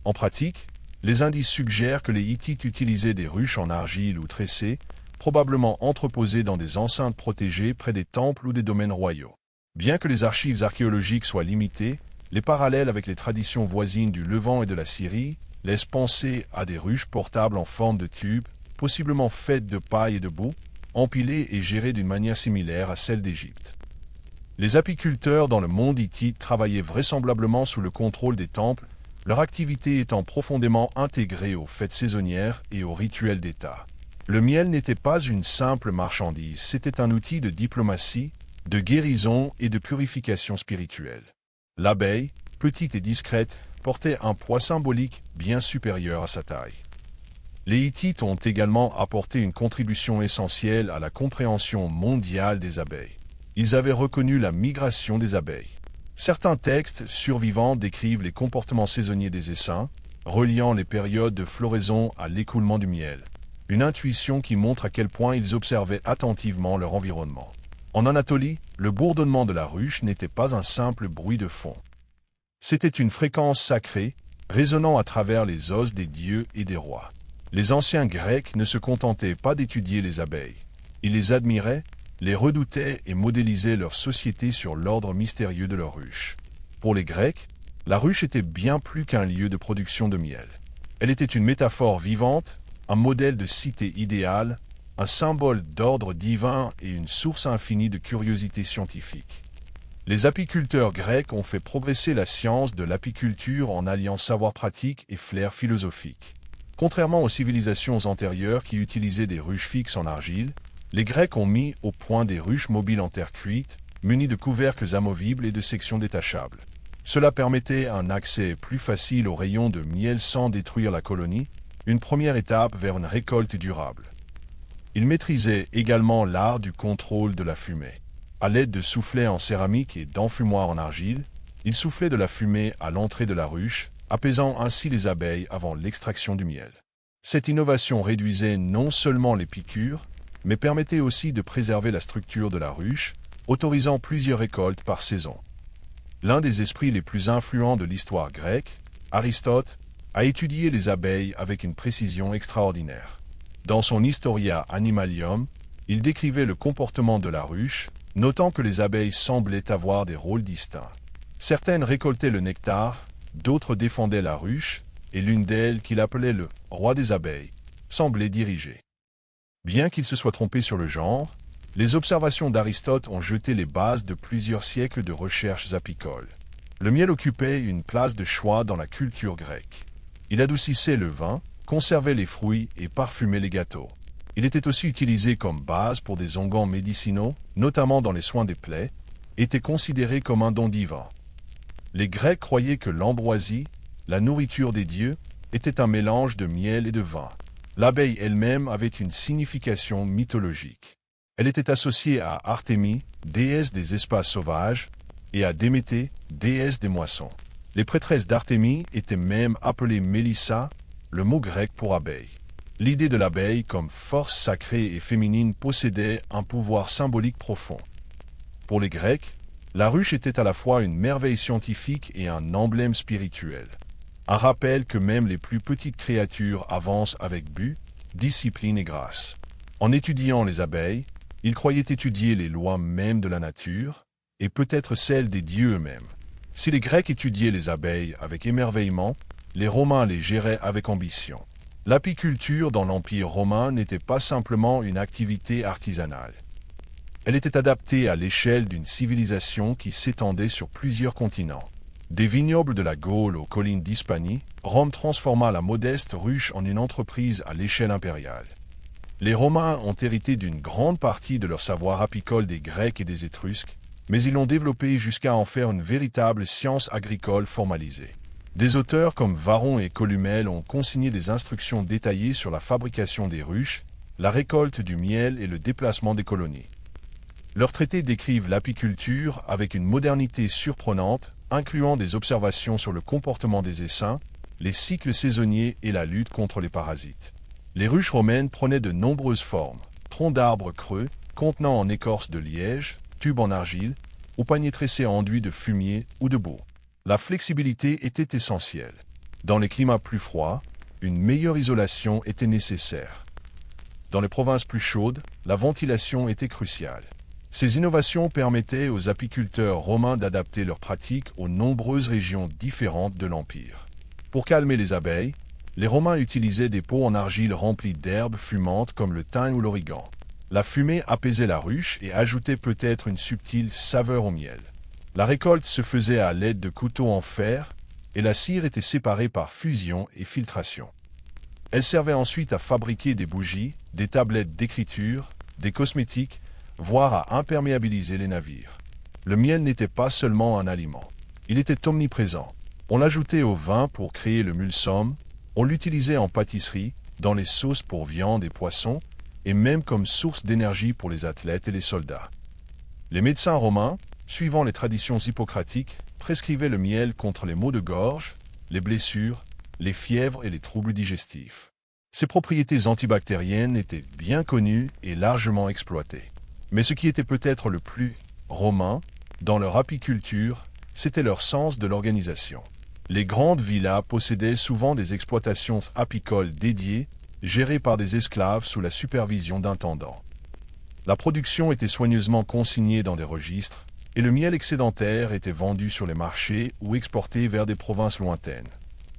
En pratique, les indices suggèrent que les Hittites utilisaient des ruches en argile ou tressées, probablement entreposées dans des enceintes protégées près des temples ou des domaines royaux. Bien que les archives archéologiques soient limitées, les parallèles avec les traditions voisines du Levant et de la Syrie laissent penser à des ruches portables en forme de tube, possiblement faites de paille et de boue, empilées et gérées d'une manière similaire à celle d'Égypte. Les apiculteurs dans le monde hittite travaillaient vraisemblablement sous le contrôle des temples, leur activité étant profondément intégrée aux fêtes saisonnières et aux rituels d'État. Le miel n'était pas une simple marchandise, c'était un outil de diplomatie, de guérison et de purification spirituelle. L'abeille, petite et discrète, portait un poids symbolique bien supérieur à sa taille. Les Hittites ont également apporté une contribution essentielle à la compréhension mondiale des abeilles. Ils avaient reconnu la migration des abeilles. Certains textes survivants décrivent les comportements saisonniers des essaims, reliant les périodes de floraison à l'écoulement du miel. Une intuition qui montre à quel point ils observaient attentivement leur environnement. En Anatolie, le bourdonnement de la ruche n'était pas un simple bruit de fond. C'était une fréquence sacrée, résonnant à travers les os des dieux et des rois. Les anciens Grecs ne se contentaient pas d'étudier les abeilles. Ils les admiraient, les redoutaient et modélisaient leur société sur l'ordre mystérieux de leur ruche. Pour les Grecs, la ruche était bien plus qu'un lieu de production de miel. Elle était une métaphore vivante, un modèle de cité idéale, un symbole d'ordre divin et une source infinie de curiosité scientifique. Les apiculteurs grecs ont fait progresser la science de l'apiculture en alliant savoir pratique et flair philosophique. Contrairement aux civilisations antérieures qui utilisaient des ruches fixes en argile, les Grecs ont mis au point des ruches mobiles en terre cuite, munies de couvercles amovibles et de sections détachables. Cela permettait un accès plus facile aux rayons de miel sans détruire la colonie, une première étape vers une récolte durable. Ils maîtrisaient également l'art du contrôle de la fumée. À l'aide de soufflets en céramique et d'enfumoirs en argile, ils soufflaient de la fumée à l'entrée de la ruche, apaisant ainsi les abeilles avant l'extraction du miel. Cette innovation réduisait non seulement les piqûres, mais permettait aussi de préserver la structure de la ruche, autorisant plusieurs récoltes par saison. L'un des esprits les plus influents de l'histoire grecque, Aristote, a étudié les abeilles avec une précision extraordinaire. Dans son Historia Animalium, il décrivait le comportement de la ruche, notant que les abeilles semblaient avoir des rôles distincts. Certaines récoltaient le nectar, d'autres défendaient la ruche, et l'une d'elles, qu'il appelait le « roi des abeilles », semblait diriger. Bien qu'il se soit trompé sur le genre, les observations d'Aristote ont jeté les bases de plusieurs siècles de recherches apicoles. Le miel occupait une place de choix dans la culture grecque. Il adoucissait le vin, conservait les fruits et parfumait les gâteaux. Il était aussi utilisé comme base pour des onguents médicinaux, notamment dans les soins des plaies, était considéré comme un don divin. Les Grecs croyaient que l'ambroisie, la nourriture des dieux, était un mélange de miel et de vin. L'abeille elle-même avait une signification mythologique. Elle était associée à Artémis, déesse des espaces sauvages, et à Déméter, déesse des moissons. Les prêtresses d'Artémis étaient même appelées Mélissa, le mot grec pour abeille. L'idée de l'abeille comme force sacrée et féminine possédait un pouvoir symbolique profond. Pour les Grecs, la ruche était à la fois une merveille scientifique et un emblème spirituel. Un rappel que même les plus petites créatures avancent avec but, discipline et grâce. En étudiant les abeilles, ils croyaient étudier les lois mêmes de la nature, et peut-être celles des dieux eux-mêmes. Si les Grecs étudiaient les abeilles avec émerveillement, les Romains les géraient avec ambition. L'apiculture dans l'Empire romain n'était pas simplement une activité artisanale. Elle était adaptée à l'échelle d'une civilisation qui s'étendait sur plusieurs continents. Des vignobles de la Gaule aux collines d'Hispanie, Rome transforma la modeste ruche en une entreprise à l'échelle impériale. Les Romains ont hérité d'une grande partie de leur savoir apicole des Grecs et des Étrusques, mais ils l'ont développé jusqu'à en faire une véritable science agricole formalisée. Des auteurs comme Varron et Columelle ont consigné des instructions détaillées sur la fabrication des ruches, la récolte du miel et le déplacement des colonies. Leurs traités décrivent l'apiculture avec une modernité surprenante, incluant des observations sur le comportement des essaims, les cycles saisonniers et la lutte contre les parasites. Les ruches romaines prenaient de nombreuses formes, troncs d'arbres creux, contenant en écorce de liège, tubes en argile, ou paniers tressés enduits de fumier ou de boue. La flexibilité était essentielle. Dans les climats plus froids, une meilleure isolation était nécessaire. Dans les provinces plus chaudes, la ventilation était cruciale. Ces innovations permettaient aux apiculteurs romains d'adapter leurs pratiques aux nombreuses régions différentes de l'Empire. Pour calmer les abeilles, les Romains utilisaient des pots en argile remplis d'herbes fumantes comme le thym ou l'origan. La fumée apaisait la ruche et ajoutait peut-être une subtile saveur au miel. La récolte se faisait à l'aide de couteaux en fer, et la cire était séparée par fusion et filtration. Elle servait ensuite à fabriquer des bougies, des tablettes d'écriture, des cosmétiques, voire à imperméabiliser les navires. Le miel n'était pas seulement un aliment. Il était omniprésent. On l'ajoutait au vin pour créer le mulsum, on l'utilisait en pâtisserie, dans les sauces pour viande et poissons, et même comme source d'énergie pour les athlètes et les soldats. Les médecins romains, suivant les traditions hippocratiques, prescrivaient le miel contre les maux de gorge, les blessures, les fièvres et les troubles digestifs. Ses propriétés antibactériennes étaient bien connues et largement exploitées. Mais ce qui était peut-être le plus romain, dans leur apiculture, c'était leur sens de l'organisation. Les grandes villas possédaient souvent des exploitations apicoles dédiées, gérées par des esclaves sous la supervision d'intendants. La production était soigneusement consignée dans des registres, et le miel excédentaire était vendu sur les marchés ou exporté vers des provinces lointaines.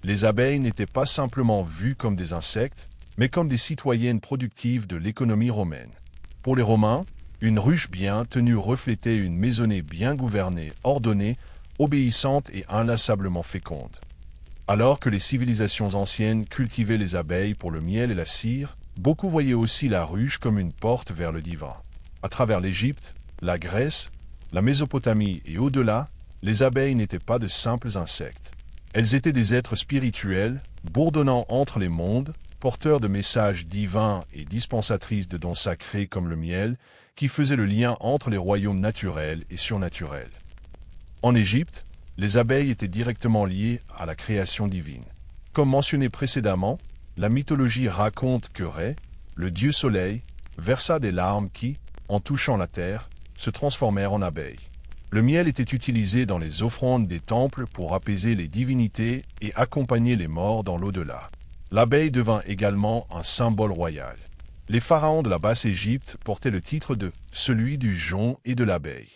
Les abeilles n'étaient pas simplement vues comme des insectes, mais comme des citoyennes productives de l'économie romaine. Pour les Romains, une ruche bien tenue reflétait une maisonnée bien gouvernée, ordonnée, obéissante et inlassablement féconde. Alors que les civilisations anciennes cultivaient les abeilles pour le miel et la cire, beaucoup voyaient aussi la ruche comme une porte vers le divin. À travers l'Égypte, la Grèce, la Mésopotamie et au-delà, les abeilles n'étaient pas de simples insectes. Elles étaient des êtres spirituels, bourdonnant entre les mondes, porteurs de messages divins et dispensatrices de dons sacrés comme le miel, qui faisaient le lien entre les royaumes naturels et surnaturels. En Égypte, les abeilles étaient directement liées à la création divine. Comme mentionné précédemment, la mythologie raconte que Rê, le dieu soleil, versa des larmes qui, en touchant la terre, se transformèrent en abeilles. Le miel était utilisé dans les offrandes des temples pour apaiser les divinités et accompagner les morts dans l'au-delà. L'abeille devint également un symbole royal. Les pharaons de la Basse-Égypte portaient le titre de « celui du jonc et de l'abeille »,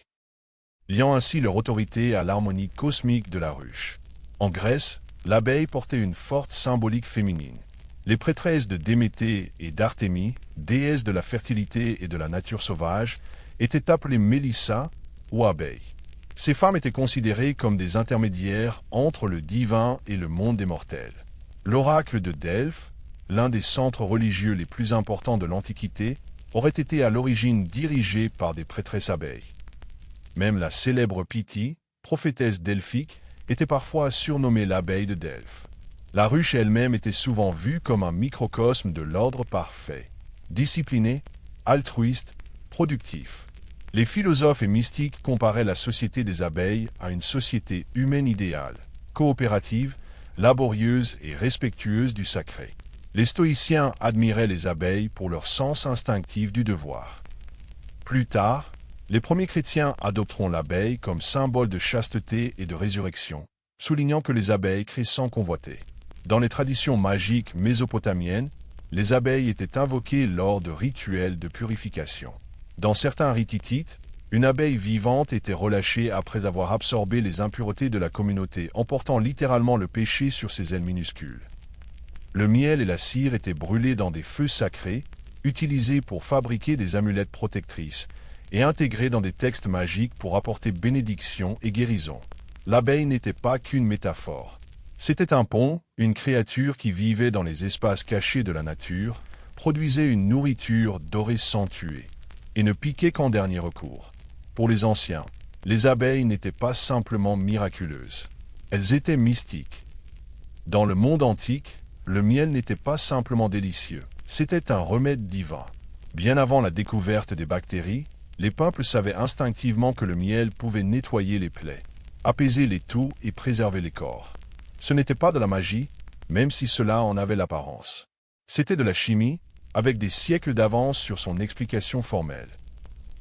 liant ainsi leur autorité à l'harmonie cosmique de la ruche. En Grèce, l'abeille portait une forte symbolique féminine. Les prêtresses de Déméter et d'Artémie, déesses de la fertilité et de la nature sauvage, étaient appelées Mélissa ou abeilles. Ces femmes étaient considérées comme des intermédiaires entre le divin et le monde des mortels. L'oracle de Delphes, l'un des centres religieux les plus importants de l'Antiquité, aurait été à l'origine dirigé par des prêtresses abeilles. Même la célèbre Pythie, prophétesse delphique, était parfois surnommée l'abeille de Delphes. La ruche elle-même était souvent vue comme un microcosme de l'ordre parfait, discipliné, altruiste, productif. Les philosophes et mystiques comparaient la société des abeilles à une société humaine idéale, coopérative, laborieuse et respectueuse du sacré. Les stoïciens admiraient les abeilles pour leur sens instinctif du devoir. Plus tard, les premiers chrétiens adopteront l'abeille comme symbole de chasteté et de résurrection, soulignant que les abeilles créent sans convoiter. Dans les traditions magiques mésopotamiennes, les abeilles étaient invoquées lors de rituels de purification. Dans certains rites hittites, une abeille vivante était relâchée après avoir absorbé les impuretés de la communauté, emportant littéralement le péché sur ses ailes minuscules. Le miel et la cire étaient brûlés dans des feux sacrés, utilisés pour fabriquer des amulettes protectrices, et intégrés dans des textes magiques pour apporter bénédiction et guérison. L'abeille n'était pas qu'une métaphore. C'était un pont, une créature qui vivait dans les espaces cachés de la nature, produisait une nourriture dorée sans tuer, et ne piquait qu'en dernier recours. Pour les anciens, les abeilles n'étaient pas simplement miraculeuses. Elles étaient mystiques. Dans le monde antique, le miel n'était pas simplement délicieux, c'était un remède divin. Bien avant la découverte des bactéries, les peuples savaient instinctivement que le miel pouvait nettoyer les plaies, apaiser les toux et préserver les corps. Ce n'était pas de la magie, même si cela en avait l'apparence. C'était de la chimie, avec des siècles d'avance sur son explication formelle.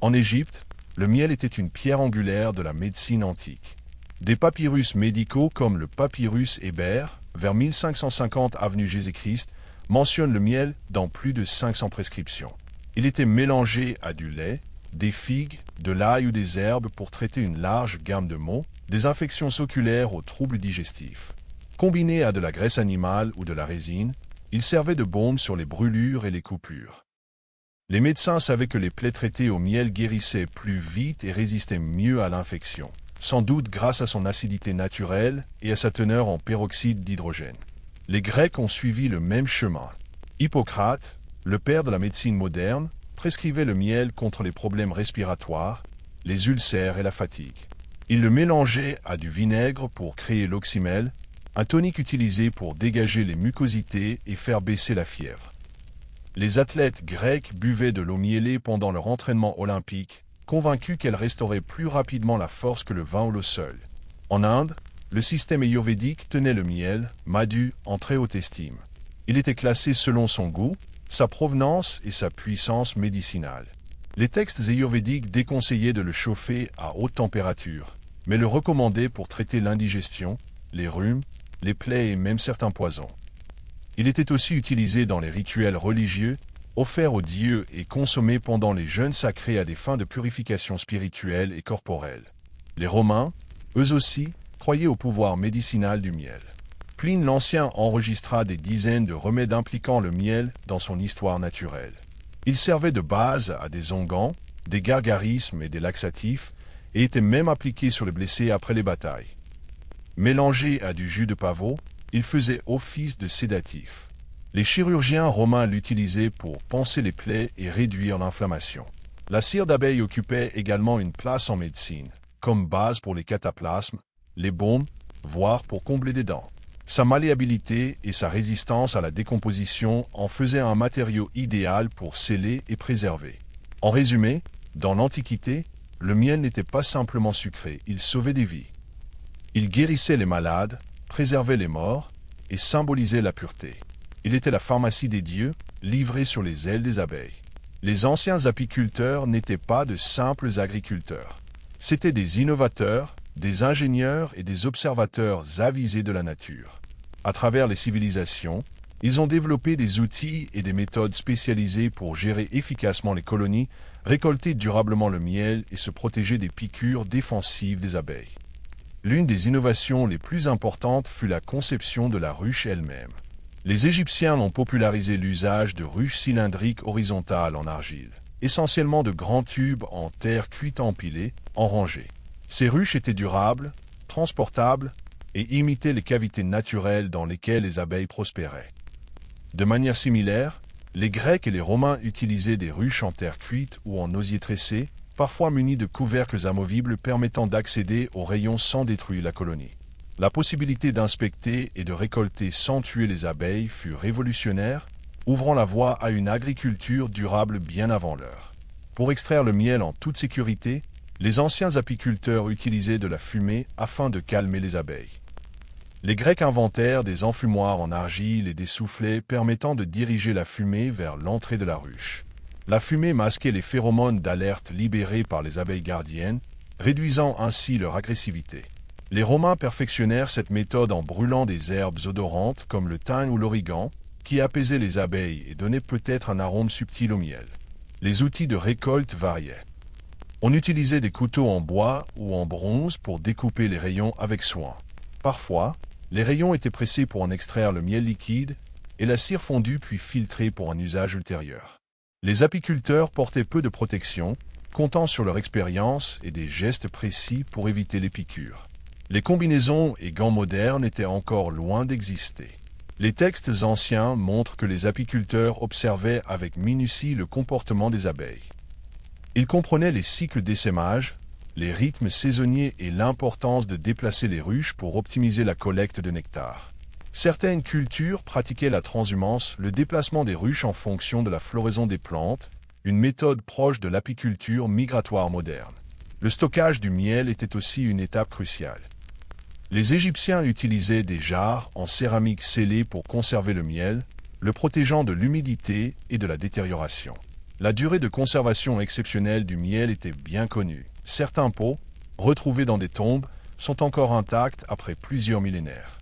En Égypte, le miel était une pierre angulaire de la médecine antique. Des papyrus médicaux comme le papyrus Hébert, vers 1550 avenue Jésus-Christ, mentionnent le miel dans plus de 500 prescriptions. Il était mélangé à du lait, des figues, de l'ail ou des herbes pour traiter une large gamme de maux, des infections oculaires aux troubles digestifs. Combiné à de la graisse animale ou de la résine, il servait de baume sur les brûlures et les coupures. Les médecins savaient que les plaies traitées au miel guérissaient plus vite et résistaient mieux à l'infection, sans doute grâce à son acidité naturelle et à sa teneur en peroxyde d'hydrogène. Les Grecs ont suivi le même chemin. Hippocrate, le père de la médecine moderne, prescrivait le miel contre les problèmes respiratoires, les ulcères et la fatigue. Il le mélangeait à du vinaigre pour créer l'oxymel, un tonique utilisé pour dégager les mucosités et faire baisser la fièvre. Les athlètes grecs buvaient de l'eau mielée pendant leur entraînement olympique, convaincus qu'elle restaurait plus rapidement la force que le vin ou l'eau seule. En Inde, le système ayurvédique tenait le miel, madhu, en très haute estime. Il était classé selon son goût, sa provenance et sa puissance médicinale. Les textes ayurvédiques déconseillaient de le chauffer à haute température, mais le recommandaient pour traiter l'indigestion, les rhumes, les plaies et même certains poisons. Il était aussi utilisé dans les rituels religieux, offert aux dieux et consommé pendant les jeûnes sacrés à des fins de purification spirituelle et corporelle. Les Romains, eux aussi, croyaient au pouvoir médicinal du miel. Pline l'Ancien enregistra des dizaines de remèdes impliquant le miel dans son histoire naturelle. Il servait de base à des onguents, des gargarismes et des laxatifs, et était même appliqué sur les blessés après les batailles. Mélangé à du jus de pavot, il faisait office de sédatif. Les chirurgiens romains l'utilisaient pour panser les plaies et réduire l'inflammation. La cire d'abeille occupait également une place en médecine, comme base pour les cataplasmes, les baumes, voire pour combler des dents. Sa malléabilité et sa résistance à la décomposition en faisaient un matériau idéal pour sceller et préserver. En résumé, dans l'Antiquité, le miel n'était pas simplement sucré, il sauvait des vies. Il guérissait les malades, préservait les morts et symbolisait la pureté. Il était la pharmacie des dieux, livrée sur les ailes des abeilles. Les anciens apiculteurs n'étaient pas de simples agriculteurs. C'étaient des innovateurs, des ingénieurs et des observateurs avisés de la nature. À travers les civilisations, ils ont développé des outils et des méthodes spécialisées pour gérer efficacement les colonies, récolter durablement le miel et se protéger des piqûres défensives des abeilles. L'une des innovations les plus importantes fut la conception de la ruche elle-même. Les Égyptiens ont popularisé l'usage de ruches cylindriques horizontales en argile, essentiellement de grands tubes en terre cuite empilés, en rangées. Ces ruches étaient durables, transportables et imitaient les cavités naturelles dans lesquelles les abeilles prospéraient. De manière similaire, les Grecs et les Romains utilisaient des ruches en terre cuite ou en osier tressé, parfois munies de couvercles amovibles permettant d'accéder aux rayons sans détruire la colonie. La possibilité d'inspecter et de récolter sans tuer les abeilles fut révolutionnaire, ouvrant la voie à une agriculture durable bien avant l'heure. Pour extraire le miel en toute sécurité, les anciens apiculteurs utilisaient de la fumée afin de calmer les abeilles. Les Grecs inventèrent des enfumoirs en argile et des soufflets permettant de diriger la fumée vers l'entrée de la ruche. La fumée masquait les phéromones d'alerte libérés par les abeilles gardiennes, réduisant ainsi leur agressivité. Les Romains perfectionnèrent cette méthode en brûlant des herbes odorantes comme le thym ou l'origan, qui apaisaient les abeilles et donnaient peut-être un arôme subtil au miel. Les outils de récolte variaient. On utilisait des couteaux en bois ou en bronze pour découper les rayons avec soin. Parfois, les rayons étaient pressés pour en extraire le miel liquide et la cire fondue puis filtrée pour un usage ultérieur. Les apiculteurs portaient peu de protection, comptant sur leur expérience et des gestes précis pour éviter les piqûres. Les combinaisons et gants modernes étaient encore loin d'exister. Les textes anciens montrent que les apiculteurs observaient avec minutie le comportement des abeilles. Ils comprenaient les cycles d'essaimage, les rythmes saisonniers et l'importance de déplacer les ruches pour optimiser la collecte de nectar. Certaines cultures pratiquaient la transhumance, le déplacement des ruches en fonction de la floraison des plantes, une méthode proche de l'apiculture migratoire moderne. Le stockage du miel était aussi une étape cruciale. Les Égyptiens utilisaient des jarres en céramique scellée pour conserver le miel, le protégeant de l'humidité et de la détérioration. La durée de conservation exceptionnelle du miel était bien connue. Certains pots, retrouvés dans des tombes, sont encore intacts après plusieurs millénaires.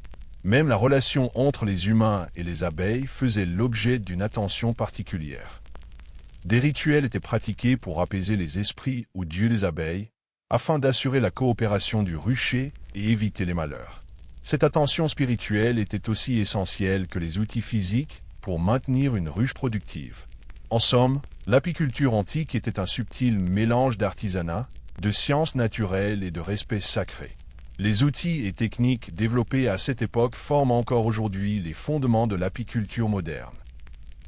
Même la relation entre les humains et les abeilles faisait l'objet d'une attention particulière. Des rituels étaient pratiqués pour apaiser les esprits ou dieux des abeilles, afin d'assurer la coopération du rucher et éviter les malheurs. Cette attention spirituelle était aussi essentielle que les outils physiques pour maintenir une ruche productive. En somme, l'apiculture antique était un subtil mélange d'artisanat, de sciences naturelles et de respect sacré. Les outils et techniques développés à cette époque forment encore aujourd'hui les fondements de l'apiculture moderne.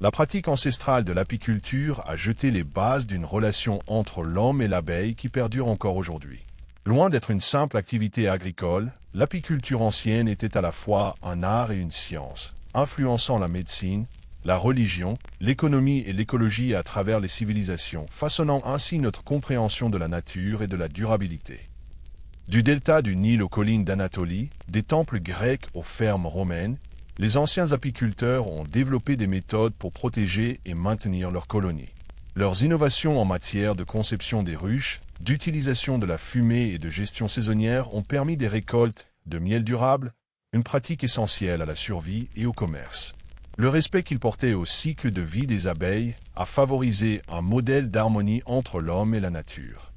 La pratique ancestrale de l'apiculture a jeté les bases d'une relation entre l'homme et l'abeille qui perdure encore aujourd'hui. Loin d'être une simple activité agricole, l'apiculture ancienne était à la fois un art et une science, influençant la médecine, la religion, l'économie et l'écologie à travers les civilisations, façonnant ainsi notre compréhension de la nature et de la durabilité. Du delta du Nil aux collines d'Anatolie, des temples grecs aux fermes romaines, les anciens apiculteurs ont développé des méthodes pour protéger et maintenir leurs colonies. Leurs innovations en matière de conception des ruches, d'utilisation de la fumée et de gestion saisonnière ont permis des récoltes de miel durable, une pratique essentielle à la survie et au commerce. Le respect qu'ils portaient au cycle de vie des abeilles a favorisé un modèle d'harmonie entre l'homme et la nature.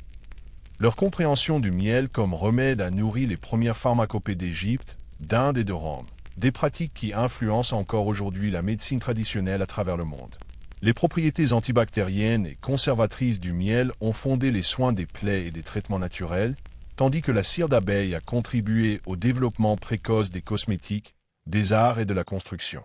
Leur compréhension du miel comme remède a nourri les premières pharmacopées d'Égypte, d'Inde et de Rome, des pratiques qui influencent encore aujourd'hui la médecine traditionnelle à travers le monde. Les propriétés antibactériennes et conservatrices du miel ont fondé les soins des plaies et des traitements naturels, tandis que la cire d'abeille a contribué au développement précoce des cosmétiques, des arts et de la construction.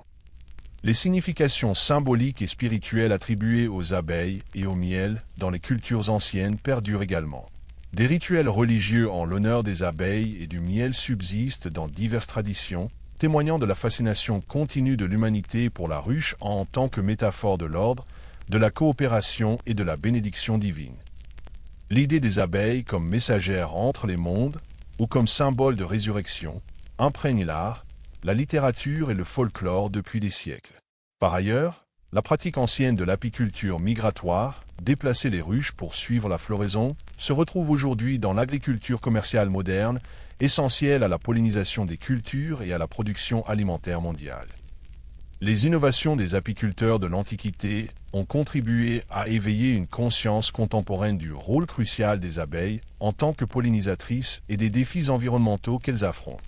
Les significations symboliques et spirituelles attribuées aux abeilles et au miel dans les cultures anciennes perdurent également. Des rituels religieux en l'honneur des abeilles et du miel subsistent dans diverses traditions, témoignant de la fascination continue de l'humanité pour la ruche en tant que métaphore de l'ordre, de la coopération et de la bénédiction divine. L'idée des abeilles comme messagères entre les mondes, ou comme symbole de résurrection, imprègne l'art, la littérature et le folklore depuis des siècles. Par ailleurs, la pratique ancienne de l'apiculture migratoire, déplacer les ruches pour suivre la floraison, se retrouve aujourd'hui dans l'agriculture commerciale moderne, essentielle à la pollinisation des cultures et à la production alimentaire mondiale. Les innovations des apiculteurs de l'Antiquité ont contribué à éveiller une conscience contemporaine du rôle crucial des abeilles en tant que pollinisatrices et des défis environnementaux qu'elles affrontent.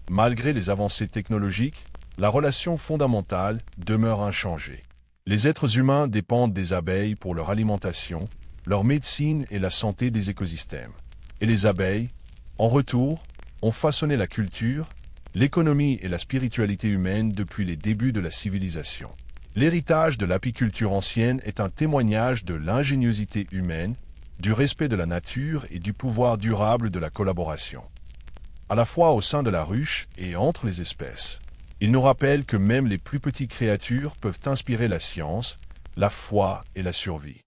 Malgré les avancées technologiques, la relation fondamentale demeure inchangée. Les êtres humains dépendent des abeilles pour leur alimentation, leur médecine et la santé des écosystèmes. Et les abeilles, en retour, ont façonné la culture, l'économie et la spiritualité humaine depuis les débuts de la civilisation. L'héritage de l'apiculture ancienne est un témoignage de l'ingéniosité humaine, du respect de la nature et du pouvoir durable de la collaboration, à la fois au sein de la ruche et entre les espèces. Il nous rappelle que même les plus petites créatures peuvent inspirer la science, la foi et la survie.